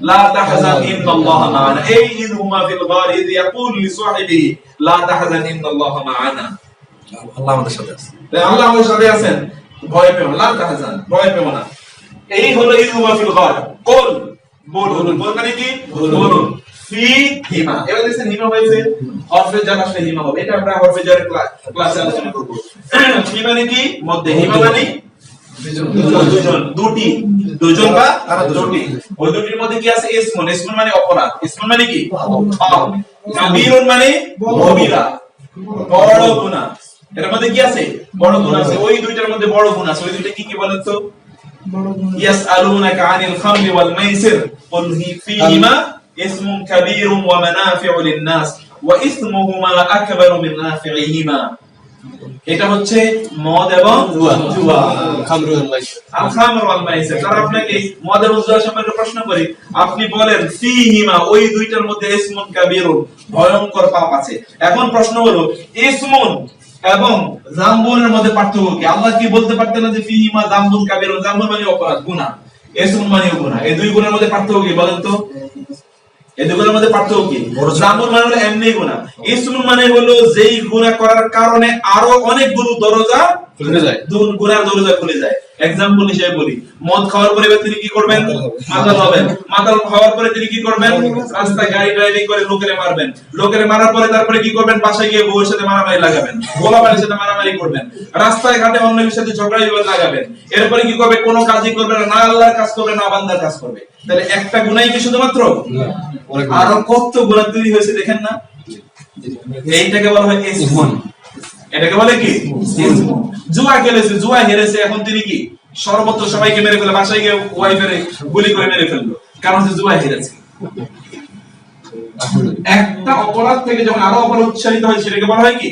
লা তাহজান ইন্নাল্লাহা মা'ানা। এই ইয হুমা ফিল গার ইয ইয়াকুলু লিসাহিবিহি লা তাহজান ইন্নাল্লাহা মা'ানা। আল্লাহ আমাদের সাথে আছে, আল্লাহ আমাদের সাথে আছেন, ভয় পেও না, লা তাহজান, ভয় পেও না। এই হলো ইয হুমা ফিল গার। কুল, বলুন, বল মানে কি বলুন। ফি হিমা, এবার দেখেন হিমা হয়েছে হরফে জার আসলে হিমা হবে, এটা আমরা হরফে জারের ক্লাসে আলোচনা করব। ফি মানে কি মধ্যে, হিমা মানে দুজন, দুটি, দুজন বা দুটি। ওই দুটির মধ্যে কি আছে? ইসমুন, ইসমুন মানে অপরাধ, ইসমুন মানে কি পাপ, কাবীরুন মানে কবিরা, বড় গুনাহ। এর মধ্যে কি আছে? বড় গুনাহ আছে। ওই দুইটার মধ্যে বড় গুনাহ আছে। ওই দুইটা কি কি বলেন তো? ইয়াসআলুনাকা আনিল খামরি ওয়াল মাইসির কুল ফীহিমা ইসমুন কাবীরুন ওয়া মানাফিউ লিন-নাস ওয়া ইসমুহুমা আকবারু মিন নাফিইহিমা। এটা হচ্ছে মদ এবং জুয়া, খামরু ওয়াল মাইসির। তারা আপনাকে মদ এবং জুয়া সম্পর্কে প্রশ্ন করে, আপনি বলেন ফীহিমা, ওই দুইটার মধ্যে ইসমুন কাবীরুন, ভয়ঙ্কর পাপ আছে। এখন প্রশ্ন হলো ইসমুন এবং যামবুনের মধ্যে পার্থক্য কি? আল্লাহ কি বলতে পারতেন না যে ফীহিমা যামবুন কাবীরুন? যামবুন মানে অপরাধ, গুনাহ, ইসমুন মানে গুনাহ। এই দুই গুনাহের মধ্যে পার্থক্য কি বলেন তো? এই দুগুলোর মধ্যে পার্থক্য কি? যামবুন মানে হলো এমনি গুনাহ, ইসমুন মানে হলো যেই গুনাহ করার কারণে আরো অনেকগুলো দরজা খুলে যায়, গুনার দরজা খুলে যায়। এক্সাম্পল হিসেবে বলি, মদ খাওয়ার পরে তিনি কি করবেন? মাতাল হবেন। মাতাল খাওয়ার পরে তিনি কি করবেন? রাস্তায় গাড়ি ড্রাইভিং করে লোকেরে মারবেন। লোকেরে মারার পরে তারপরে কি করবেন? বাসায় গিয়ে বউয়ের সাথে মারামারি লাগাবেন, গোলাবাড়ির সাথে মারামারি করবেন, রাস্তায় ঘাটে অন্যের সাথে ঝগড়া বিবাদ লাগাবেন। এরপরে কি করবে? কোনো কাজই করবে না, না আল্লাহর কাজ করবে না বান্দার কাজ করবে। তাহলে একটা গুনাহই কি শুধুমাত্র? আরো কত গুনাহ তৈরি হয়েছে দেখেন না। এইটাকে বলা হয় ইসমুন। এটাকে বলে কি? ইসমুন। জুয়া খেলেছে, জুয়া হেরেছে, এখন তিনি কি সর্বত্র সবাইকে মেরে ফেলে, বাসায় গিয়ে ওয়াইফের গুলি করে মেরে ফেললো, কারণ সে জুয়া হেরেছে। একটা অপরাধ থেকে যখন আরো অপরাধ উৎসাহিত হয় সেটাকে বলা হয় কি?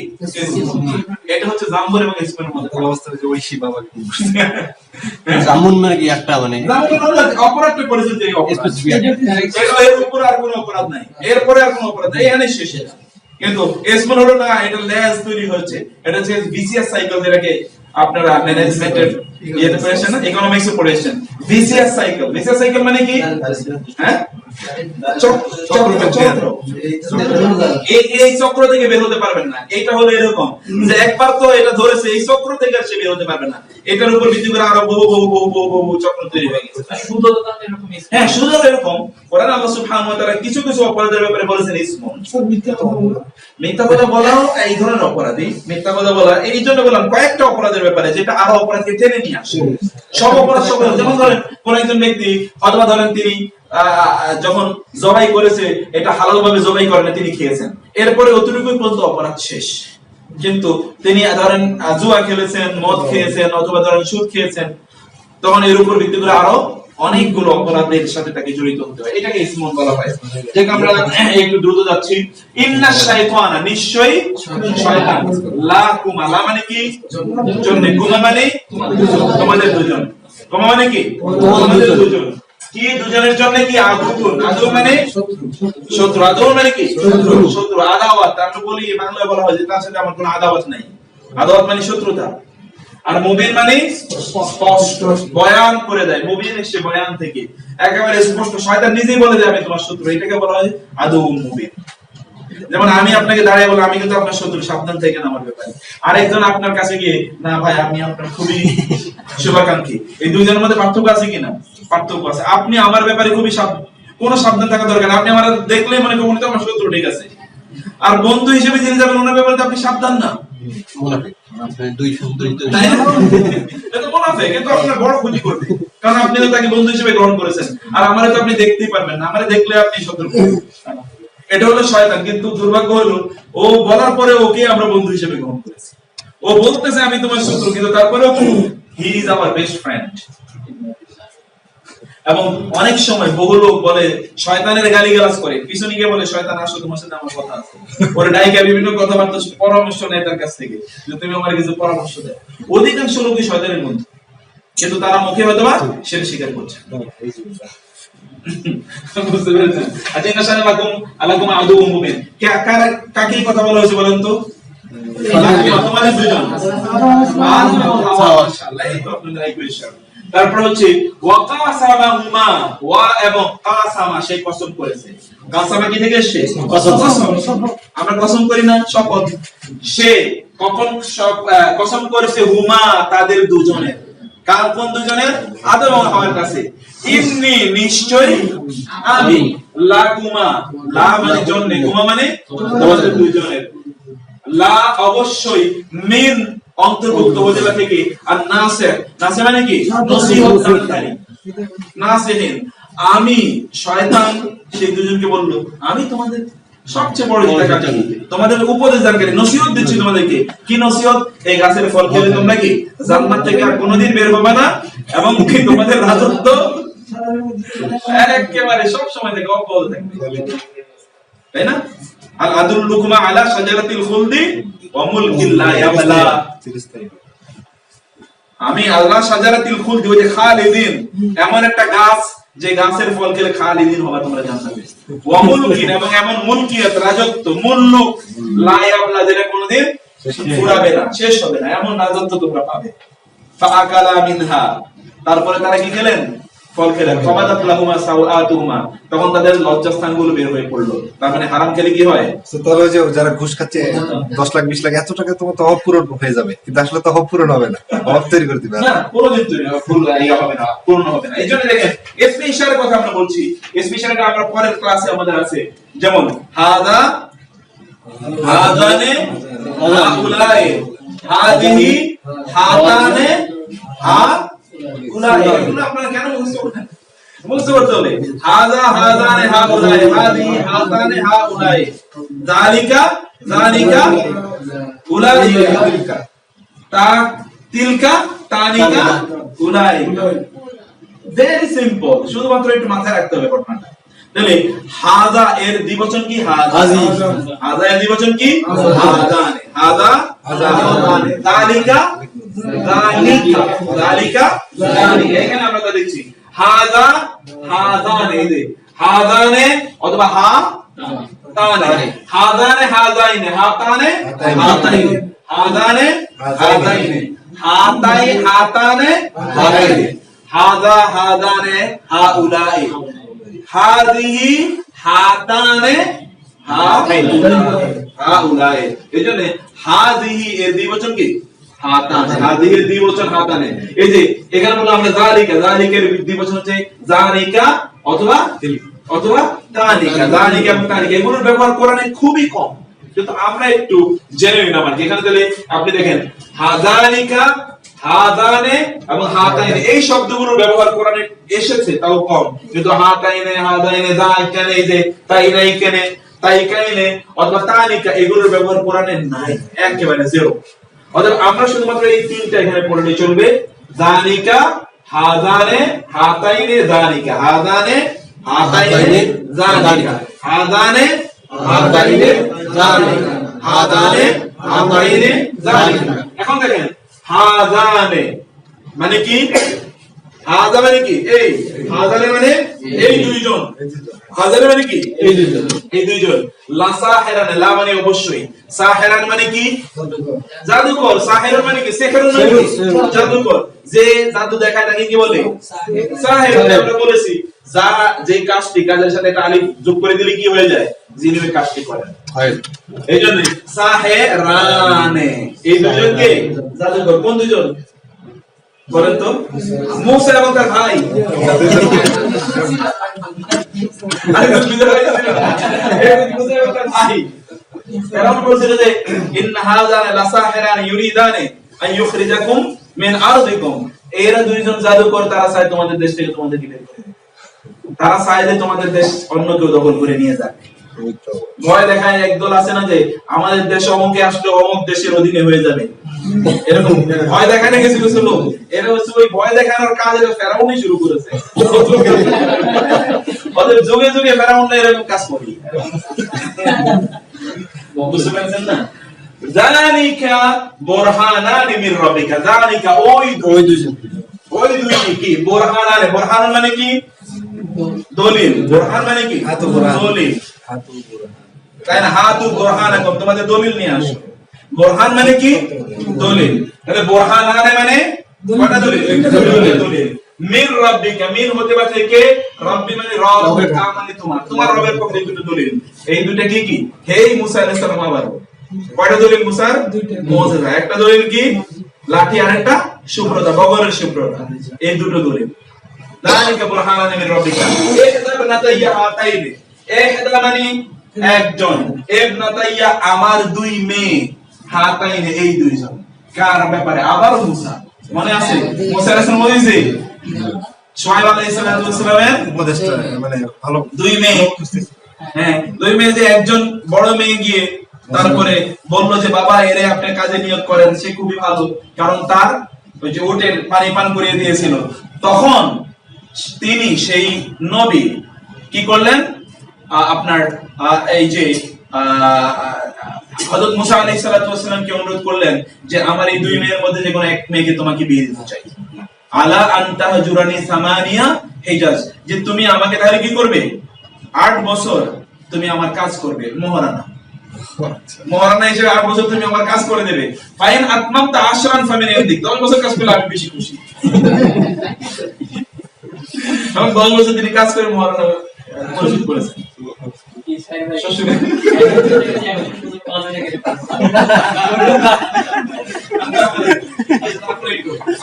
এটা হচ্ছে যামবুন এবং ইসমুনের মধ্যে অবস্থা। যে ঐশী বাবা যামবুন মানে কি একটা, মানে অপরাধটা করেছে যে অপরাধ, এর উপর আর কোনো অপরাধ নাই, এরপরে আর কোনো অপরাধ নাই, এখানে শেষ। কিন্তু ইসমুন হলো না, এটা লেজ তৈরি হচ্ছে, এটা হচ্ছে ভিসিএস সাইকেল, যেটাকে আপনারা ম্যানেজমেন্টের ইয়েতে পড়েছেন না, ইকোনমিক্সে পড়েছেন। ভিসিএস সাইকেল, ভিসিএস সাইকেল মানে কি? হ্যাঁ, চক্র। এই চক্র থেকে বের হতে পারবেন না। এটা হলো এরকম যে একবার তো এটা ধরেছে, এই চক্র থেকে আর সে বের হতে পারবে না। এটার উপর ভিত্তি করে আরো বহু বহু বহু বহু বহু চক্র তৈরি হয়ে গেছে। হ্যাঁ, শুধু এরকম কোরআন আল্লাহ সুবহানাহু ওয়া তাআলা কিছু কিছু অপরাধের ব্যাপারে বলেছেন ইসমুন। মিথ্যা কথা বলাও এই ধরনের অপরাধী। মিথ্যা কথা বলা, এই জন্য বললাম কয়েকটা অপরাধের ব্যাপারে যেটা আরো অপরাধকে টেনে নিয়ে আসে। সব অপরাধ সব, যেমন ধরেন কোন একজন ব্যক্তি, অথবা ধরেন তিনি যখন জবাই করেছে, এটা হালাল ভাবে জবাই করেন, তিনি খেয়েছেন, এরপরে অতটুকুই পর্যন্ত অপরাধ শেষ। কিন্তু তিনি ধরেন জুয়া খেলেছেন, মদ খেয়েছেন, অথবা ধরেন সুদ খেয়েছেন, তখন এর উপর ভিত্তি করে আরো অনেকগুলো অপরাধের সাথে তাকে জড়িত হতে হয়। এটাকে ইসমুন বলা হয়। ঠিক, আমরা একটু দ্রুত যাচ্ছি। ইন্নাশ শাইতানা, নিশ্চয়ই শয়তান, লাকুমা, লা মানে কি জন্য, কুমা মানে তোমাদের দুজন, কুমা মানে কি তোমাদের দুজন, কি দুজনের জন্য কি আদুন, আদু মানে শত্রু, আদু মানে কি শত্রু, আদাওয়াত আমরা বলি বাংলায় বলা হয় যে তার সাথে আমার কোনো আদাওয়াত নাই, আদাওয়াত মানে শত্রুতা। আর মুবিন মানে স্পষ্ট, বয়ান করে দেয়, মুবিন এসে বয়ান থেকে একেবারে স্পষ্ট, শয়তান নিজেই বলে যে আমি তোমার শত্রু, এটাকে বলা হয় আদু মুবিন। যেমন আমি আপনাকে দাঁড়িয়ে বললাম আমি কিন্তু আপনার শত্রু, সাবধান থাকেন আমার ব্যাপারে। আরেকজন আপনার কাছে গিয়ে না ভাই আমি আপনার খুবই শুভাকাঙ্ক্ষী, এই দুইজনের মধ্যে পার্থক্য আছে কিনা? পার্থক্য আছে। আপনি আমার ব্যাপারে খুবই কোনো সাবধান থাকা দরকার না, আপনি আমার দেখলে মনে করুন তো আমার শত্রু, ঠিক আছে। আর বন্ধু হিসেবে জেনে যাবেন ওনার ব্যাপারে আপনি সাবধান না, তাই না? এটা মুনাফিক, কিন্তু আপনার বড় ক্ষতি করবে, কারণ আপনি তো তাকে বন্ধু হিসেবে গ্রহণ করেছেন, আর আমারে তো আপনি দেখতেই পারবেন না, আমারে দেখলে আপনি শত্রু। এটা হলো শয়তান। কিন্তু দুর্ভাগ্য হলো ও বলার পরে ওকে আমরা বন্ধু হিসেবে গ্রহণ করেছি। ও বলতেছে আমি তোমার শত্রু, কিন্তু তারপরেও he is our best friend. এবং অনেক সময় বহু লোক বলে শয়তানের গালিগালাজ করে, পিছনে গিয়ে বলে শয়তান আসো তোমার সাথে আমার কথা আছে, ওরে ডাইকা বিভিন্ন কথাবার্তা পরামর্শ নেয় তার কাছ থেকে যে তুমি আমার কিছু পরামর্শ দেয়। অধিকাংশ লোকই শয়তানের বন্ধু, কিন্তু তারা মুখে হয়তো বা সেটা স্বীকার করছে। বুঝতে পেরেছেন? আচ্ছা, এটা সাথে আলাকুম আদু মুমিন কাকে কথা বলা হয়েছে বলেন তো? তোমাদের দুজন। মাশাআল্লাহ, এই তো আপনাদের ইকুয়েশন। তারপর হচ্ছে ওয়াকাসামাহুমা, ওয়া এবং কাসামা, সেই কসম করেছে। কাসামা কি থেকে এসেছে? কসম। আমরা কসম করি না, শপথ। সে কখন কসম করেছে হুমা, তাদের দুজনের। কার কোন দুজনের? আদম এবং হাওয়ার কাছে। ইন্নী নিশ্চয় আমি, লাকুমা, লা মানে জন্য, কুমা মানে তোমাদের দুজনের, লা অবশ্যই, মিন অন্তর্ভুক্ত ওজেলা থেকে, আর নাসির, নাসির মানে কি নসিহত দানকারী, নাসিহিন আমি। শয়তান সেই দুজনকে বলল আমি তোমাদের সবচেয়ে বড় হিতাকাঙ্ক্ষী, তোমাদের উপদেশ দানকারী, নসিহত দিচ্ছি তোমাদেরকে। কি নসিহত? এই গাছের ফল খেলে তোমরা কি জান্নাত থেকে আর কোনোদিন বের হবে না, এবং কি তোমাদের রাজত্ব একেবারে সব সময় থেকে অব্যাহত থাকবে, তাই না? আল আদুল্লুকুমা আলা শাজারাতিল খুলদি ওয়া মুলকিন লা ইয়াবলা। আমি আল্লাহ শাজারাতিল খুলদি, ওই যে খালিদিন, এমন একটা গাছ যে গাছের ফল খেলে খালিদিন হবে তোমরা জান্নাতে। ওয়া মুলকিন, এবং এমন মুলকিয়াত, রাজত্ব, মুলক, লা ইয়াবলা, যেটা কোনোদিন ফুরাবে না, শেষ হবে না, এমন রাজত্ব তোমরা পাবে। ফাআকালা মিনহা, তারপরে তারা কি খেলেন? ফল খেলেন। ফাবাদাত লাহুমা সাওআতুহুমা, তখন তাদের লজ্জাস্থানগুলো বের হয়ে পড়লো। তার মানে হারাম খেলে কি হয়? তাহলে যে যারা ঘুষ খাচ্ছে 10 লাখ 20 লাখ এত টাকা তোমার তহব পূরণ হয়ে যাবে, কিন্তু আসলে তহব পূরণ হবে না, অভাব তৈরি করে দিবে না, কোনোদিন তৈরি হবে, ফুল ইয়া হবে না, পূর্ণ হবে না। এইজন্য দেখেন ইসমে ইশারার কথা আমরা বলছি, ইসমে ইশারাটা আমরা পরের ক্লাসে আমাদের আছে, যেমন হাদা, হাদানে, হাউলাই, হাদিহি, হাদানে, হাউলাই। এগুলো আপনারা কেন মুখস্থ করেন? মুখস্থ করতে হবে। হাদা, হাদানে, হাউলাই, হাদিহি, হাদানে, হাউলাই, যালিকা, যালিকা, উলাই, তা, তিলকা, তানিকা, উলাই। ভেরি সিম্পল, শুধুমাত্র একটু মাথায় রাখতে হবে ঘটনাটা। তাহলে হাদা এর দ্বিবচন কি? হাজি। হাদা এর দ্বিবচন কি? হাদানে। হাদা, হাদানে। তালিকা, তালিকা, তালিকা, তালিকা। এখানে আমরা তা দেখছি হাদা, হাদানে, এই হাদানে অথবা হা তানে, হাদানে, হাদাইনে, হাতানে, হাতাইনে, হাদানে, হাদাইনে, হাতাই, হাতানে, হাতাইনে, হাদা, হাদানে, হাউলাই, হাদিহি, হাতানে, হাউলাই। এইজন্য হাদিহি এর দ্বিবচন কি? হাতানে। হাদিহি এর দ্বিবচন হাতানে। এই যে এখানে বললাম আমরা যালিকা, যালিকার দ্বিবচন হচ্ছে যালিকা অথবা তানিকা। যালিকা এবং তানিকা এগুলোর ব্যবহার কোরআনে খুবই কম, কিন্তু আমরা একটু জেনে নিলাম আর কি। এখানে তাহলে আপনি দেখেন হাদানিকা, হাদানে এবং হাতাইনে, এই শব্দগুলোর ব্যবহার কোরআনে এসেছে তাও কম, কিন্তু হাতাইনে, হাদাইনে, যাইকানে, এই যে তাইনাইকানে, তাইকাইনে অথবা তানিকা, এগুলোর ব্যবহার কোরআনে নাই, একেবারে জিরো। অর্থাৎ আমরা শুধুমাত্র এই তিনটা এখানে পড়লে চলবে, যালিকা, হাদানে, হাতাইনে, যালিকা, হাদানে, হাতাইনে, যালিকা, হাদানে, হাতাইনে, যালিকা, হাদানে, হাতাইনে, যালিকা। এখন দেখেন হাদানে মানে কি? হাজা মানে কি এই, হাজারে মানে এই দুইজন, হাজারে মানে কি এই দুইজন, এই দুইজন। লা সাহিরান, লা মানে অবশ্যই, সাহিরান মানে কি জাদুকর, সাহিরান মানে কি সিহর মানে কি জাদুকর, যে জাদু দেখায় তাকে কি বলে সাহির। আমরা বলেছি যা যে কাজটি, কাজের সাথে একটা আলিফ যোগ করে দিলে কি হয়ে যায়, যিনি ওই কাজটি করেন। এইজন্য সাহিরানে, এই দুইজনকে জাদুকর। কোন দুইজন বলেন তো? মুসা এবং তার ভাই। এরা বলছিল যে ইন্না হাযান লাসাহিরান ইউরিদানি আন ইউখরিজাকুম মিন আরদিকুম, এরা দুইজন জাদুকর, তারা চায় তোমাদের দেশ থেকে তোমাদেরকে বের করে দিতে। তারা চায় যে তোমাদের দেশ অন্য কেউ দখল করে নিয়ে যাক। ভয় দেখায় একদল আছে না যে আমাদের দেশে অমুকে আসলে অমুক দেশের অধীনে হয়ে যাবে, এরকম ভয় দেখানো কিছু কিছু লোক। এরা হচ্ছে ওই ভয় দেখানোর কাজ ফেরাউনই শুরু করেছে। ওদের যুগে যুগে ফেরাউনরা এরকম কাজ করে। বুঝতে পারছেন না? যালিকা বুরহানানি মির রাব্বিকা, যালিকা ওই দুইজন, ওই দুইজন কি বুরহানানি, বুরহান মানে কি দলিল, বুরহান মানে কি দলিল, তাই না? হাতু বুরহানাকুম, তোমাদের দলিল নিয়ে আসো। বুরহান মানে কি দলিল, তাহলে বুরহানানে মানে কয়টা দলিল? দলিল। মির রাব্বিকা, মির হতে পারে থেকে, রাব্বি মানে রব, কা মানে তোমার রবের পক্ষ থেকে দুটো দলিল। এই দুটো কি কি? হে মুসা আলাইহিস সালাম, আবার কয়টা দলিল মুসার? মুজিজা। একটা দলিল কি লাঠি, আর একটা শুভ্রতা, বগরের শুভ্রতা, এই দুটো দলিল। যালিকা বুরহানানি মির রাব্বিকা ইহদাবনাতাইয়া হাতাইনি, ইহদা মানে একজন, ইবনাতাইয়া আমার দুই মেয়ে, হাতাইনি এই দুইজন। কার ব্যাপারে? আবার মুসা, মনে আছে? মুসা আলাইহিস সালাম বলেছে শুআয়ব আলাইহিস সালামের উপদেশটা মানে ভালো দুই মেয়ে, হ্যাঁ দুই মেয়ে, যে একজন বড় মেয়ে গিয়ে তারপরে বললো যে বাবা এরে আপনি কাজে নিয়োগ করেন, সে খুবই ভালো, কারণ তার ওই যে উটের পানি পান করিয়ে দিয়েছিল। তখন তিনি সেই নবী কি করলেন, আপনার এই যে হযরত মুসা আলাইহিস সালামকে অনুরোধ করলেন যে আমার এই দুই মেয়ের মধ্যে যে কোনো এক মেয়েকে তোমাকে বিয়ে দিতে চাই। আলা আনতা হুজুরানি সামানিয়া হিজাজ, যে তুমি আমাকে তাহলে কি করবে 8 বছর তুমি আমার কাজ করবে, মহারানা, মহারানা হিসেবে 8 বছর তুমি আমার কাজ করে দেবে। ফাইন আতমামতা আশরান ফামিন ইনদিক, 10 বছর কাজ করলে আমি বেশি খুশি। এবং 10 বছর তিনি কাজ করে মহারানা পরিশোধ করেছেন।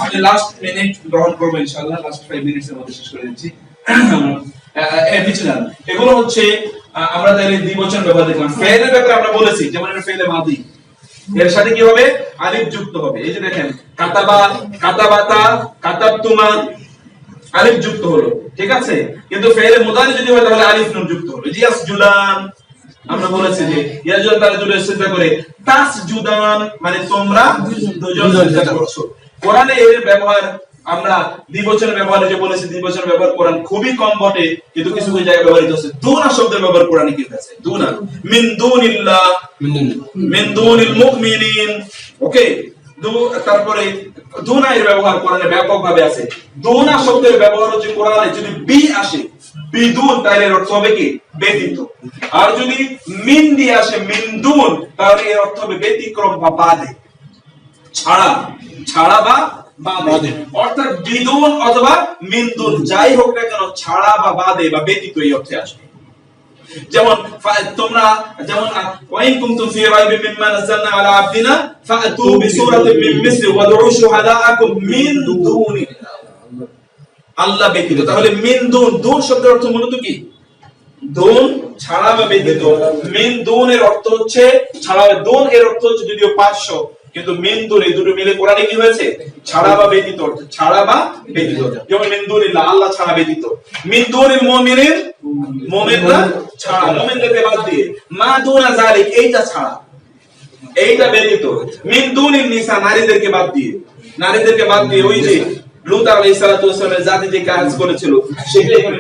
আমি লাস্ট মিনিট গ্রহণ করবো ইনশাআল্লাহ, লাস্ট 5 মিনিটস এর মধ্যে শেষ করে দিচ্ছি। এগুলো হচ্ছে আমরা তাহলে দ্বিবচন ব্যবহার দেখলাম। ফেলের ব্যাপারে আমরা বলেছি, যেমন এটা ফেলে মাদি, এর সাথে কি হবে? আলিফ যুক্ত হবে। এই যে দেখেন কাতাবা, কাতাবাতা, কাতাবতুমা, আলিফ যুক্ত হলো, ঠিক আছে? কিন্তু ফেলে মুদারি যদি হয় তাহলে আলিফ নুন যুক্ত হলো। ইয়াসজুদান, আমরা বলেছি যে ইয়াসজুদান তারা দুটো সিজদা করে, তাসজুদান মানে তোমরা দুজন সিজদা করছো। কোরআনে এর ব্যবহার আমরা দ্বিবচনের ব্যবহারে যে বলেছি, দ্বিবচনের ব্যবহার কোরআন খুবই কম বটে, কিন্তু কিছু কিছু জায়গায় ব্যবহৃত হচ্ছে। দুনা শব্দের ব্যবহার কোরআনে কি আছে? দুনা, মিন দুনিল্লাহ, মিন দুনিল মুমিনিন, ওকে। তারপরে দুনা এর ব্যবহার কোরআনে ব্যাপকভাবে আছে। দুনা শব্দের ব্যবহার হচ্ছে কোরআনে যদি বি আসে, বিদুন, তাহলে এর অর্থ হবে কি ব্যতীত। আর যদি মিন দিয়ে আসে, মিন দুন, তাহলে এর অর্থ হবে ব্যতিক্রম বা বাদে, ছাড়া, ছাড়া বা বাদে। অর্থাৎ বিদুন অথবা মিন দুন যাই হোক না কেন, ছাড়া বা বাদে বা ব্যতীত এই অর্থে আসবে। যেমন তোমরা, যেমন ওয়াইন কুনতুম ফি রাইবিন মিম্মা নাযালনা আলা আবদিনা ফাতু বিসূরাতিন মিন মিসলি ওয়াদউ শুহাদাআকুম মিন দুনিল্লাহ, আল্লাহ ব্যতীত। তাহলে মিন দুন, দুন শব্দের অর্থ মূলত কি? দুন ছাড়া বা ব্যতীত। মিন দুন এর অর্থ হচ্ছে ছাড়া, দুন এর অর্থ হচ্ছে যদিও 500, কিন্তু মিন দুন এই দুটো মিলে কোরআনে কি হয়েছে? ছাড়া বা ব্যতীত অর্থ, ছাড়া বা ব্যতীত। যেমন মিন দুনিল্লাহ, আল্লাহ ছাড়া ব্যতীত। মিন দুনিল মুমিনিন, মুমিনরা ছাড়া, মুমিনদেরকে বাদ দিয়ে। মা দুনা যালিক, এইটা ছাড়া, এইটা ব্যতীত। মিন দুনিন নিসা, নারীদেরকে বাদ দিয়ে, নারীদেরকে বাদ দিয়ে। ওই যে লূত আলাইহিস সালাতু ওয়াস সালামের জাতি যে কাজ করেছিল, সেটা এখানে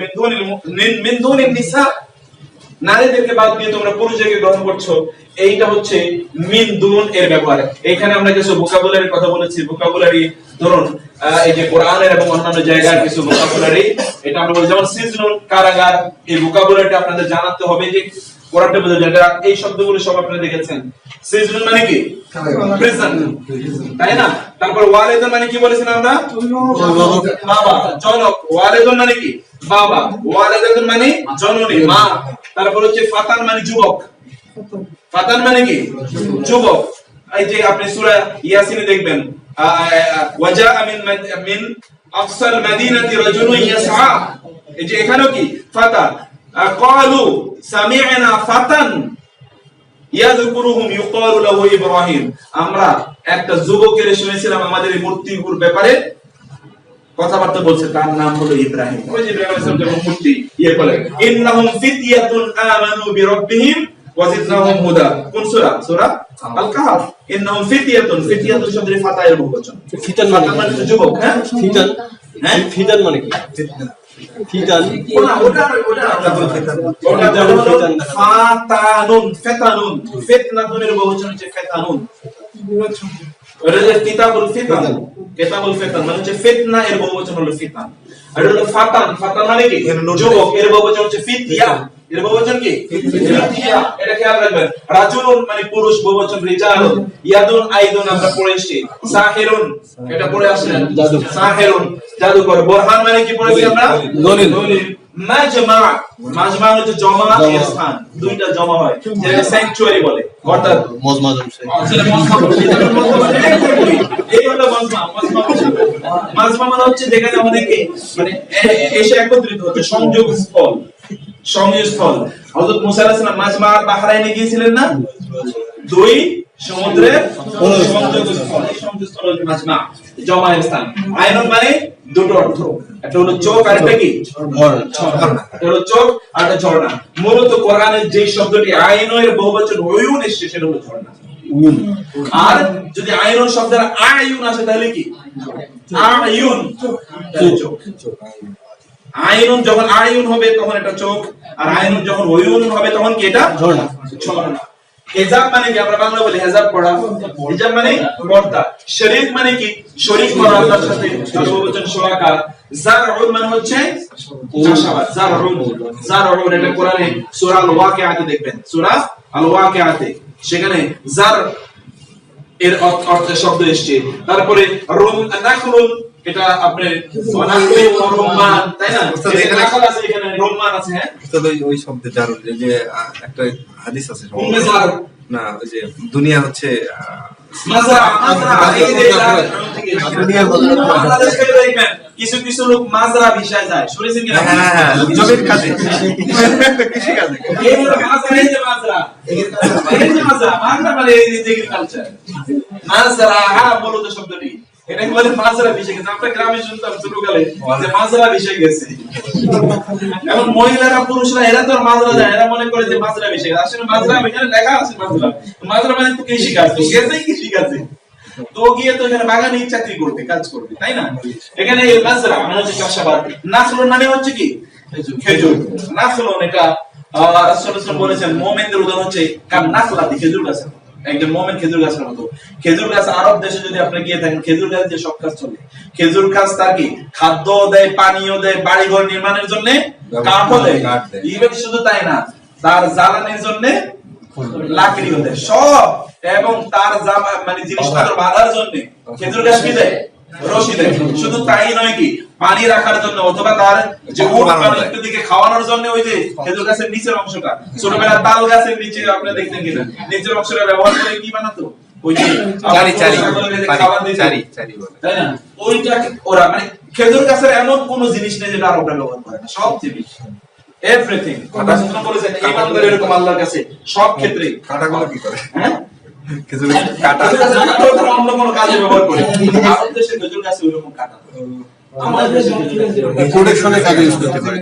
মিন দুনিন নিসা, নারীদেরকে বাদ দিয়ে তোমরা পুরুষদেরকে গ্রহণ করছো, এইটা হচ্ছে মিন দুন এর ব্যবহার। এখানে আমরা কিছু ভোকাবুলারির কথা বলেছি। ভোকাবুলারি ধরুন এই যে কোরআনের এবং অন্যান্য জায়গার কিছু ভোকাবুলারি, এটা আমরা বলি যেমন সিজনুন কারাগার, এই ভোকাবুলারিটা আপনাদের জানাতে হবে যে কোরআনটা বোঝা যায়। এই শব্দগুলো সব আপনারা দেখেছেন। সিজনুন মানে কি? প্রিজন, তাই না? তারপর ওয়ালিদুন মানে কি বলেছিলাম আমরা? বাবা, জনক। ওয়ালিদুন মানে কি? বাবা। ওয়ালিদাতুন মানে জননী, মা। তারপর হচ্ছে ফাতান মানে যুবক। ফাতান মানে কি? যুবক। এই যে আপনি সূরা ইয়াসিনে দেখবেন ওয়াজা মিন আকসাল মাদিনাতি রাজুলুন ইয়াসআ, এই যে এখানেও কি? ফাতা। ক্বালু সামি'না ফাতান ইয়াযকুরুহুম ইউকালু লাহু ইব্রাহিম, আমরা একটা যুবকের শুনেছিলাম আমাদের এই মূর্তিগুলোর ব্যাপারে কথাবার্তা বলছে, তার নাম হলো ইব্রাহিম। ওই যে ইব্রাহিম আলাইহিস সালাম যখন মূর্তি বলেন ইন্নাহুম ফিতয়াতুন আমানু বিরাব্বিহিম ওয়া জিদনাহুম হুদা। কোন সূরা? সূরা আল কাহফ। ইন্নাহুম ফিতয়াতুন, ফিতয়াতুন শব্দের ফাতায়ের বহুবচন। ফিতান মানে যুবক। হ্যাঁ, ফিতান, হ্যাঁ ফিতান মানে কি? ফিতান ফাতানুন, ফিতানুন, ফিতনাতুনের বহুবচন হচ্ছে ফিতানুন। ওটা যে কিতাবুল ফিতান, কিতাবুল ফিতান মানে হচ্ছে ফিতনা, এর বহুবচন হলো ফিতান। আর হলো ফাতান, ফাতান মানে কি? যুবক, এর বহুবচন হচ্ছে ফিতিয়া, এর বহুবচন কি? ফিতিয়া। এটা খেয়াল রাখবেন। রাজুলুন মানে পুরুষ, বহুবচন রিজালুন। ইয়াদুন আইদুন আমরা পড়ে এসেছি। সাহিরুন এটা পড়ে আসলেন, সাহিরুন জাদুকর। বোরহান মানে কি পড়েছি আমরা? দলিল। মাজমা, মাজমা হচ্ছে জমা এর স্থান, দুইটা জমা হয়, যেটা স্যাংচুয়ারি বলে, অর্থাৎ মজমা জমছে। এই হলো মাজমা। মাজমা মানে হচ্ছে যেখানে অনেকে মানে এসে একত্রিত হচ্ছে, সংযোগ স্থল, সংযোগ স্থল। হযরত মুসা আলাইহিস সালাম মাজমা আর বাহরাইনে গিয়েছিলেন না? দুই সমুদ্রের সংযোগ স্থল, এই সংযোগ স্থল হলো মাজমা, জমায়ের স্থান। আইনুন মানে দুটো অর্থ, একটা হলো চোখ আর একটা কি? ঝর্ণা। এটা হলো চোখ আর একটা ঝর্ণা। মূলত কোরআনের যে শব্দটি আইনের বহুবচন উয়ুন এসেছে সেটা হলো ঝর্ণা। আর যদি আইনুন শব্দের আয়ুন আসে তাহলে কি? আয়ুন, চোখ। আইনুন যখন আয়ুন হবে তখন এটা চোখ, আর আইনুন যখন উয়ুন হবে তখন কি? এটা ঝর্ণা। ঝর্ণা। হিজাব মানে কি? আমরা বাংলা বলি হেজাব পড়া। হিজাব মানে পর্দা। শরীক মানে কি? শরীক করা আল্লাহর সাথে, বহুবচন শুরাকা। জারউন মানে হচ্ছে চাষাবাদ। জারউন, জারউন এটা কোরআনে সূরা আল ওয়াকিআতে দেখবেন, সূরা আল ওয়াকিআতে, সেখানে জার এর অর্থ শব্দ এসেছে। তারপরে নাখলুন এটা আপনি রুম্মান, তাই না? এখানে নাখল আছে, এখানে রুম্মান আছে। হ্যাঁ, ওই শব্দে যার যে একটা হাদিস আছে জার না, ওই যে দুনিয়া হচ্ছে মাজরা, মাজরা। এই যে বাংলাদেশ থেকে দেখবেন কিছু কিছু লোক মাজরা ভিসায় যায়, শুনেছেন কি না? হ্যাঁ, জমির কাজে, কৃষি কাজে। এই হলো মাজরা, এই যে মাজরা, এই যে মাজরা, মাজরা মানে এই যে এগ্রিকালচার। মাজরা, হ্যাঁ বলো তো শব্দটি, এটা কি বলে? মাজরা ভিসে গেছে। আমরা গ্রামে শুনতাম ছোটকালে যে মাজরা ভিসে গেছে। এখন মহিলারা পুরুষরা এরা তো মাজরা যায়, এরা মনে করে যে মাজরা ভিসে গেছে। আসলে মাজরা এখানে লেখা আছে, মাজরা, মাজরা মানে তো কৃষি কাজ, গেছেই কৃষি কাজে। তো গিয়ে তো এখানে বাগানে চাকরি করবে, কাজ করবে, তাই না? এখানে এই মাজরা মানে হচ্ছে চাষাবাদ। নাখলুন মানে হচ্ছে কি? খেজুর। নাখলুন এটা রাসূলুল্লাহ সাল্লাল্লাহু আলাইহি ওয়াসাল্লাম বলেছেন মুমিনদের উদাহরণ হচ্ছে কান নাখলাতি, খেজুর গাছ। একজন মুমিন খেজুর গাছের মতো। খেজুর গাছ আরব দেশে যদি আপনি গিয়ে থাকেন, খেজুর গাছ যে সব কাজ চলে। খেজুর গাছ তার কি? খাদ্য দেয়, পানীয় দেয়, বাড়িঘর নির্মাণের জন্য কাঠও দেয়। ইভেন শুধু তাই না, তার জ্বালানির জন্য লাকড়িও দেয়, সব। এবং তার মানে জিনিসপত্র বাঁধার জন্য খেজুর গাছ কি দেয়? রশি দেয়। শুধু তাই নয়, কি পানি রাখার জন্য অথবা তার যে উট দিকে খাওয়ানোর জন্য ওই যে খেজুর গাছের নিচের অংশটা, ছোটবেলা তাল গাছের নিচে আপনি দেখতেন কিনা, নিচের অংশটা ব্যবহার করে কি বানাতো? ওই যে তাই না, ওইটা ওরা মানে খেজুর গাছের এমন কোন জিনিস নেই যেটা আরবরা ব্যবহার করে না, সব জিনিস, এভরিথিং। রাসূলুল্লাহ বলেছেন ইমানদার এরকম আল্লাহর কাছে সব ক্ষেত্রে। কাটাগুলো কি করে? হ্যাঁ, খেজুর কাটা অন্য কোনো কাজে ব্যবহার করে। আরব দেশে খেজুর গাছে ওইরকম কাটা, আমাদের দেশে প্রোটেকশনের কাজে ইউজ করতে পারে।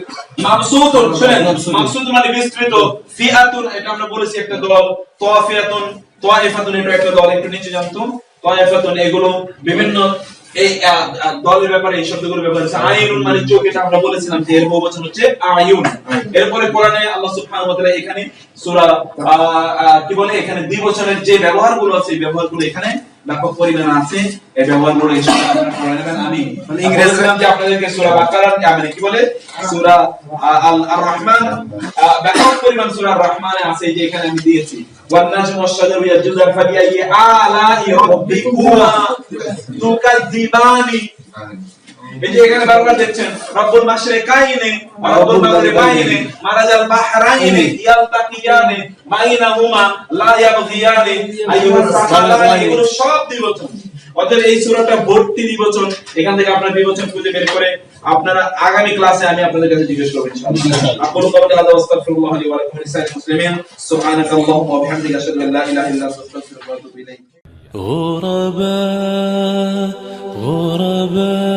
মাবসুতুন, শুনেন, মাবসুতুন মানে বিস্তৃত। ফিআতুন এটা আমরা বলেছি একটা দল। তাওয়াফিয়াতুন, তাওয়াইফাতুন এটা একটা দল। একটু নিচে জানতো তাওয়াইফাতুন, এগুলো বিভিন্ন এই দলের ব্যাপারে, এই শব্দগুলোর ব্যাপারে। আইনুন মানে চোখ, এটা আমরা বলেছিলাম যে এর বহুবচন হচ্ছে আয়ুন। এরপরে কোরআনে আল্লাহ সুবহানাহু ওয়া তাআলা এখানে সূরা কি বলে, এখানে দ্বিবচনের যে ব্যবহারগুলো আছে এই ব্যবহারগুলো এখানে ব্যাপক পরিমাণ আছে, এই ব্যবহারগুলো ইনশাআল্লাহ আপনারা পড়ে নেবেন। আমি মানে ইংরেজি- বলেছিলাম যে আপনাদেরকে সূরা বাকারার মানে কি বলে সূরা আর রহমান, ব্যাপক পরিমাণ সূরা আর রহমানে আছে, এই যে এখানে আমি দিয়েছি ওয়ান নাজমু ওয়াশ-শাজারু ইয়াজুদান ফাবিআইয়ি আলা'i রাব্বিকুমা তুকাযযিবানি। এই যে এখানে বারবার দেখছেন রব্বুল মাশরিকাইনি ওয়া রব্বুল মাগরিবাইনি মারাজাল বাহরাইনি ইয়ালতাকিয়ানি বাইনাহুমা লা ইয়াবগিয়ানি আইয়ুহাস সাকালানি, এগুলো সব দ্বিবচন। অতএব এই সূরাটা ভর্তি দ্বিবচন। এখান থেকে আপনারা দ্বিবচন খুঁজে বের করে আপনারা আগামী ক্লাসে আমি আপনাদের কাছে জিজ্ঞেস করব ইনশাআল্লাহ। আকুলু কাওলি হাযা ওয়া আস্তাগফিরুল্লাহ লি ওয়া লাকুম লিসাইরিল মুসলিমিন। সুবহানাকাল্লাহুম্মা ওয়া বিহামদিকা আশহাদু আল্লা ইলাহা ইল্লা আনতা আস্তাগফিরুকা ওয়া আতুবু ইলাইক। غرباء غرباء